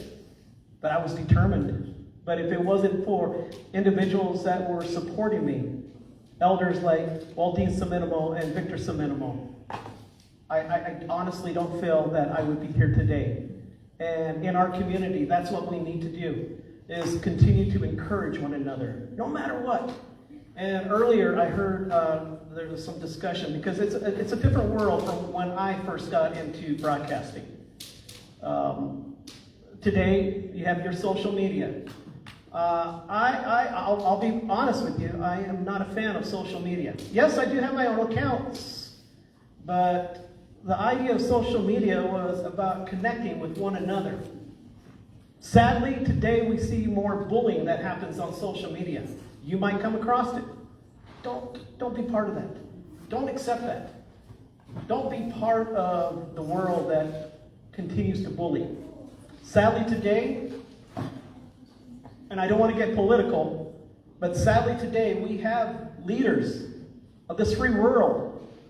but I was determined. But if it wasn't for individuals that were supporting me, elders like Waldine Seminimo and Victor Seminimo, I honestly don't feel that I would be here today. And in our community, that's what we need to do, is continue to encourage one another, no matter what. And earlier I heard there was some discussion, because it's a different world from when I first got into broadcasting. Today, you have your social media. I'll be honest with you, I am not a fan of social media. Yes, I do have my own accounts, but the idea of social media was about connecting with one another. Sadly, today we see more bullying that happens on social media. You might come across it. Don't be part of that. Don't accept that. Don't be part of the world that continues to bully. Sadly today, and I don't want to get political, but sadly today we have leaders of this free world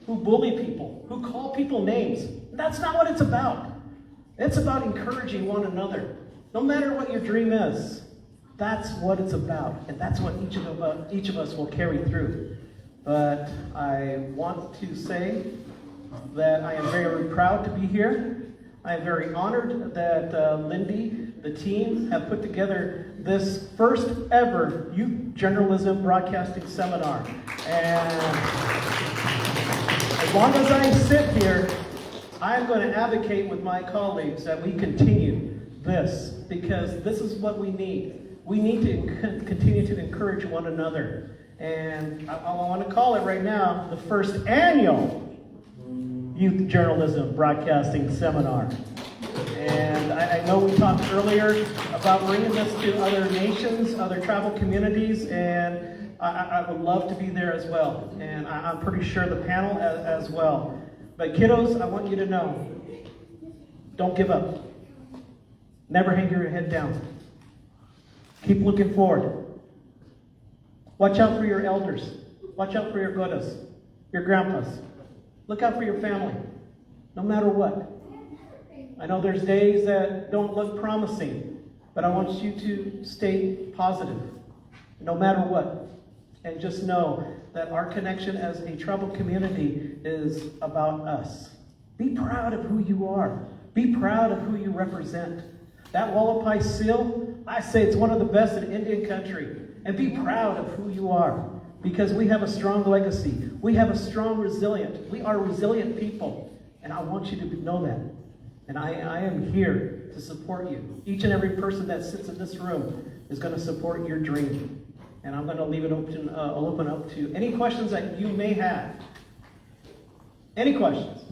who bully people, who call people names. That's not what it's about. It's about encouraging one another. No matter what your dream is, that's what it's about, and that's what each of us will carry through. But I want to say that I am very proud to be here. I am very honored that Lindy, the team, have put together this first ever youth journalism broadcasting seminar. And as long as I sit here, I'm going to advocate with my colleagues that we continue this, because this is what we need. We need to continue to encourage one another. And I want to call it right now the first annual Youth Journalism Broadcasting Seminar. And I know we talked earlier about bringing this to other nations, other tribal communities, and I would love to be there as well. And I'm pretty sure the panel as well. But kiddos, I want you to know, don't give up. Never hang your head down. Keep looking forward. Watch out for your elders. Watch out for your godas, your grandpas. Look out for your family, no matter what. I know there's days that don't look promising, but I want you to stay positive, no matter what. And just know that our connection as a tribal community is about us. Be proud of who you are. Be proud of who you represent. That Wallapai seal, I say it's one of the best in Indian country. And be proud of who you are, because we have a strong legacy. We have a strong we are resilient people. And I want you to know that. And I am here to support you. Each and every person that sits in this room is going to support your dream. And I'm going to leave it open, I'll open up to any questions that you may have. Any questions?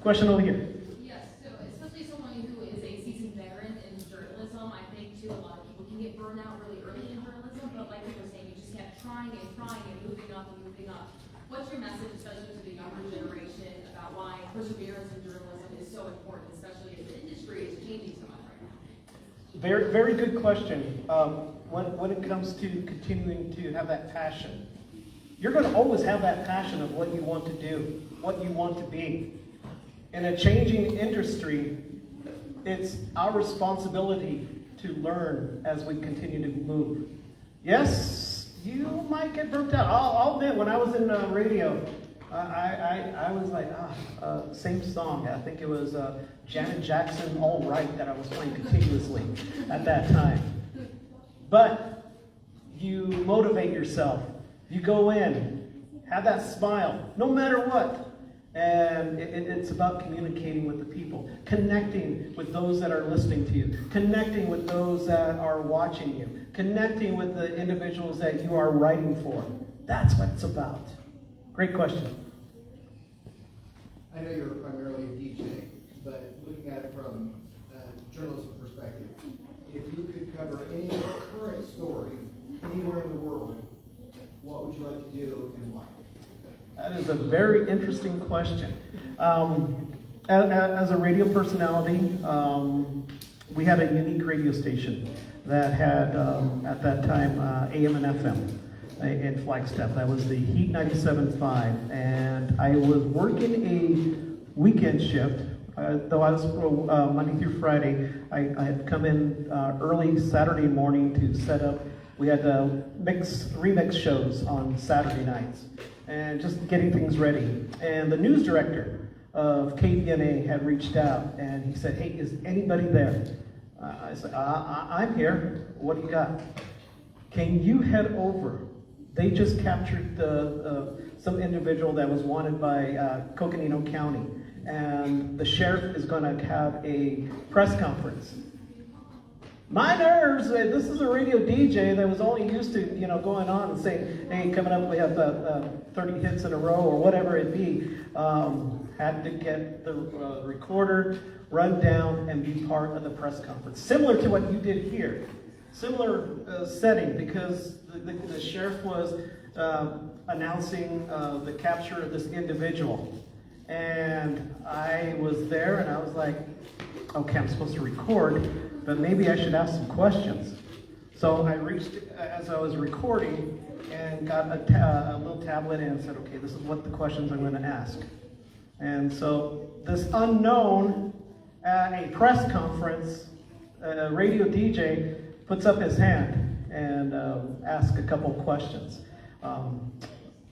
Question over here. Yes, so especially someone who is a seasoned veteran in journalism, I think too a lot of people can get burned out really early in journalism, but like you were saying, you just kept trying and moving up and moving up. What's your message, especially to the younger generation, about why perseverance in journalism is so important, especially as the industry is changing so much right now? Very, very good question. When it comes to continuing to have that passion, you're going to always have that passion of what you want to do, what you want to be. In a changing industry, it's our responsibility to learn as we continue to move. Yes, you might get burnt out. I'll admit, when I was in radio, I was like, same song. I think it was Janet Jackson, All Right, that I was playing continuously at that time. But you motivate yourself. You go in, have that smile, no matter what. And it's about communicating with the people, connecting with those that are listening to you, connecting with those that are watching you, connecting with the individuals that you are writing for. That's what it's about. Great question. I know you're primarily a DJ, but looking at it from a journalism perspective, if you could cover any current story anywhere in the world, what would you like to do and why? That is a very interesting question. As a radio personality, we had a unique radio station that had, at that time, AM and FM in Flagstaff. That was the Heat 97.5. And I was working a weekend shift. Though I was Monday through Friday, I had come in early Saturday morning to set up. We had remix shows on Saturday nights. And just getting things ready. And the news director of KVNA had reached out and he said, hey, is anybody there? I said, I'm here. What do you got? Can you head over? They just captured some individual that was wanted by Coconino County. And the sheriff is going to have a press conference. My nerves, this is a radio DJ that was only used to, going on and saying, hey, coming up we have 30 hits in a row or whatever it be. Had to get the recorder, run down, and be part of the press conference. Similar to what you did here. Similar setting because the sheriff was announcing the capture of this individual. And I was there and I was like, okay, I'm supposed to record, but maybe I should ask some questions. So I reached, as I was recording, and got a little tablet and said, okay, this is what the questions I'm going to ask. And so this unknown at a press conference, a radio DJ puts up his hand and asks a couple questions.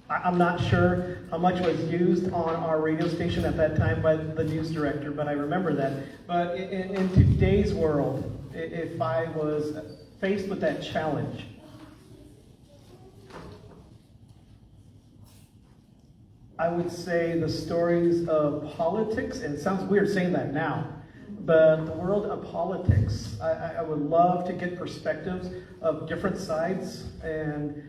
I'm not sure how much was used on our radio station at that time by the news director, but I remember that. But in today's world, if I was faced with that challenge, I would say the stories of politics, and it sounds weird saying that now, but the world of politics, I would love to get perspectives of different sides and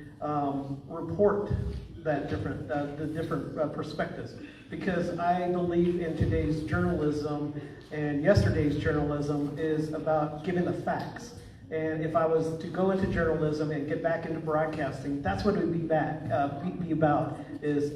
report that the different perspectives. Because I believe in today's journalism and yesterday's journalism is about giving the facts. And if I was to go into journalism and get back into broadcasting, that's what it would be about, is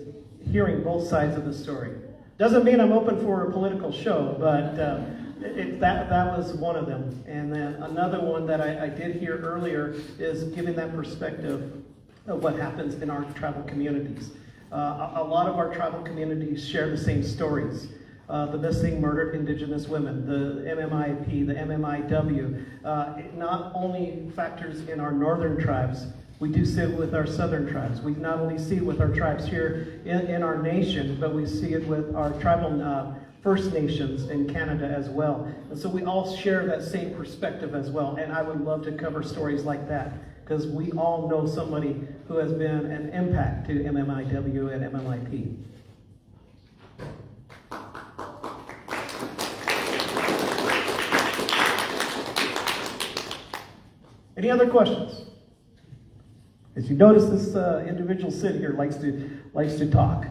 hearing both sides of the story. Doesn't mean I'm open for a political show, but that was one of them. And then another one that I did hear earlier is giving that perspective of what happens in our tribal communities. A lot of our tribal communities share the same stories. The missing, murdered Indigenous women, the MMIP, the MMIW. It not only factors in our northern tribes, we do see it with our southern tribes. We not only see it with our tribes here in our nation, but we see it with our tribal First Nations in Canada as well. And so we all share that same perspective as well. And I would love to cover stories like that, because we all know somebody who has been an impact to MMIW and MMIP. Any other questions? As you notice, this individual sitting here likes to talk.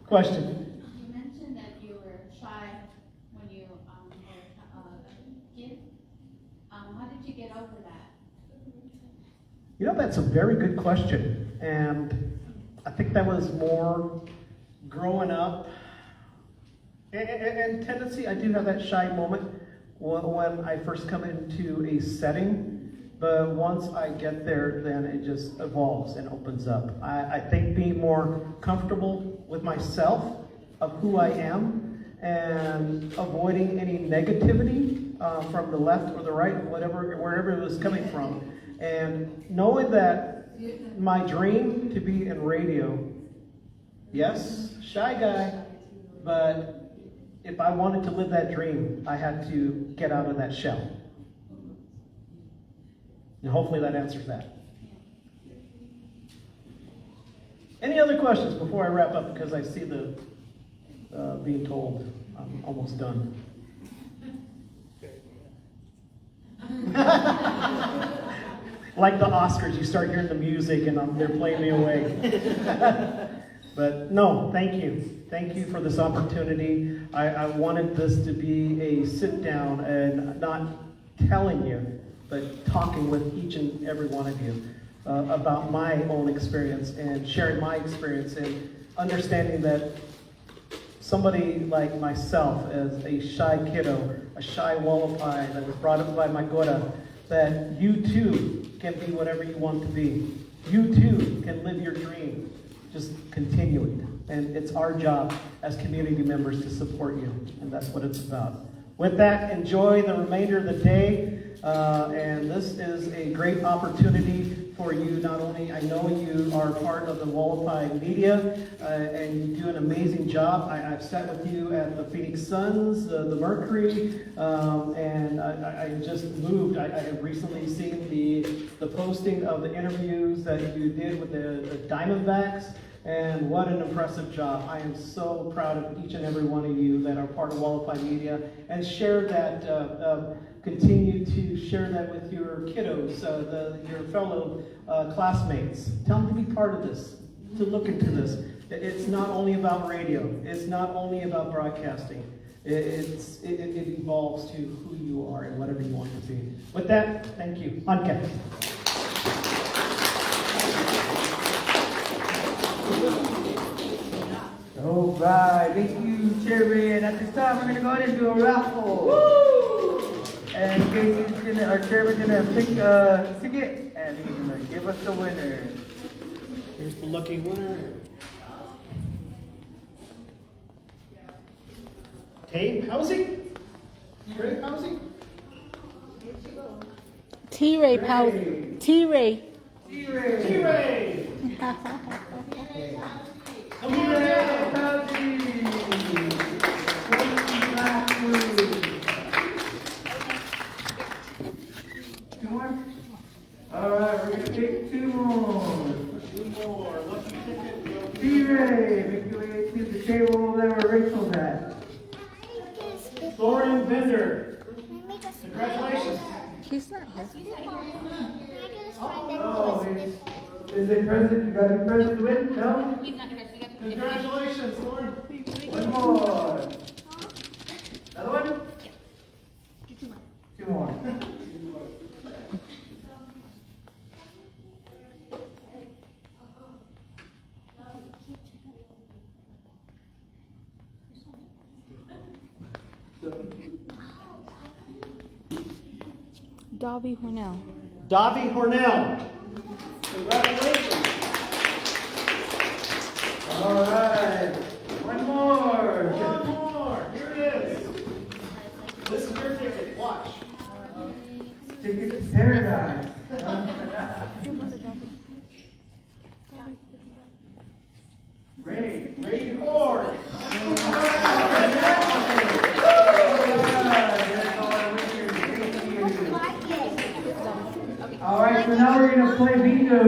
Question? You mentioned that you were shy when you were a kid. How did you get over that? That's a very good question. And I think that was more growing up. And tendency, I do have that shy moment when I first come into a setting. But once I get there, then it just evolves and opens up. I think being more comfortable with myself, of who I am, and avoiding any negativity from the left or the right, wherever it was coming from. And knowing that my dream to be in radio, yes, shy guy, but if I wanted to live that dream, I had to get out of that shell. And hopefully that answers that. Any other questions before I wrap up? Because I see the being told I'm almost done. Like the Oscars, you start hearing the music and they're playing me away. But no, thank you. Thank you for this opportunity. I wanted this to be a sit down and not telling you, but talking with each and every one of you about my own experience and sharing my experience and understanding that somebody like myself, as a shy kiddo, a shy Wallapai that was brought up by my Gora, that you too can be whatever you want to be. You too can live your dream. Just continue it. And it's our job as community members to support you. And that's what it's about. With that, enjoy the remainder of the day. And this is a great opportunity for you. Not only, I know you are part of the Wallapai media, and you do an amazing job. I've sat with you at the Phoenix Suns, the Mercury, and I just moved. I have recently seen the posting of the interviews that you did with the Diamondbacks. And what an impressive job. I am so proud of each and every one of you that are part of Wallapai Media, and share that, continue to share that with your kiddos, your fellow classmates. Tell them to be part of this, to look into this. It's not only about radio. It's not only about broadcasting. It evolves to who you are and whatever you want to be. With that, thank you. On cast. All right, thank you, Chairman. At this time, we're going to go ahead and do a raffle. Woo! And our Chairman's going to pick a ticket, and he's going to give us the winner. Here's the lucky winner. Tape Housing? Tape Housing? T-Ray Powell. T-Ray. T-Ray. T-Ray. Come on, all right, we're going to take two more. Lucky ticket. T-Ray, make your way to the table over there where Rachel's at. Thorin Bender. Congratulations. He's not here. Oh, is it present? You got a present to win? No? Congratulations, Thorin. One more. Another one? Two more. Dobby Hornell. Dobby Hornell. Congratulations. All right. One more. One more. Here it is. This is your ticket. Watch. Ticket to paradise. Ray Ford. All right, so now we're going to play bingo.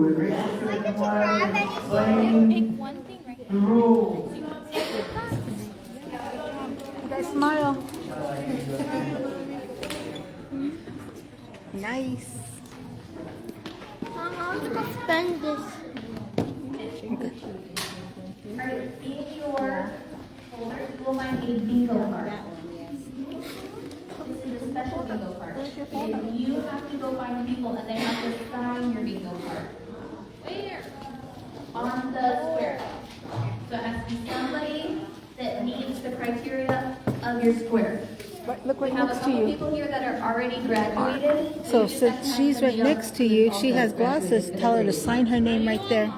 And Rachel's going to come on and explain the rules. You guys smile. Nice. I'm gonna spend this. Alright, in your folder, you will find a bingo card. This is a special bingo card. And you have to go find people and they have to sign your bingo card. Where? On the square. So it has to be somebody that meets the criteria of your square. Look right We have a next to couple you. people here that are already graduated. So since she's right next to you, she has glasses, tell her to sign her name right there.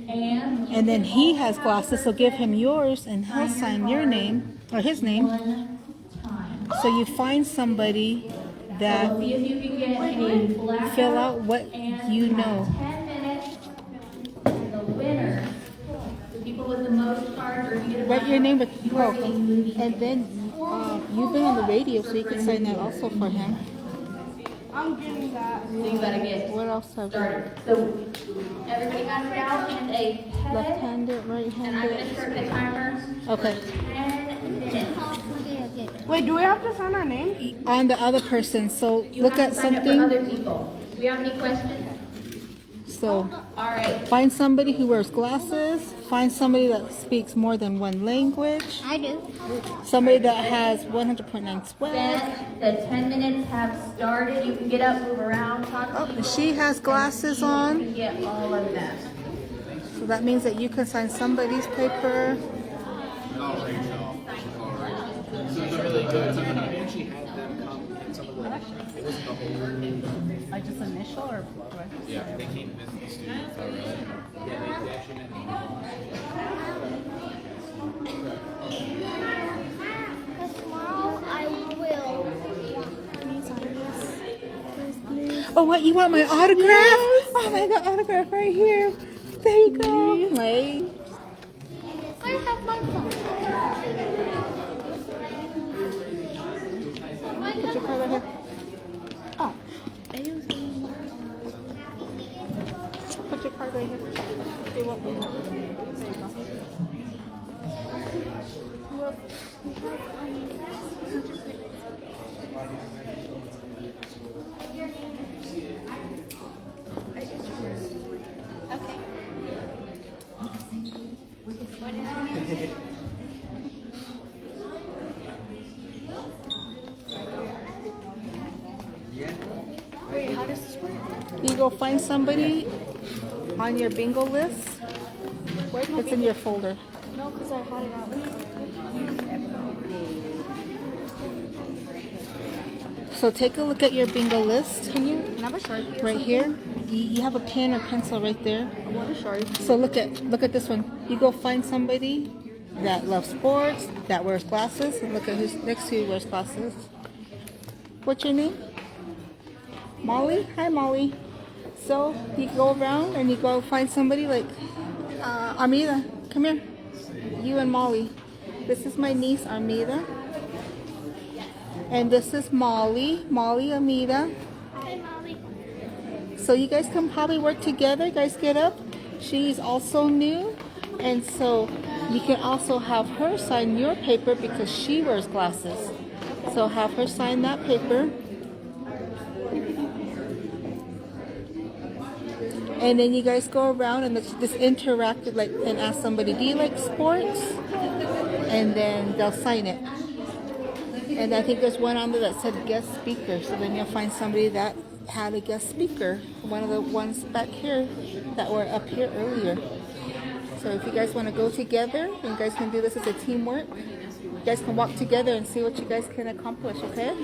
And then he has glasses, so give him yours and he'll sign your name, or his name. So you find somebody that See if you can get a black fill out what you know. 10 minutes. And the winner, the people with the most cards, or if you get a Write your name with you are getting movie and then you've been on the radio, so you can sign that also for him. I'm getting that. So you gotta get What else have we? started. So everybody got it out and a pen. Left-handed, And I'm right-handed. gonna start the timer. Okay. 10 minutes. Wait, do we have to sign our name? On the other person. So You look have at to sign up for something. other people. Do we have any questions? So All right. find somebody who wears glasses. Find somebody that speaks more than one language. I do. Somebody that has 100.9 swag. The 10 minutes have started. You can get up, move around, talk to people. She has glasses You on. can get all of that. So that means that you can sign somebody's paper. I just initial or do I? Yeah, they came visit the students already. Yeah, they actually met Tomorrow I will. Oh, what? You want my autograph? Oh, my God, autograph right here. There you go. Wait. I have my phone. Put your card right here. Oh. Put your card right here. You're welcome. Wait, how does this work? You go find somebody on your bingo list. It's in your folder. No, because I had it out. So take a look at your bingo list. Can you have a Sharpie? Right here. You have a pen or pencil right there. I want a Sharpie. So look at this one. You go find somebody that loves sports, that wears glasses, and look at who's next to you wears glasses. What's your name? Molly? Hi, Molly. So you go around and you go find somebody like Armida. Come here. You and Molly. This is my niece, Armida. And this is Molly. Molly, Armida. Hi, Molly. So you guys can probably work together. Guys, get up. She's also new. And so you can also have her sign your paper because she wears glasses. So have her sign that paper. And then you guys go around and just interact like and ask somebody, do you like sports? And then they'll sign it. And I think there's one on there that said guest speaker. So then you'll find somebody that had a guest speaker. One of the ones back here that were up here earlier. So if you guys want to go together, you guys can do this as a teamwork. You guys can walk together and see what you guys can accomplish, okay?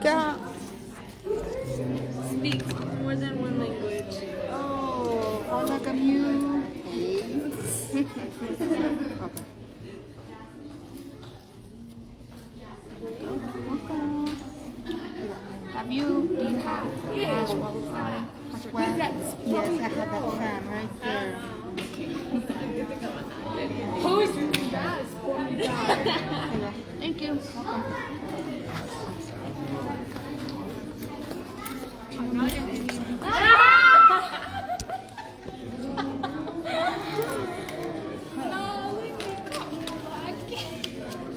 Got. Speak more than one language. Oh, hola Camus. Do you have cash qualified? Well, yes, I have that fan right there. Who's that? Thank you.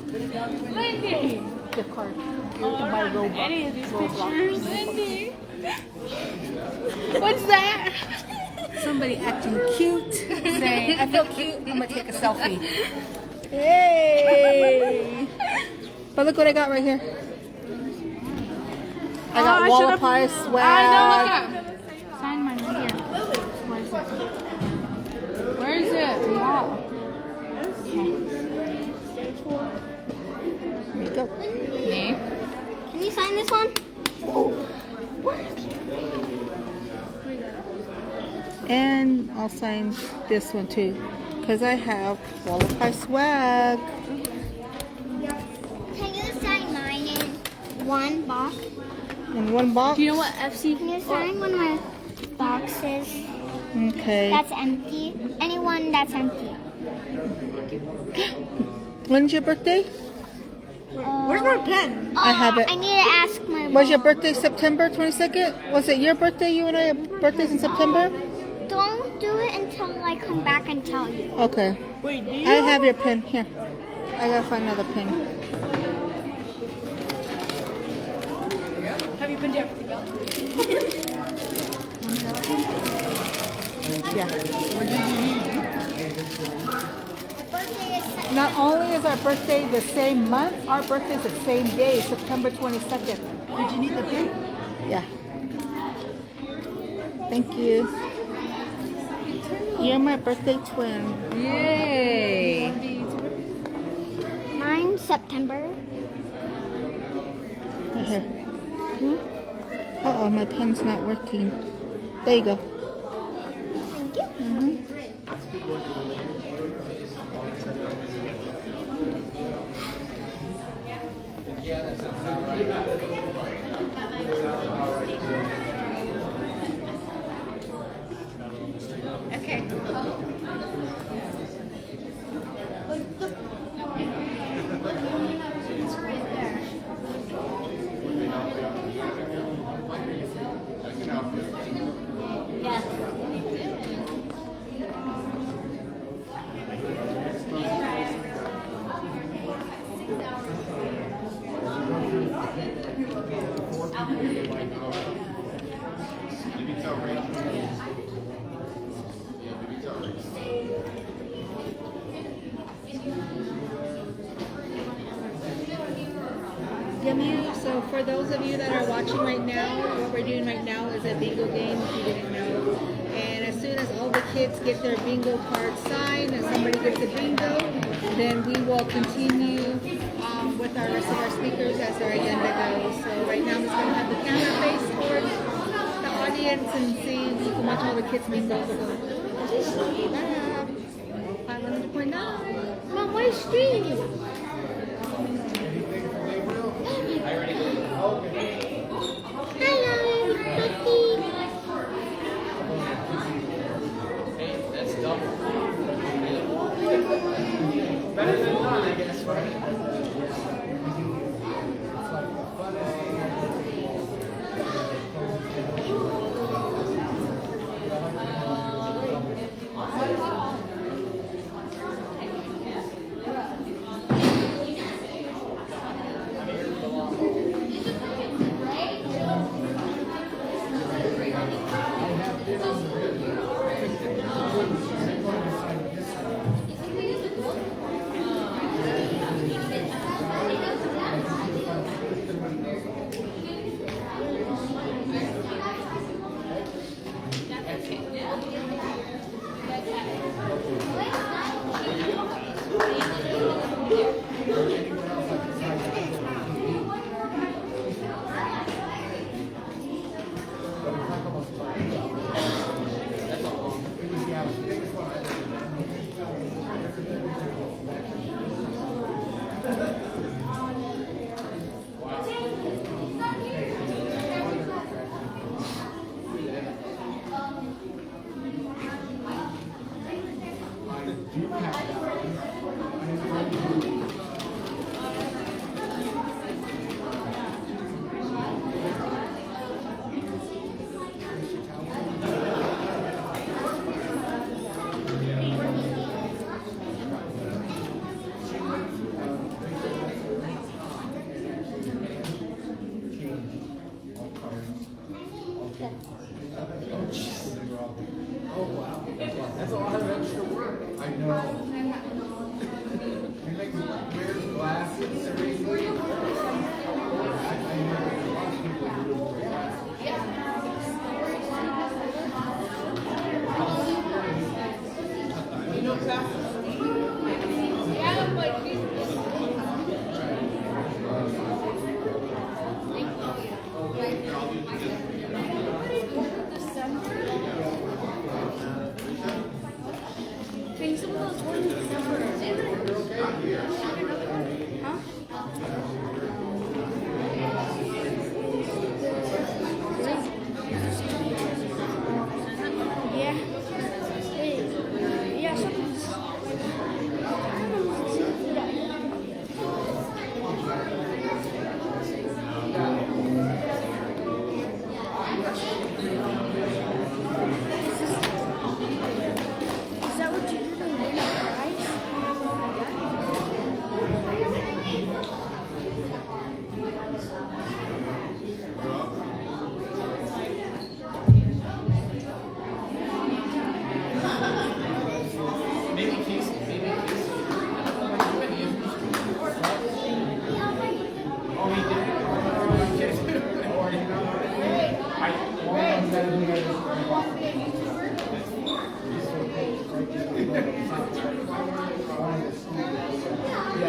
Lindy! The card. You can buy Robux. Any of these Roblox. pictures? Lindy! What's that? Somebody acting cute. Saying, I feel cute. I'm gonna take a selfie. Yay! But look what I got right here. I got Wallapie swag. I know, look up. Sign mine right here. Where is it? Wow. There you go. Me? Can you sign this one? And I'll sign this one too. Because I have Wallapie swag. Can you sign mine in one box? In one box? Do you know what FC? You're throwing one of my boxes. Okay. That's empty. Anyone that's empty. When's your birthday? Where's my pen? I have it. I need to ask my mom. Was your birthday September 22nd? Was it your birthday? You and I have birthdays in September? Don't do it until I come back and tell you. Okay. Wait, do I have your pen. Here. I gotta find another pen. Have you been to everything else? Yeah. What did you need? Not only is our birthday the same month, our birthday is the same day, September 22nd. Did you need the pen? Yeah. Thank you. You're my birthday twin. Yay! Mine's September. Here. Uh-oh, my pen's not working. There you go. Thank you. Okay. So for those of you that are watching right now, what we're doing right now is a bingo game, if you didn't know. And as soon as all the kids get their bingo card signed and somebody gets a bingo, then we will continue with our rest of our speakers as our agenda goes. So right now I'm just going to have the camera face towards the audience and see if you can watch all the kids bingo. So, 500.9. Mom, where's Steve? Hello, Cookie. That's double. Better than none, I guess, right? Oh, wow. That's a lot of extra work. I know. You make me wear glasses, seriously? I know there's a lot of people who don't wear glasses. You know, Some of those ones. Huh?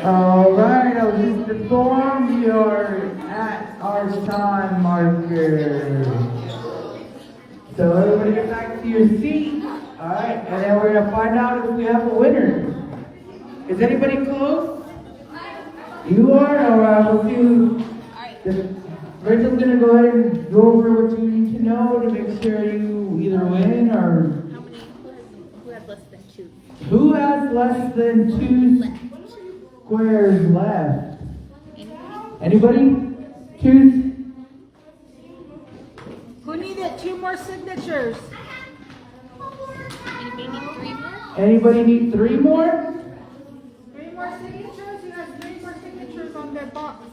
All right, I'll just inform you're at our time marker. So everybody get back to your seat. All right, and then we're gonna find out if we have a winner. Is anybody close? You are? All right, we'll do. Rachel's gonna go ahead and go over what you need to know to make sure you either win or. Who has less than 2? Who has less than 2 squares left? Anybody? 2? Who needed 2 more signatures? Anybody need 3 more? Anybody need 3 more? 3 more signatures? You have 3 more signatures on their box.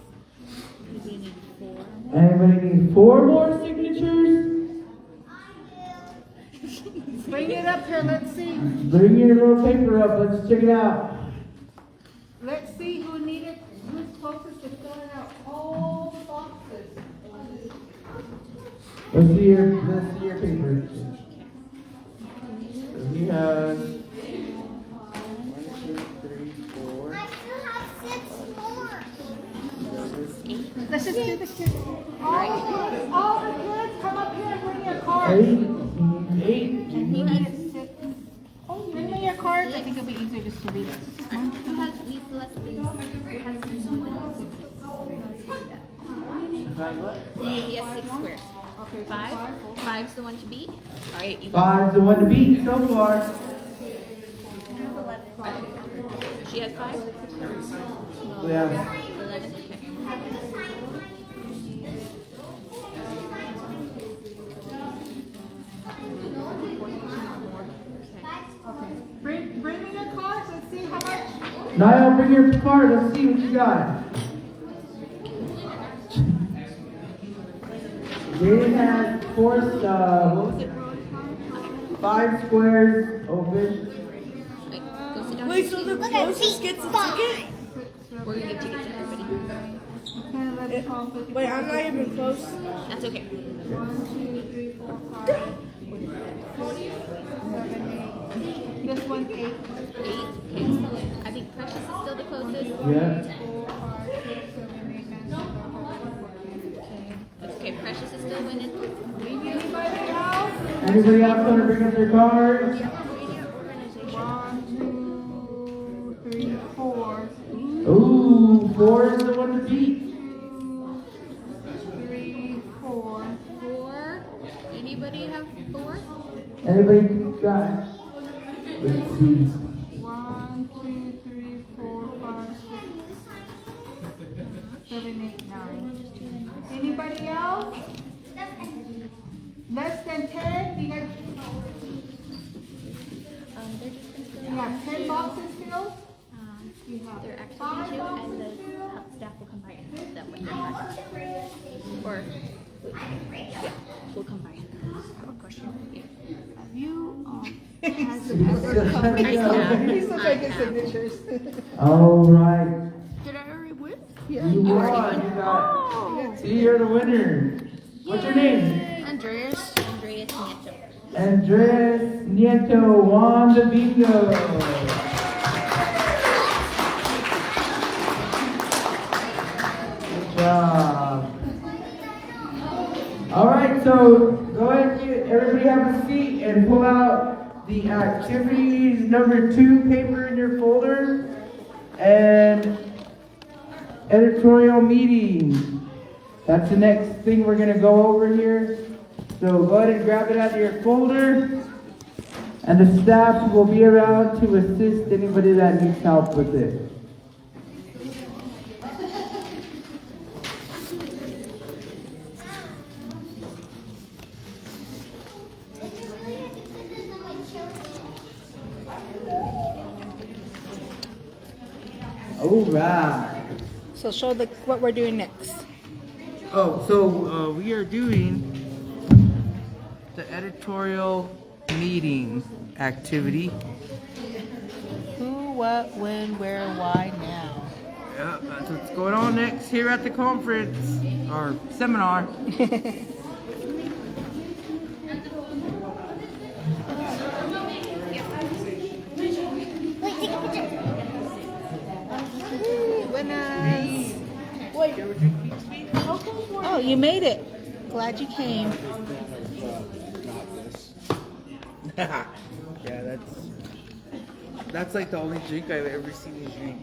Anybody need 4? Anybody need 4 more signatures? Bring it up here, let's see. Bring your little paper up, let's check it out. Let's see who's closest to filling out all the boxes. Let's see your paper. So you have 1, 2, 3, 4. Let's just do the kids. All the kids, come up here and bring your card. 8. Oh, bring me your card. I think it'll be easier just to read it. Who has needs less than? Who has He has 6 squares. Okay, 5. 5's the one to beat. All right, you 5's the one to beat so far. She has 5. Yeah. 11. Bring me your cards. Let's see how much. Niall, bring your card. Let's see what you got. Jaden has 4 what was it? 5 squares open. Wait, so the closest gets a ticket? We're gonna give tickets to everybody. Wait, I'm not even close. That's okay. 1, 2, 3, 4, 5. This one's 8. 8. Okay. I think Precious is still the closest. Yeah. Okay, Precious is still winning. Anybody else? Anybody else want to bring up their cards? 1, 2, 3, 4. Ooh, 4 is the one to beat. 3, 4. 4. Anybody have 4? Anybody got? Let's see. 1, 2, 3, 4, 5, 6, 7, 8, 9. Anybody else? Less than 10? You have 10 boxes filled? You have They're actually 2, and the staff will combine them with their cards. Or, yeah, we'll combine. I have a question. Yeah. Have you, has it ever come? He's still making signatures. All right. Did I already win? You won. You got. See, you're the winner. What's your name? Andreas. Andreas Nieto. Andres Nieto won the bingo. Good job. All right, so go ahead and everybody have a seat and pull out the activities number 2 paper in your folder and editorial meeting. That's the next thing we're going to go over here. So go ahead and grab it out of your folder. And the staff will be around to assist anybody that needs help with it. All right. So show what we're doing next. Oh, so we are doing the editorial meeting activity. Who, what, when, where, why, now. Yeah, that's what's going on next here at the conference or seminar. you made it. Glad you came. Yeah, that's like the only drink I've ever seen you drink.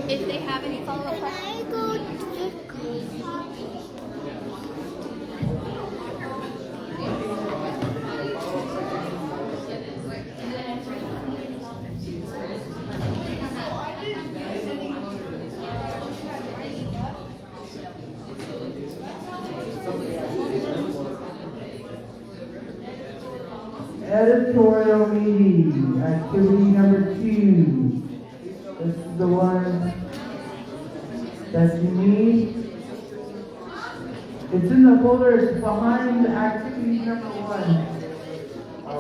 If they have any follow-up questions. Editorial meeting, activity number 2. This is the one that you need. It's in the folder, it's behind activity number 1.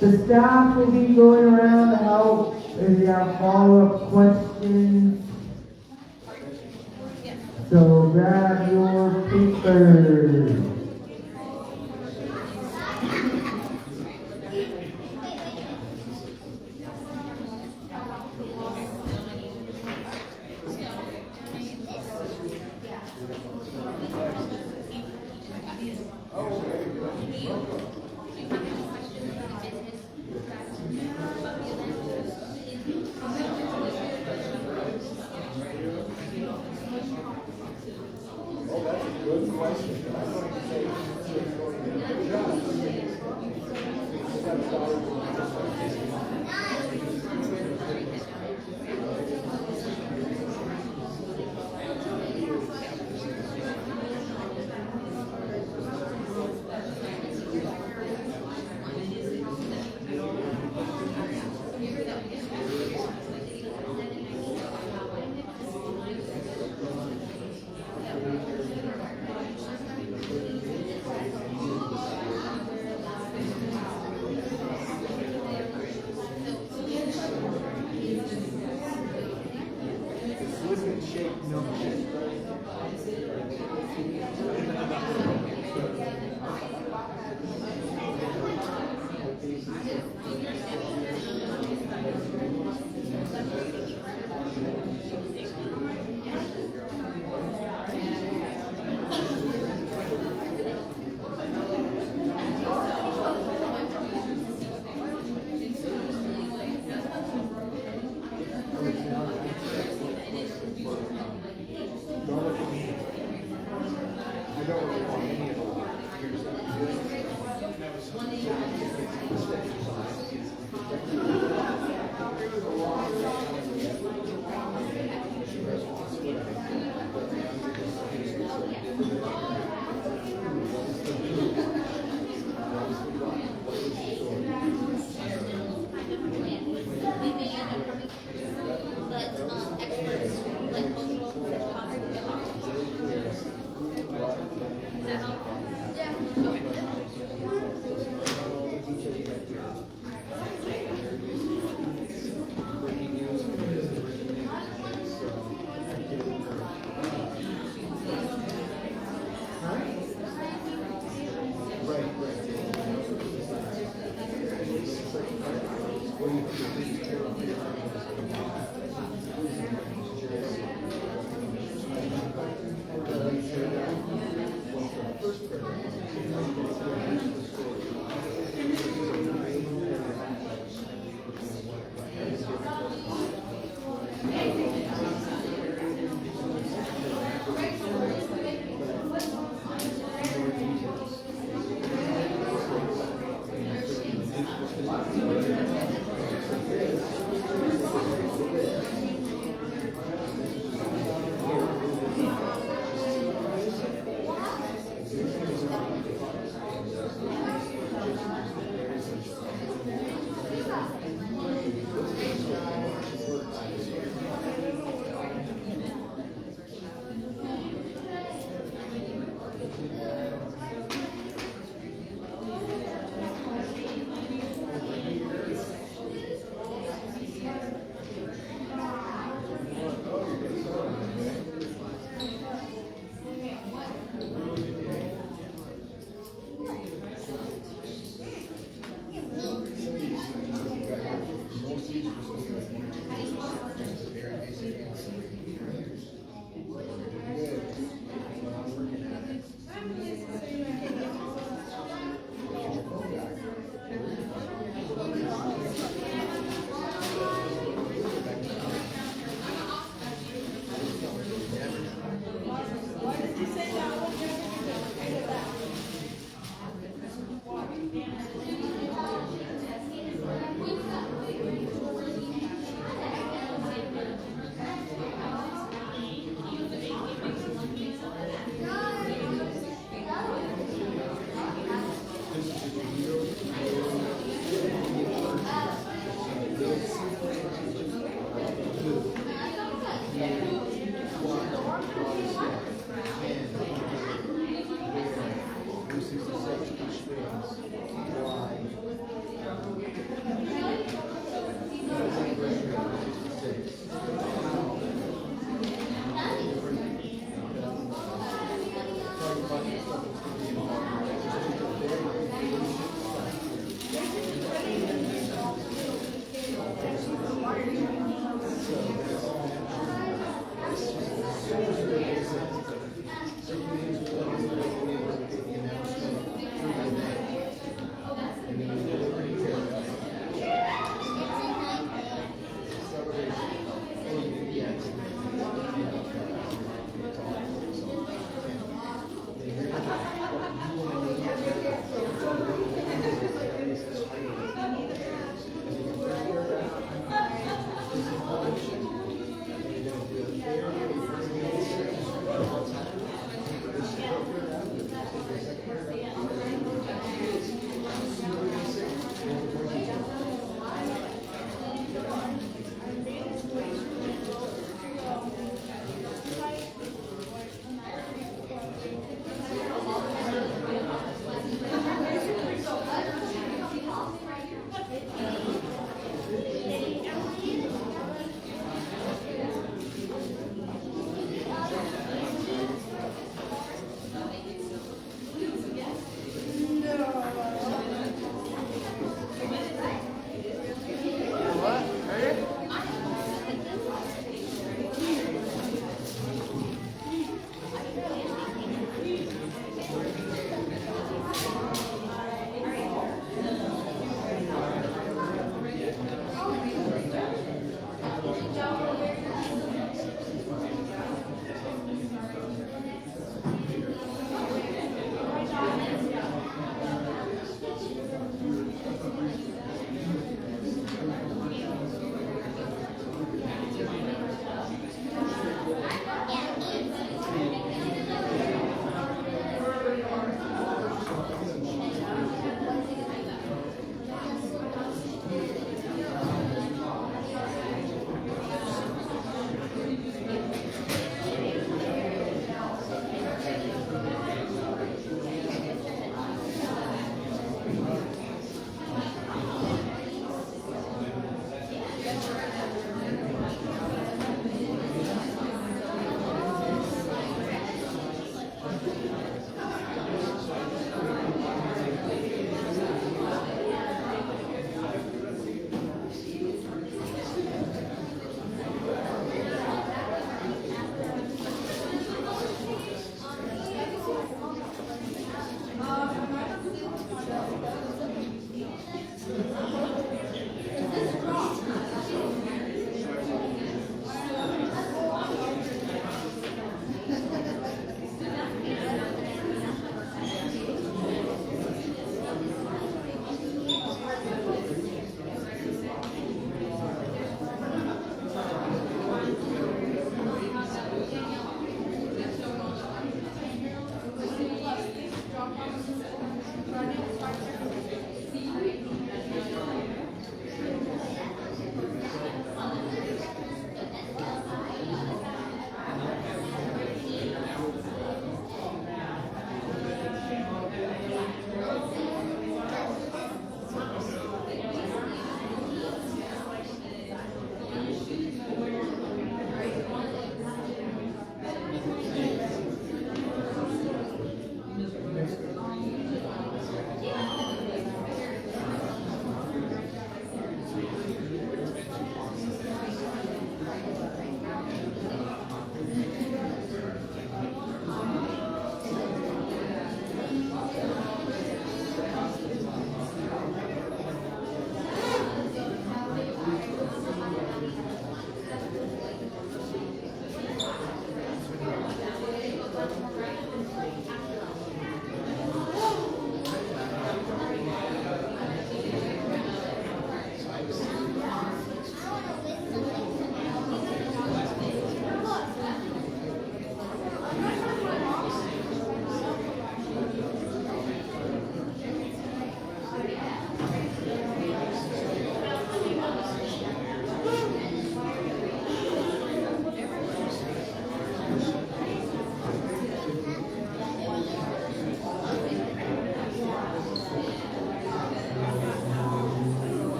The staff will be going around to help if you have follow-up questions. So grab your paper.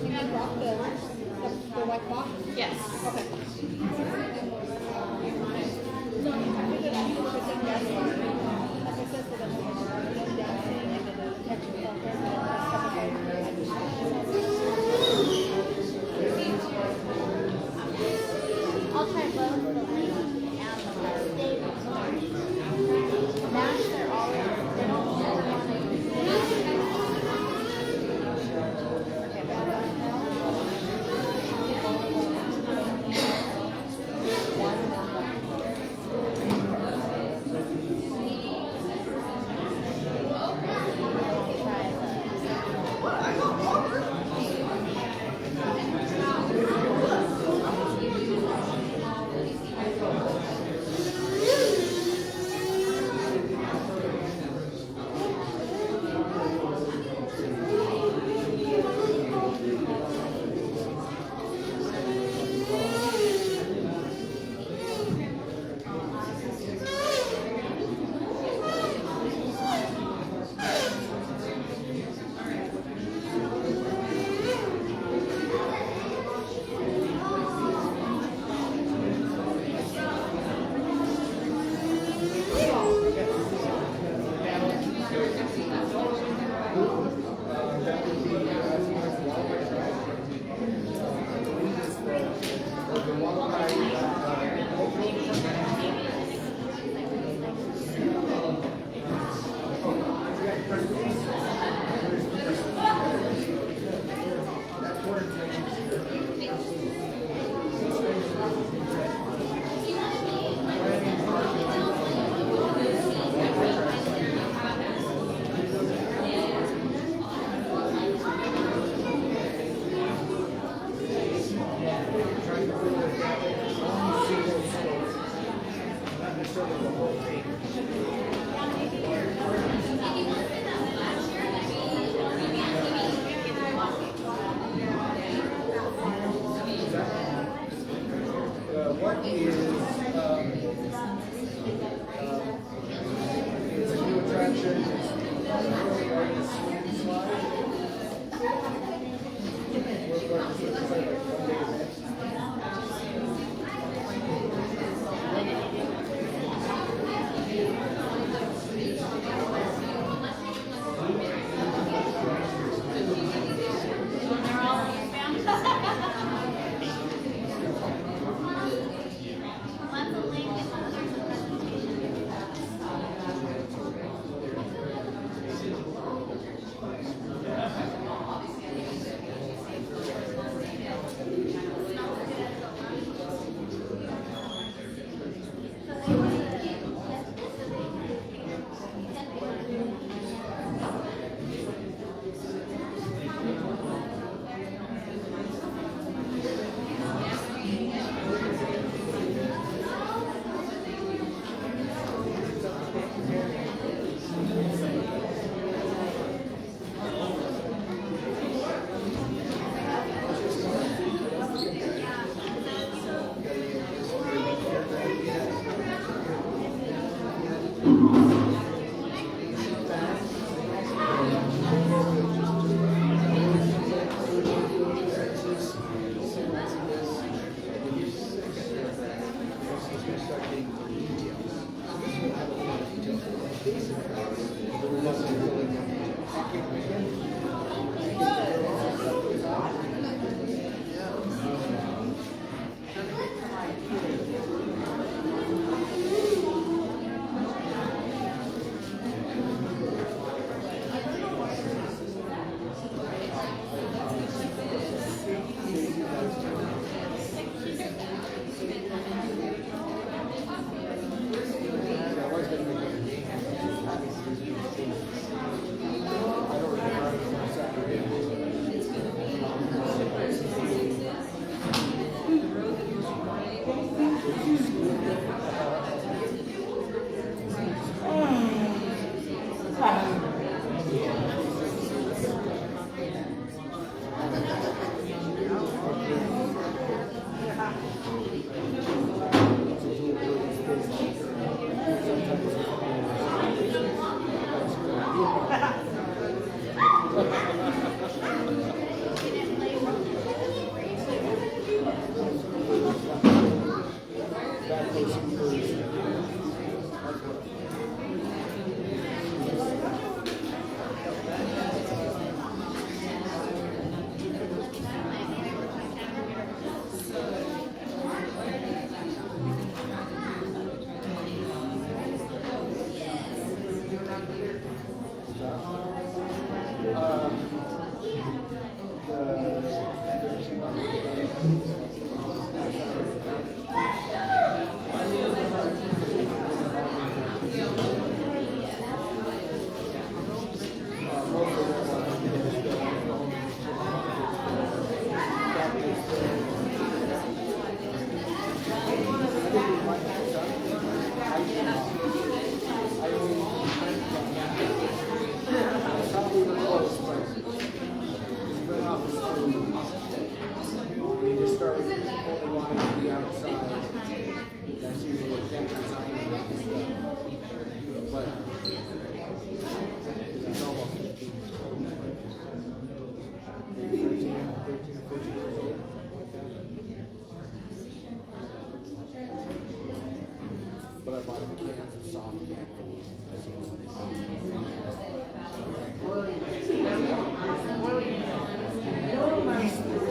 Can I drop the white box? Yes. Okay. No, I did it on purpose and that's like I said, so that when I'm dancing and then the texture comes and then I'll try both the lean and the stable. Mash, they're all, they don't ever want to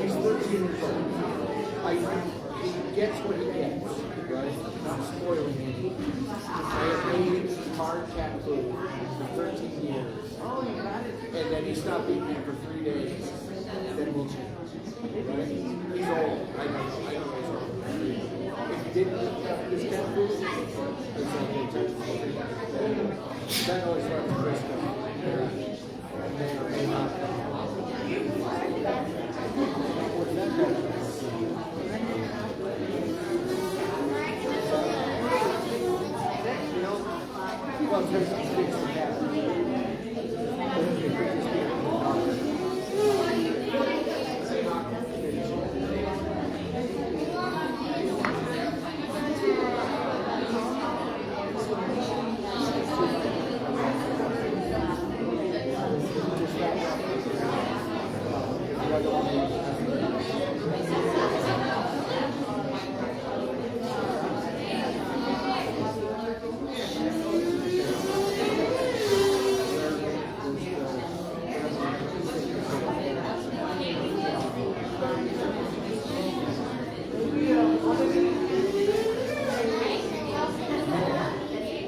He's 13 years old. He gets what he gets, right? Not spoiling anything. I have made hard cat food for 13 years. And then he stopped eating it for 3 days. Then we'll change. Right? He's old. I know he's old. If he didn't eat this cat food, it's like a touch. Then always start to twist them. May or may not. Well, there's some things to have.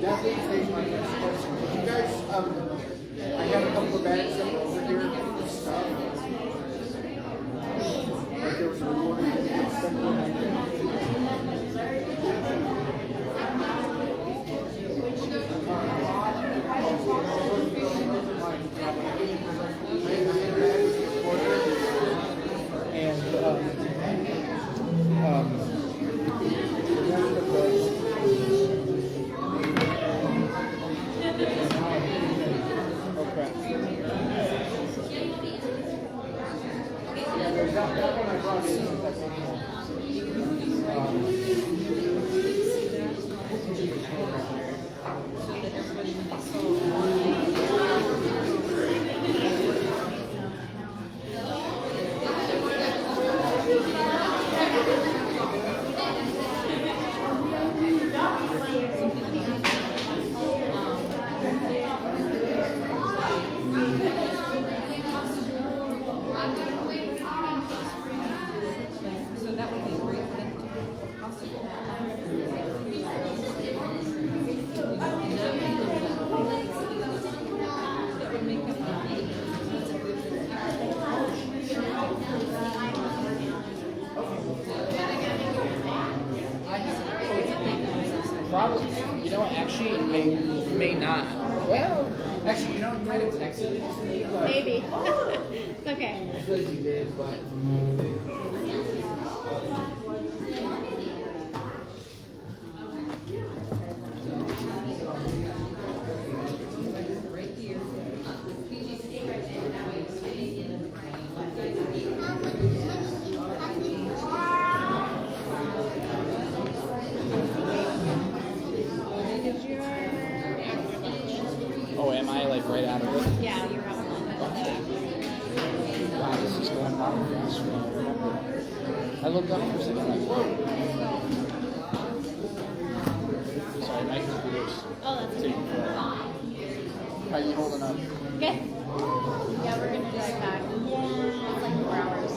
That leads me to my next question. Could you guys, I have a couple of bags that are over here of stuff. Like there was a recording that you sent me. Probably. You know what? Actually, it may not. Well, actually, you know, you might have texted it to me. But Maybe. It's okay. I feel like you did, but. Oh, am I like right out of it? Yeah, you're out. Wow, this is going on fast. I looked up for a second, like, whoa. Sorry, my computer's taking forever. How you holding up? Okay. Yeah, we're gonna do like that. It's like 4 hours.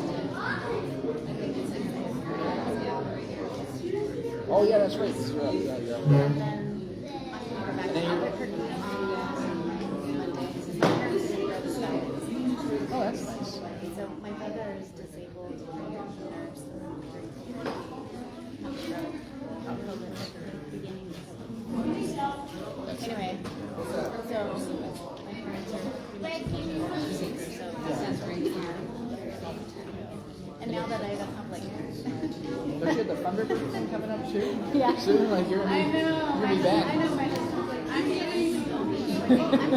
Oh yeah, that's right. You're up. Yeah, you're up. And then you're... Oh, that's nice. So my brother is disabled. Anyway, so my parents are so that's right here. And now that I don't have like Don't you have the Thunderbird thing coming up too? Yeah. Soon, like you're I know. You're gonna be back. I know. My husband's like, I'm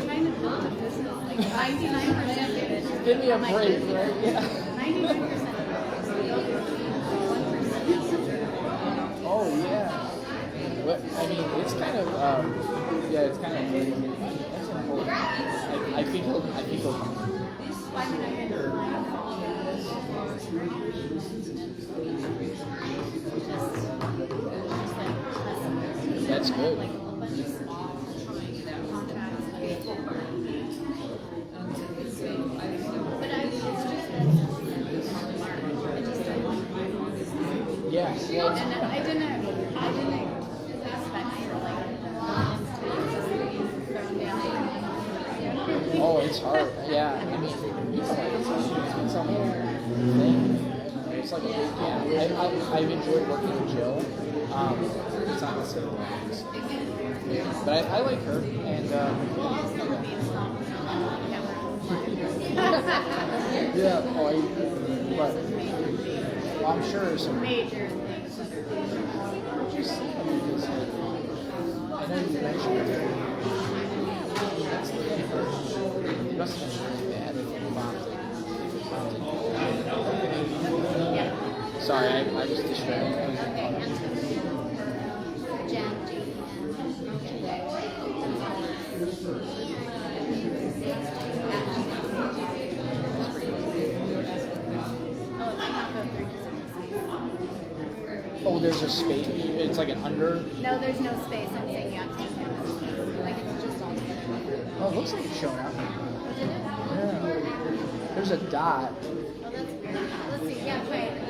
trying to build a business like 99%. Give me a break, right? Yeah. 99%. Oh yeah. But I mean, it's kind of yeah, it's kind of that's important. I think he'll come. That's good. Yeah. Well, And I didn't expect for like thrown down. oh, it's hard. Yeah, I mean, it's like it's on the thing. It's like a big yeah. I've enjoyed working with Jill. It's not necessarily but I like her and yeah. Oh, but well, I'm sure there's some Major things. just I mean, because I know you mentioned it. That's the thing. It must have been really bad if you bombed it. Sorry, I was distracted. Oh, there's a space. It's like an under. No, there's no space. I'm saying you have to like it's just all together. Oh, it looks like it's showing up. Yeah. There's a dot. Oh, that's weird. Let's see. Yeah, try it.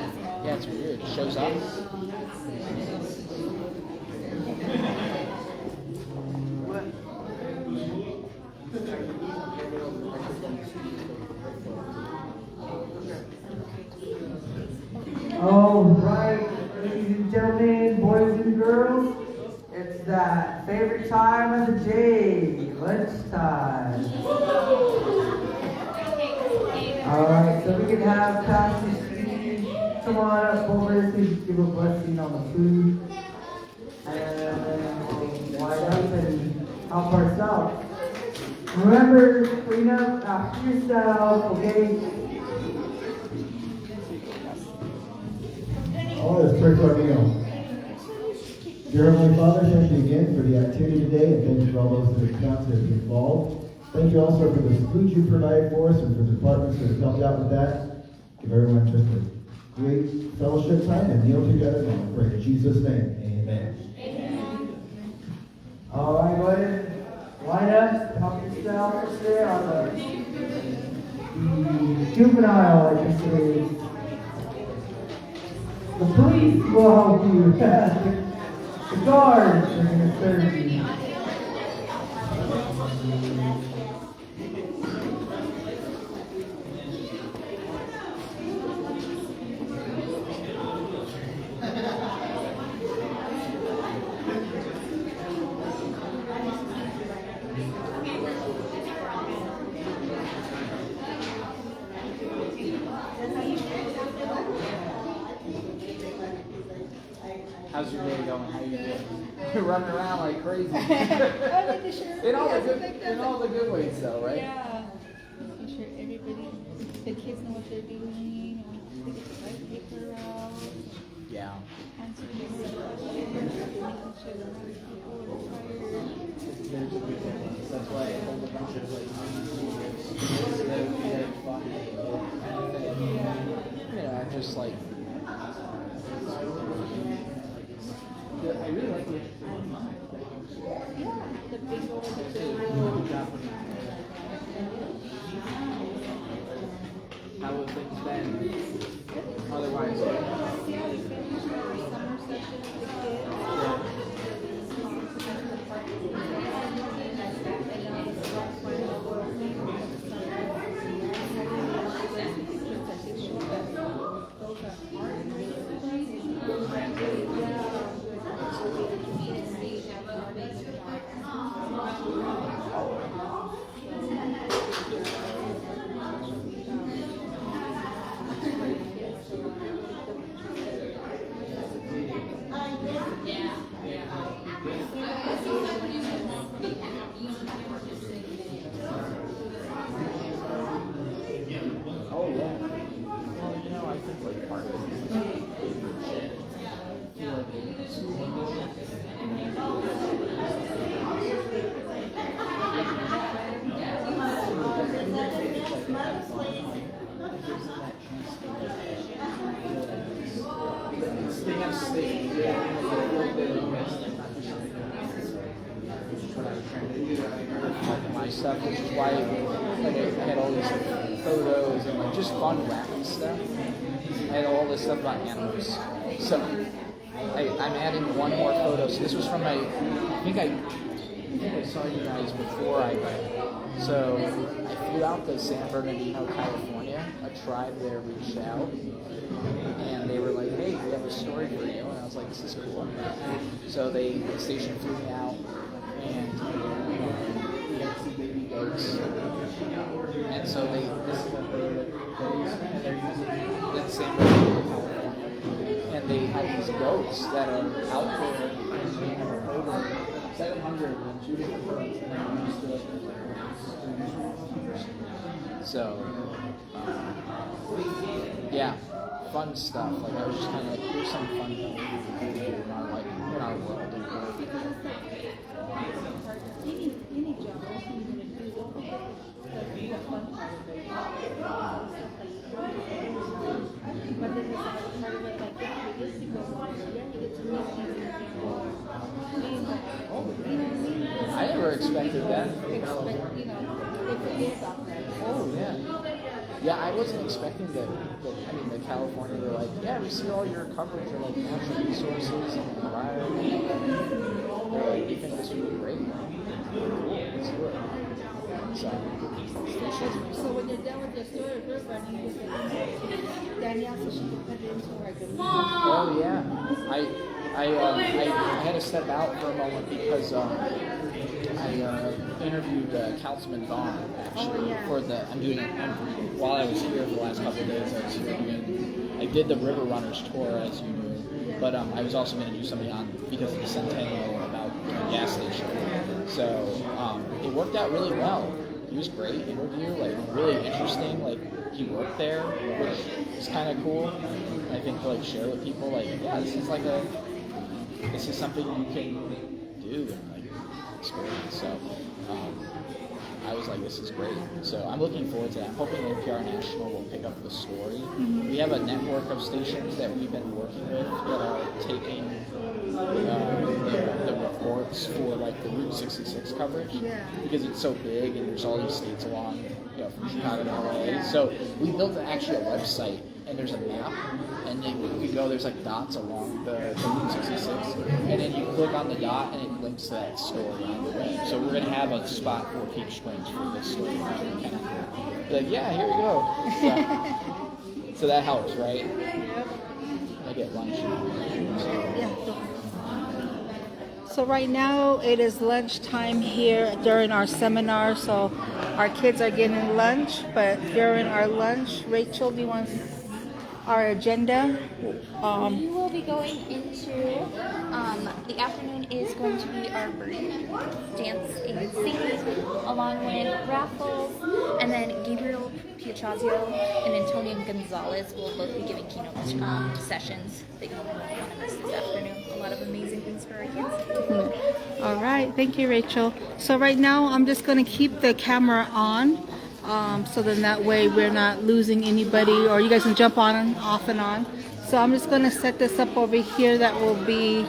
Yeah, it's weird. It shows up. All right, ladies and gentlemen, boys and girls, it's that favorite time of the day, lunchtime. All right, so we can have Pastor Steve come on up over to give a blessing on the food, and we'll wind up and help ourselves. Remember to clean up after yourself, okay? Oh, let's pray for our meal. Dear Heavenly Father, thank you again for the activity today, and thank you for all those that have counted and involved. Thank you also for the food you provide for us and for the departments that have helped out with that. Give everyone just a great fellowship time and meal together. And I pray in Jesus' name, amen. All right, go ahead and line up, help yourself there on the juvenile, I guess it is. The police will help you. The guards are going to serve you. How's your day going? How you doing? You're running around like crazy. Making sure in all the good ways, though, right? Yeah. Making sure everybody, the kids know what they're doing, they get the right paper out. Yeah. Answering their questions, making sure that people are tired. There's a good one. That's why I hold a bunch of like so that we have fun. Yeah, just like. I really like the Yeah, the big old, How have things been? Otherwise, yeah, we finished our summer session with the kids. oh yeah. Well, you know, I think like part of it. My stuff, which is why like, I had all these photos and like just fun wacky stuff. I had all this stuff about animals. So I'm adding one more photo. So this was from I think I saw you guys before I So I flew out to San Bernardino, California. A tribe there reached out, and they were like, "Hey, we have a story for you." And I was like, "This is cool." So the station flew me out, and we had 2 baby goats. And so this is what they're using in San Bernardino, California. And they have these goats that are out there, and they have over 700 in 2 different birds, and they're used to So, yeah, fun stuff. Like I was just kind of like, here's some fun things we can do in our world. Any job, what you're gonna do, don't forget the fun part of it. But then the other part of it, like if you get to go watch, yeah, you get to meet people again. I never expected that. They forget about that. Oh, yeah. Yeah, I wasn't expecting that. The California, they're like, yeah, we see all your coverage of like natural resources and environment. They're like, we think this would be great. Cool, let's do it. So when you're done with your story, we're running with Danielle so she can put it into our domain. Oh yeah, I had to step out for a moment because I interviewed Councilman Vaughn actually for while I was here for the last couple of days. I did the River Runners tour as you knew, but I was also going to do something because of the centennial about the gas station. So it worked out really well. He was great interview, like really interesting. Like he worked there, which is kind of cool. I think to like share with people, like this is something you can do and like experience. So I was like, this is great. So I'm looking forward to that. I'm hoping NPR National will pick up the story. Mm-hmm. We have a network of stations that we've been working with that are taking the reports for like the Route 66 coverage because it's so big and there's all these states along, from Chicago to LA. So we built actually a website and there's a map and then you can go, there's like dots along the Route 66 and then you click on the dot and it links to that story on the web. So we're going to have a spot for Peach Springs for this story. Kind of like, yeah, here we go. So that helps, right? I get lunch. So right now it is lunchtime here during our seminar, so our kids are getting lunch, but during our lunch, Rachel, do you want our agenda? We will be going into, the afternoon is going to be our birdie dance and singing, along with raffles, and then Gabriel Pietrazio and Antonio Gonzalez will both be giving keynote sessions that you won't want to miss this afternoon. A lot of amazing things for our kids. All right, thank you, Rachel. So right now I'm just going to keep the camera on, so then that way we're not losing anybody, or you guys can jump on and off and on. So I'm just going to set this up over here. That will be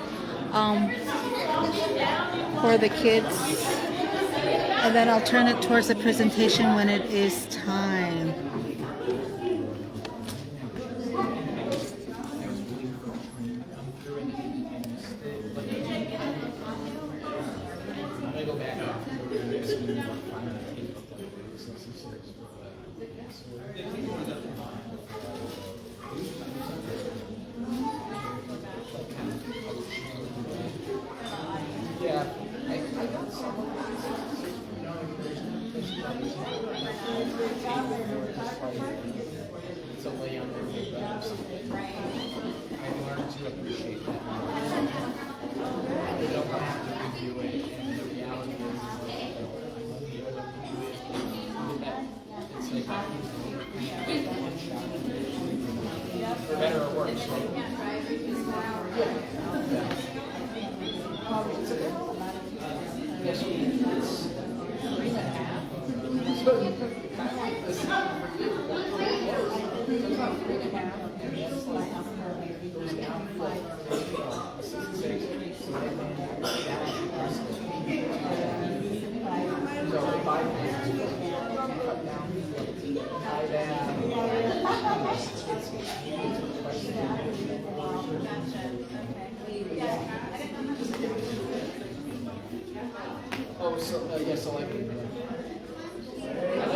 for the kids, and then I'll turn it towards the presentation when it is time. It's a way on their way better. I learned to appreciate that. You don't have to review it, and the reality is it's like one shot. For better or worse, right? Yeah. Yes, it's 3.5. So you put kind of like this. Oh, so, yeah, so like, I like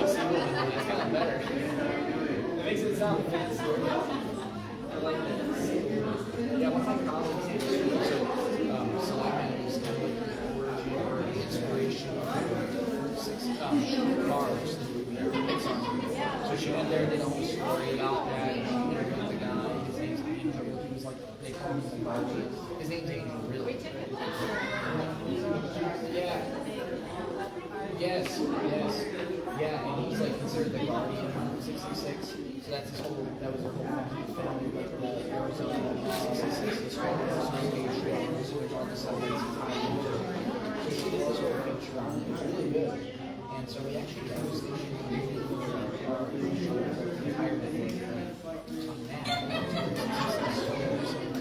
seeing it, it's kind of better. It makes it sound fancier. I like this. Yeah, one of my colleagues, Selectman is kind of like the word or inspiration for cars. So she went there and did a whole story about that. And interviewed the guy. His name's Angel. He was like, they call him the guardian. His name's Angel, really. Yeah. Yes. Yeah, and he's like considered the guardian of 66. So that's his whole, that was their whole family, like the Arizona 66, the strongest association, which all the celebrates the time. So she did this whole feature on it. It was really good. And so we actually got this station our retirement on that.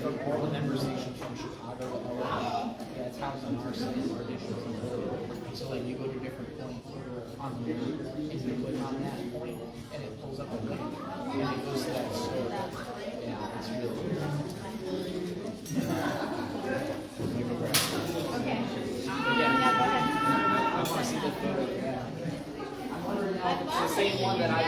From all the member stations from Chicago to LA, that's housed on our site, our additions and building. So like you go to different points on the map and you click on that point and it pulls up a link and it goes to that store. Yeah, it's really good. Okay. Yeah, I want to see the photo. Yeah. It's the same one that I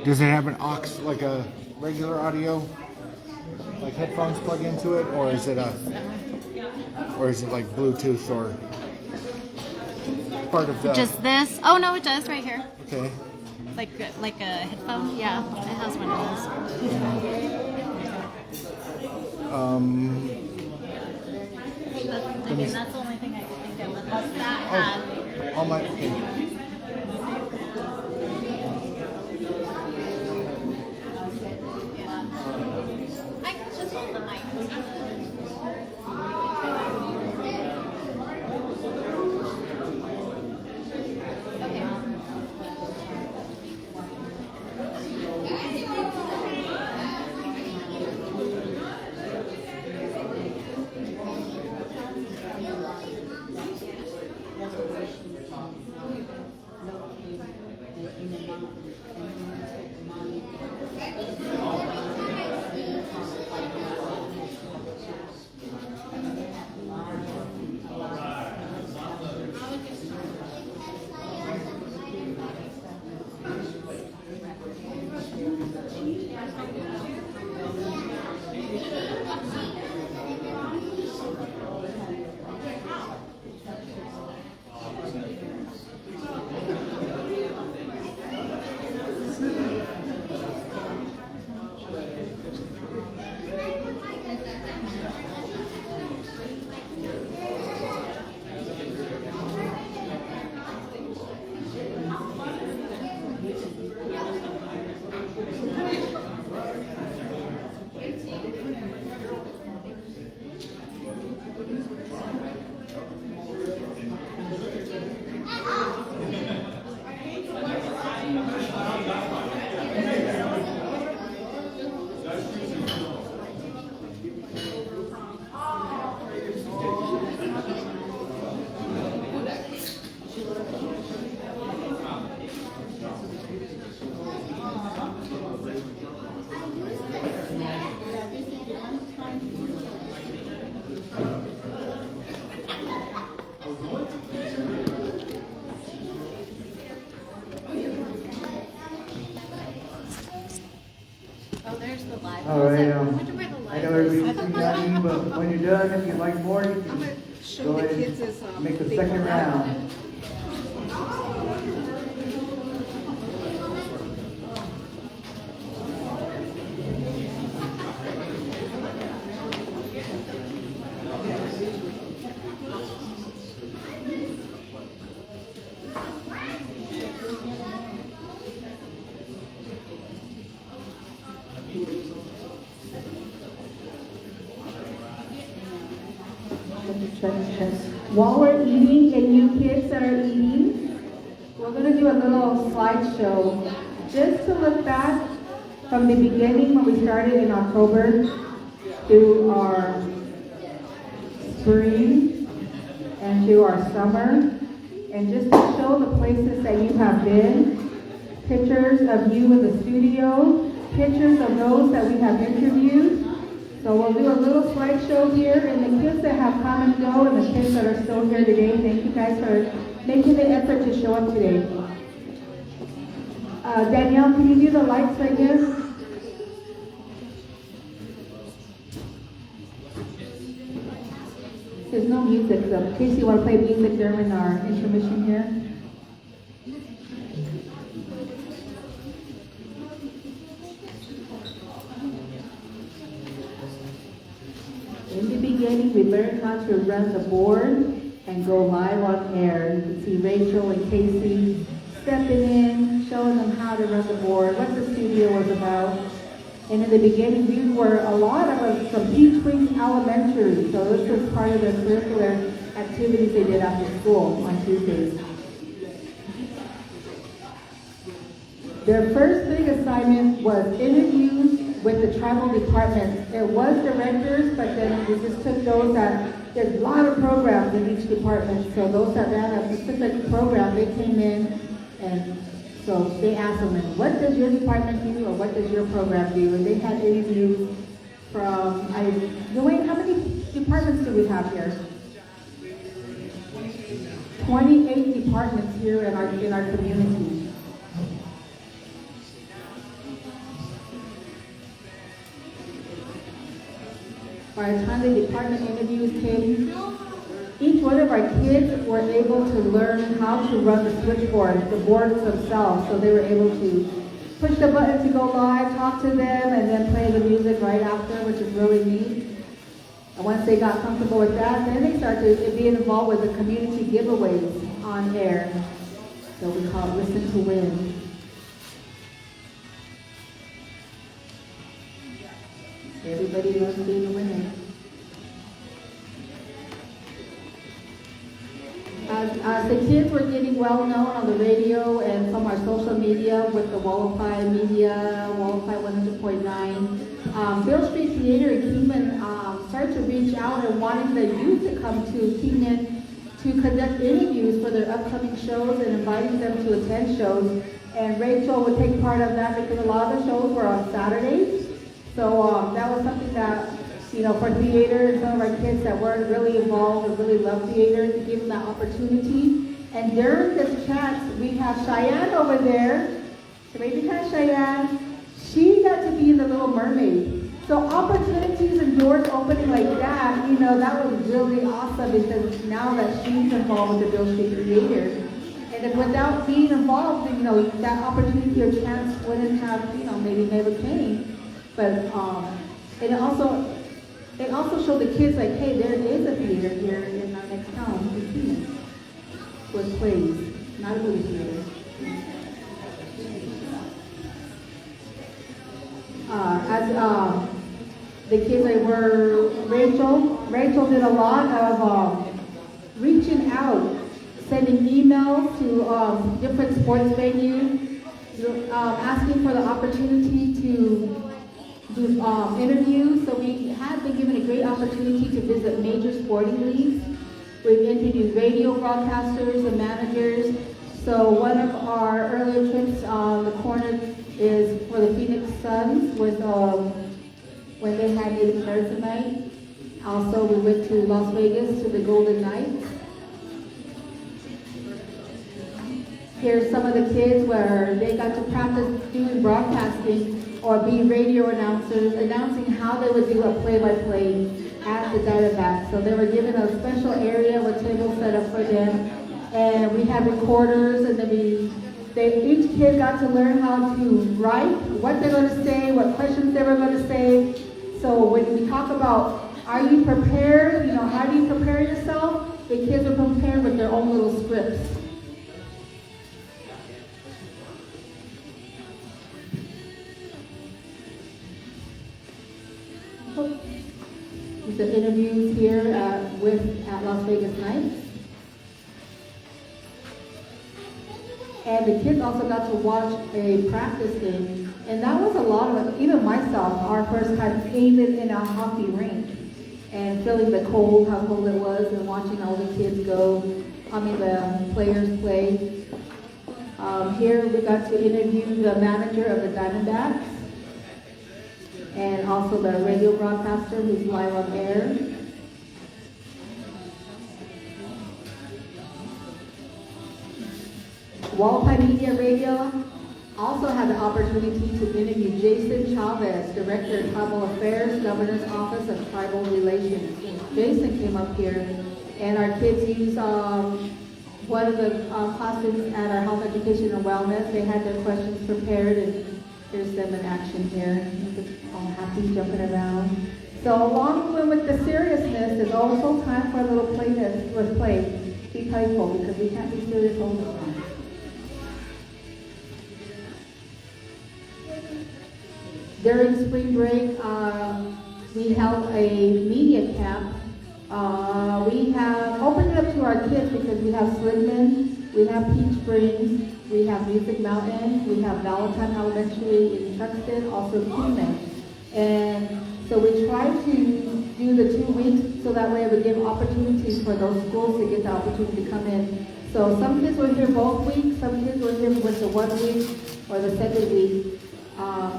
Does it have an aux, like a regular audio, like headphones plug into it, or is it like Bluetooth or part of the? Just this? Oh no, it does right here. Okay. Like a headphone? Yeah, it has one of those. That's the only thing I can think of. Unless that had. All my. Okay. I can just hold the mic. All right, I know everybody's too young, but when you're done, if you'd like more, you can go ahead and make the second round. While we're eating and you kids that are eating, we're going to do a little slideshow just to look back from the beginning when we started in October through our spring and through our summer, and just to show the places that you have been, pictures of you in the studio, pictures of those that we have interviewed. So we'll do a little slideshow here, and the kids that have come and go, and the kids that are still here today, thank you guys for making the effort to show up today. Danielle, can you do the lights right here? There's no music, so in case you want to play music during our intermission here. In the beginning, we learned how to run the board and go live on air. You can see Rachel and Casey stepping in, showing them how to run the board, what the studio was about. And in the beginning, we were a lot of us from Peach Springs Elementary, so this was part of the curricular activities they did after school on Tuesdays. Their first big assignment was interviews with the tribal departments. It was directors, but then we just took those that, there's a lot of programs in each department, so those that ran a specific program, they came in, and so they asked them, what does your department do, or what does your program do? And they had interviews from, Dwayne, how many departments do we have here? 28 departments here in our community. By the time the department interviews came, each one of our kids were able to learn how to run the switchboard, the boards themselves, so they were able to push the button to go live, talk to them, and then play the music right after, which is really neat. And once they got comfortable with that, then they started being involved with the community giveaways on air. So we call it Listen to Win. Everybody loves being a winner. As the kids were getting well known on the radio and from our social media with the Wallapai Media, Wallapai 100.9, Bill Street Theater in Kingman started to reach out and wanting the youth to come to Kingman to conduct interviews for their upcoming shows and inviting them to attend shows. And Rachel would take part of that because a lot of the shows were on Saturdays. So that was something that, you know, for theater and some of our kids that weren't really involved or really love theater, to give them that opportunity. And during this chat, we have Cheyenne over there. So maybe Cheyenne. She got to be in The Little Mermaid. So opportunities and doors opening like that, you know, that was really awesome because now that she's involved with the Bill Street Theater. And if without being involved, you know, that opportunity or chance wouldn't have, you know, maybe never came. But it also showed the kids like, hey, there is a theater here in our next town, with plays, not a movie theater. As the kids that were Rachel did a lot of reaching out, sending emails to different sports venues, asking for the opportunity to do interviews. So we have been given a great opportunity to visit major sporting leagues. We've interviewed radio broadcasters and managers. So one of our earlier trips on the corner is for the Phoenix Suns with when they had Native American Night. Also, we went to Las Vegas to the Golden Knights. Here's some of the kids where they got to practice doing broadcasting or be radio announcers, announcing how they would do a play-by-play at the Diamondbacks. So they were given a special area with tables set up for them, and we had recorders, and then each kid got to learn how to write, what they're going to say, what questions they were going to say. So when we talk about, are you prepared? You know, how do you prepare yourself? The kids are prepared with their own little scripts. The interviews here at Las Vegas Nights. And the kids also got to watch a practice game. And that was a lot of it, even myself, our first time even in a hockey rink. And feeling the cold, how cold it was, and watching all the kids the players play. Here we got to interview the manager of the Diamondbacks, and also the radio broadcaster who's live on air. Wallapai Media Radio also had the opportunity to interview Jason Chavez, Director of Tribal Affairs, Governor's Office of Tribal Relations. Jason came up here, and our kids used one of the classrooms at our Health Education and Wellness. They had their questions prepared, and here's them in action here. All happy, jumping around. So along with the seriousness, there's also time for a little play. Be playful, because we can't be serious all the time. During spring break, we held a media camp. We have opened it up to our kids because we have Sligman, we have Peach Springs, we have Music Mountain, we have Valentine Elementary in Truxton, also Kingman. And so we try to do the 2 weeks so that way it would give opportunities for those schools to get the opportunity to come in. So some kids were here both weeks, some kids were here with the 1 week or the second week.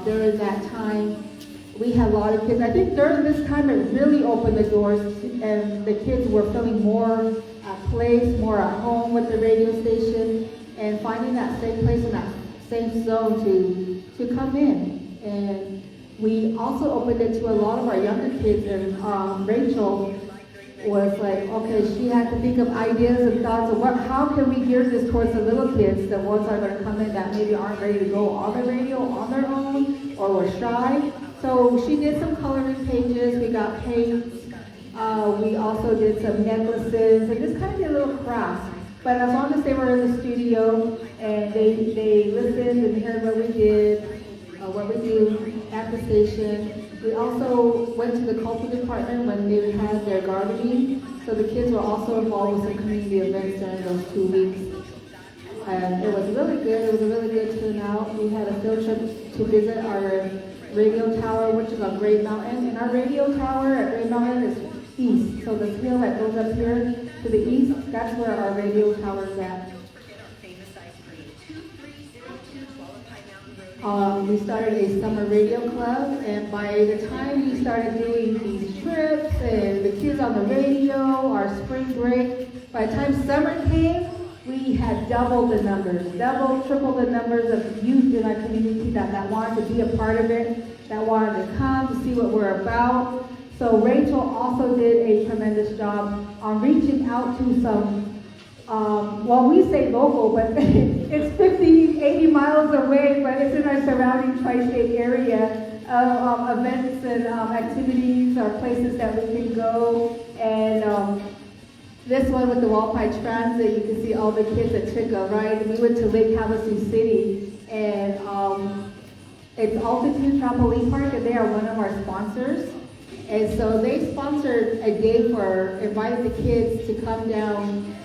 During that time, we had a lot of kids. I think during this time it really opened the doors, and the kids were feeling more at place, more at home with the radio station, and finding that safe place and that safe zone to come in. And we also opened it to a lot of our younger kids, and Rachel was like, okay, she had to think of ideas and thoughts of how can we gear this towards the little kids, the ones that are going to come in that maybe aren't ready to go on the radio on their own or were shy. So she did some coloring pages, we got paints, we also did some necklaces, and just kind of did a little crafts. But as long as they were in the studio and they listened and heard what we did, what we do at the station. We also went to the culture department when they had their gardening. So the kids were also involved with some community events during those 2 weeks. And it was really good. It was a really good turnout. We had a field trip to visit our radio tower, which is on Great Mountain. And our radio tower at Great Mountain is east. So the hill that goes up here to the east, that's where our radio tower is at. We started a summer radio club, and by the time we started doing these trips and the kids on the radio, our spring break, by the time summer came, we had doubled the numbers, tripled the numbers of youth in our community that wanted to be a part of it, that wanted to come to see what we're about. So Rachel also did a tremendous job on reaching out to some we say local, but it's 50, 80 miles away, but it's in our surrounding tri-state area of events and activities or places that we can go. And this one with the Wallapai Transit, you can see all the kids that took a ride. We went to Lake Havasu City, and it's Altitude Trampoline Park, and they are one of our sponsors. And so they sponsored a day for inviting the kids to come down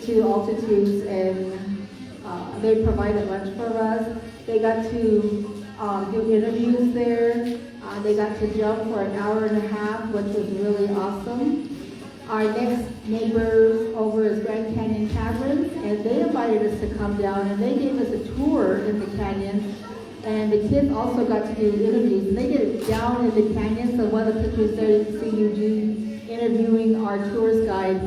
to Altitudes, and they provided lunch for us. They got to do interviews there. They got to jump for an hour and a half, which was really awesome. Our next neighbors over is Grand Canyon Caverns, and they invited us to come down, and they gave us a tour in the canyon. And the kids also got to do interviews, and they did it down in the canyon. So one of the pictures there, you can see Eugene interviewing our tourist guide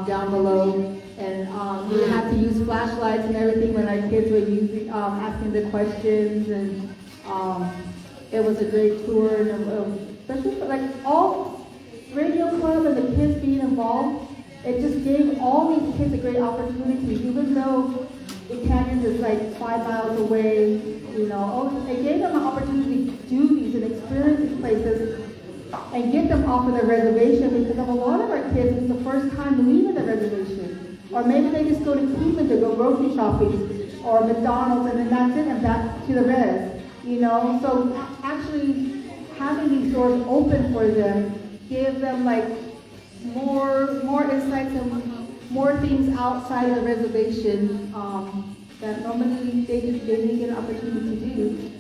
down below. And we had to use flashlights and everything when our kids were using, asking the questions, and it was a great tour. And especially for, like, all radio club and the kids being involved, it just gave all these kids a great opportunity, even though the canyon is like 5 miles away, you know. It gave them an opportunity to do these and experience these places and get them off of the reservation, because of a lot of our kids, it's the first time leaving the reservation. Or maybe they just go to Kingman to go grocery shopping, or McDonald's, and then that's it, and back to the res, you know. So actually having these doors open for them give them like more insights and more things outside of the reservation that normally they didn't get an opportunity to do,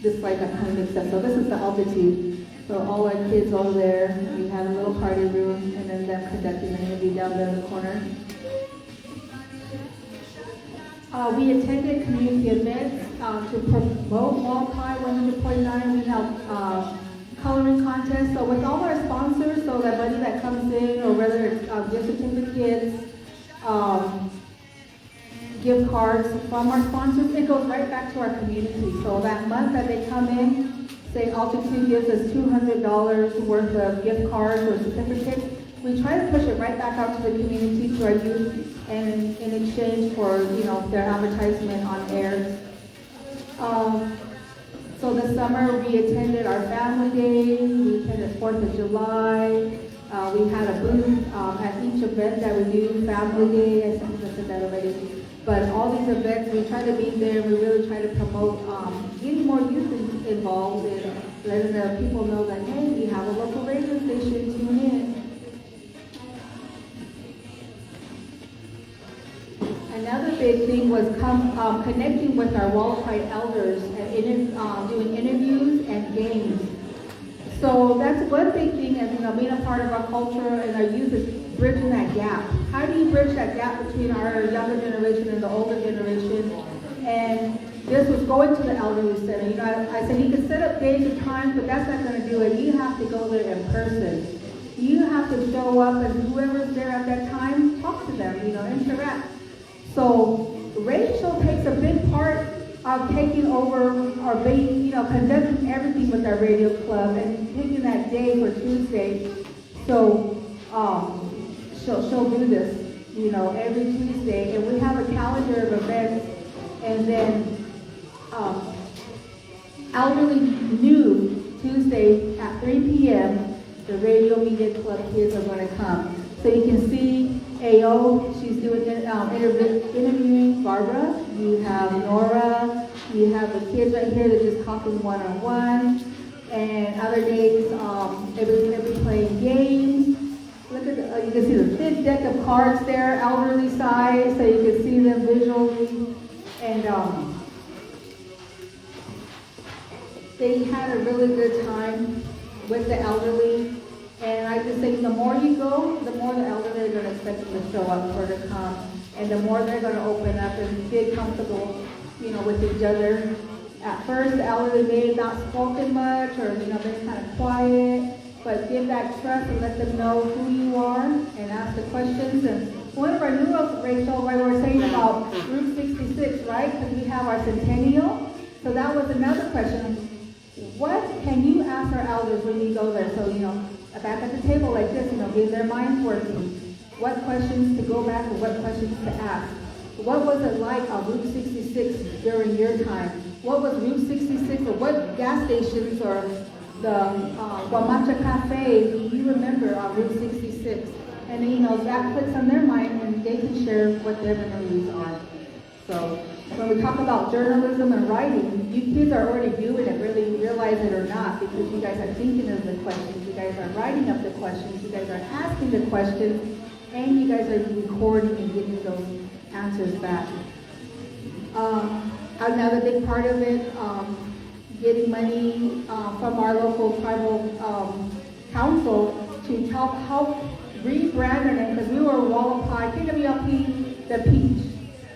just like that kind of stuff. So this is the altitude. So all our kids over there, we had a little party room, and then them conducting an interview down there in the corner. We attended community events to promote Wallapai 100.9. We held coloring contests. So with all our sponsors, so that money that comes in, or whether it's gift certificates, gift cards from our sponsors, it goes right back to our community. So that month that they come in, say Altitude gives us $200 worth of gift cards or certificates, we try to push it right back out to the community, to our youth, and in exchange for, you know, their advertisement on air. So this summer we attended our family day, we attended 4th of July, we had a booth at each event that we do, family day, I think I said that already. But all these events, we try to be there, we really try to promote getting more youth involved and letting the people know that, hey, we have a local radio station, tune in. Another big thing was connecting with our Wallapai elders and doing interviews and games. So that's one big thing, as you know, being a part of our culture and our youth, is bridging that gap. How do you bridge that gap between our younger generation and the older generation? And this was going to the elderly center. You know, I said you can set up days and times, but that's not going to do it. You have to go there in person. You have to show up, and whoever's there at that time, talk to them, you know, interact. So Rachel takes a big part of taking over or being, you know, conducting everything with our radio club and picking that day for Tuesday. So she'll do this, you know, every Tuesday, and we have a calendar of events, and then Elderly New Tuesday at 3 p.m. the Radio Media Club kids are going to come. So you can see AO, she's doing interviewing Barbara. You have Nora. You have the kids right here that just talking one-on-one. And other days, everybody's going to be playing games. Look at the, you can see the big deck of cards there, elderly side, so you can see them visually. And they had a really good time with the elderly. And I just think the more you go, the more the elderly are going to expect them to show up or to come. And the more they're going to open up and get comfortable, you know, with each other. At first, the elderly may have not spoken much, or, you know, been kind of quiet, but give that trust and let them know who you are and ask the questions. And one of our new ones, Rachel, right, we were saying about Route 66, right? Because we have our centennial. So that was another question. What can you ask our elders when you go there? So, you know, back at the table like this, you know, get their minds working. What questions to go back and what questions to ask. What was it like on Route 66 during your time? What was Route 66, or what gas stations or the Guamacha Cafe do you remember on Route 66? And then, you know, that puts on their mind and they can share what their memories are. So when we talk about journalism and writing, you kids are already doing it, whether you realize it or not, because you guys are thinking of the questions, you guys are writing up the questions, you guys are asking the questions, and you guys are recording and getting those answers back. Another big part of it, getting money from our local tribal council to help rebrand our name, because we were Wallapai, KWLP, the Peach.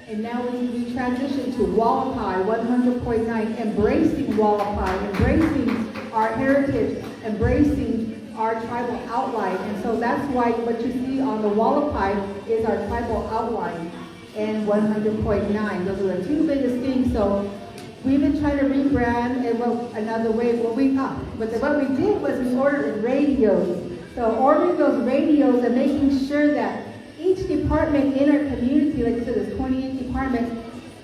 And now we transitioned to Wallapai 100.9, embracing Wallapai, embracing our heritage, embracing our tribal outline. And so that's why what you see on the Wallapai is our tribal outline and 100.9. Those are the two biggest things. So we've been trying to rebrand and another way. What we did was we ordered radios. So ordering those radios and making sure that each department in our community, like I said, there's 28 departments,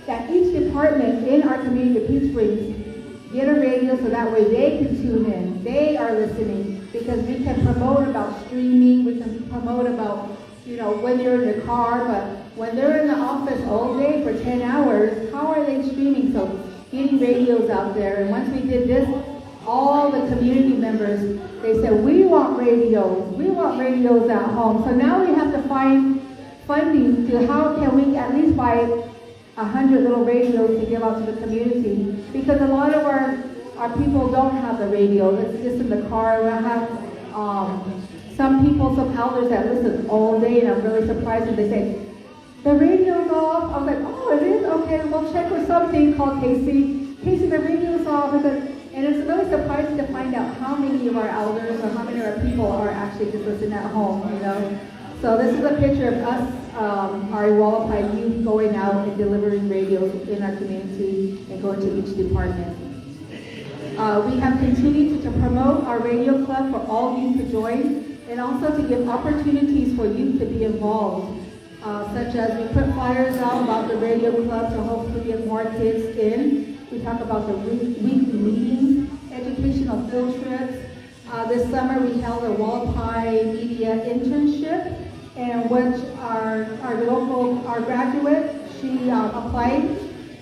that each department in our community of Peach Springs get a radio so that way they can tune in. They are listening because we can promote about streaming. We can promote about, when you're in the car, but when they're in the office all day for 10 hours, how are they streaming? So getting radios out there. And once we did this, all the community members, they said, we want radios. We want radios at home. So now we have to find funding to how can we at least buy 100 little radios to give out to the community, because a lot of our people don't have the radio. It's just in the car. We have some elders that listen all day, and I'm really surprised when they say, the radio's off. I was like, oh, it is? Okay, we'll check with something called Casey. Casey, the radio's off. And it's really surprising to find out how many of our elders or how many of our people are actually just listening at home, So this is a picture of us, our Wallapai youth going out and delivering radios in our community and going to each department. We have continued to promote our radio club for all youth to join, and also to give opportunities for youth to be involved, such as we put flyers out about the radio club to hopefully get more kids in. We talk about the weekly meetings, educational field trips. This summer we held a Wallapai media internship, and which our graduate, she applied,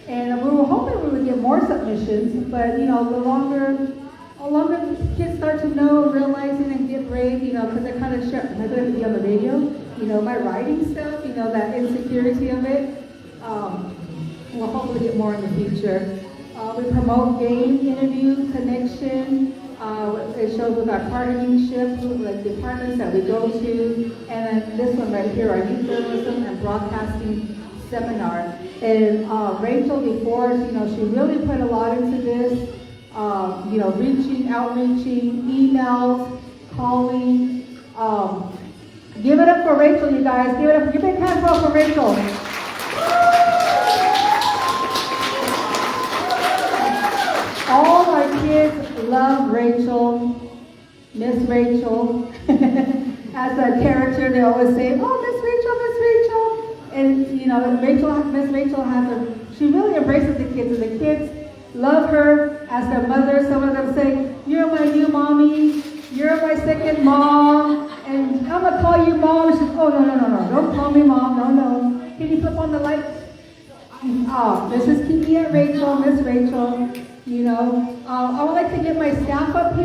and we were hoping we would get more submissions, but the longer kids start to know, realizing and get brave, because they're kind of sure, am I going to be on the radio? My writing stuff, that insecurity of it. We'll hopefully get more in the future. We promote game interview connection. It shows with our partnership, like departments that we go to, and then this one right here, our youth journalism and broadcasting seminar. And Rachel before, she really put a lot into this. Outreaching, emails, calling. Give it up for Rachel, you guys. Give it up. Give a big hand for Rachel. All our kids love Rachel, Miss Rachel. As a character, they always say, oh, Miss Rachel, Miss Rachel. And, Miss Rachel she really embraces the kids, and the kids love her as their mother. Some of them say, you're my new mommy, you're my second mom, and I'm going to call you mom. She says, oh, no, don't call me mom, no. Can you flip on the light? Oh, this is Kiki and Rachel, Miss Rachel. I would like to get my staff up here.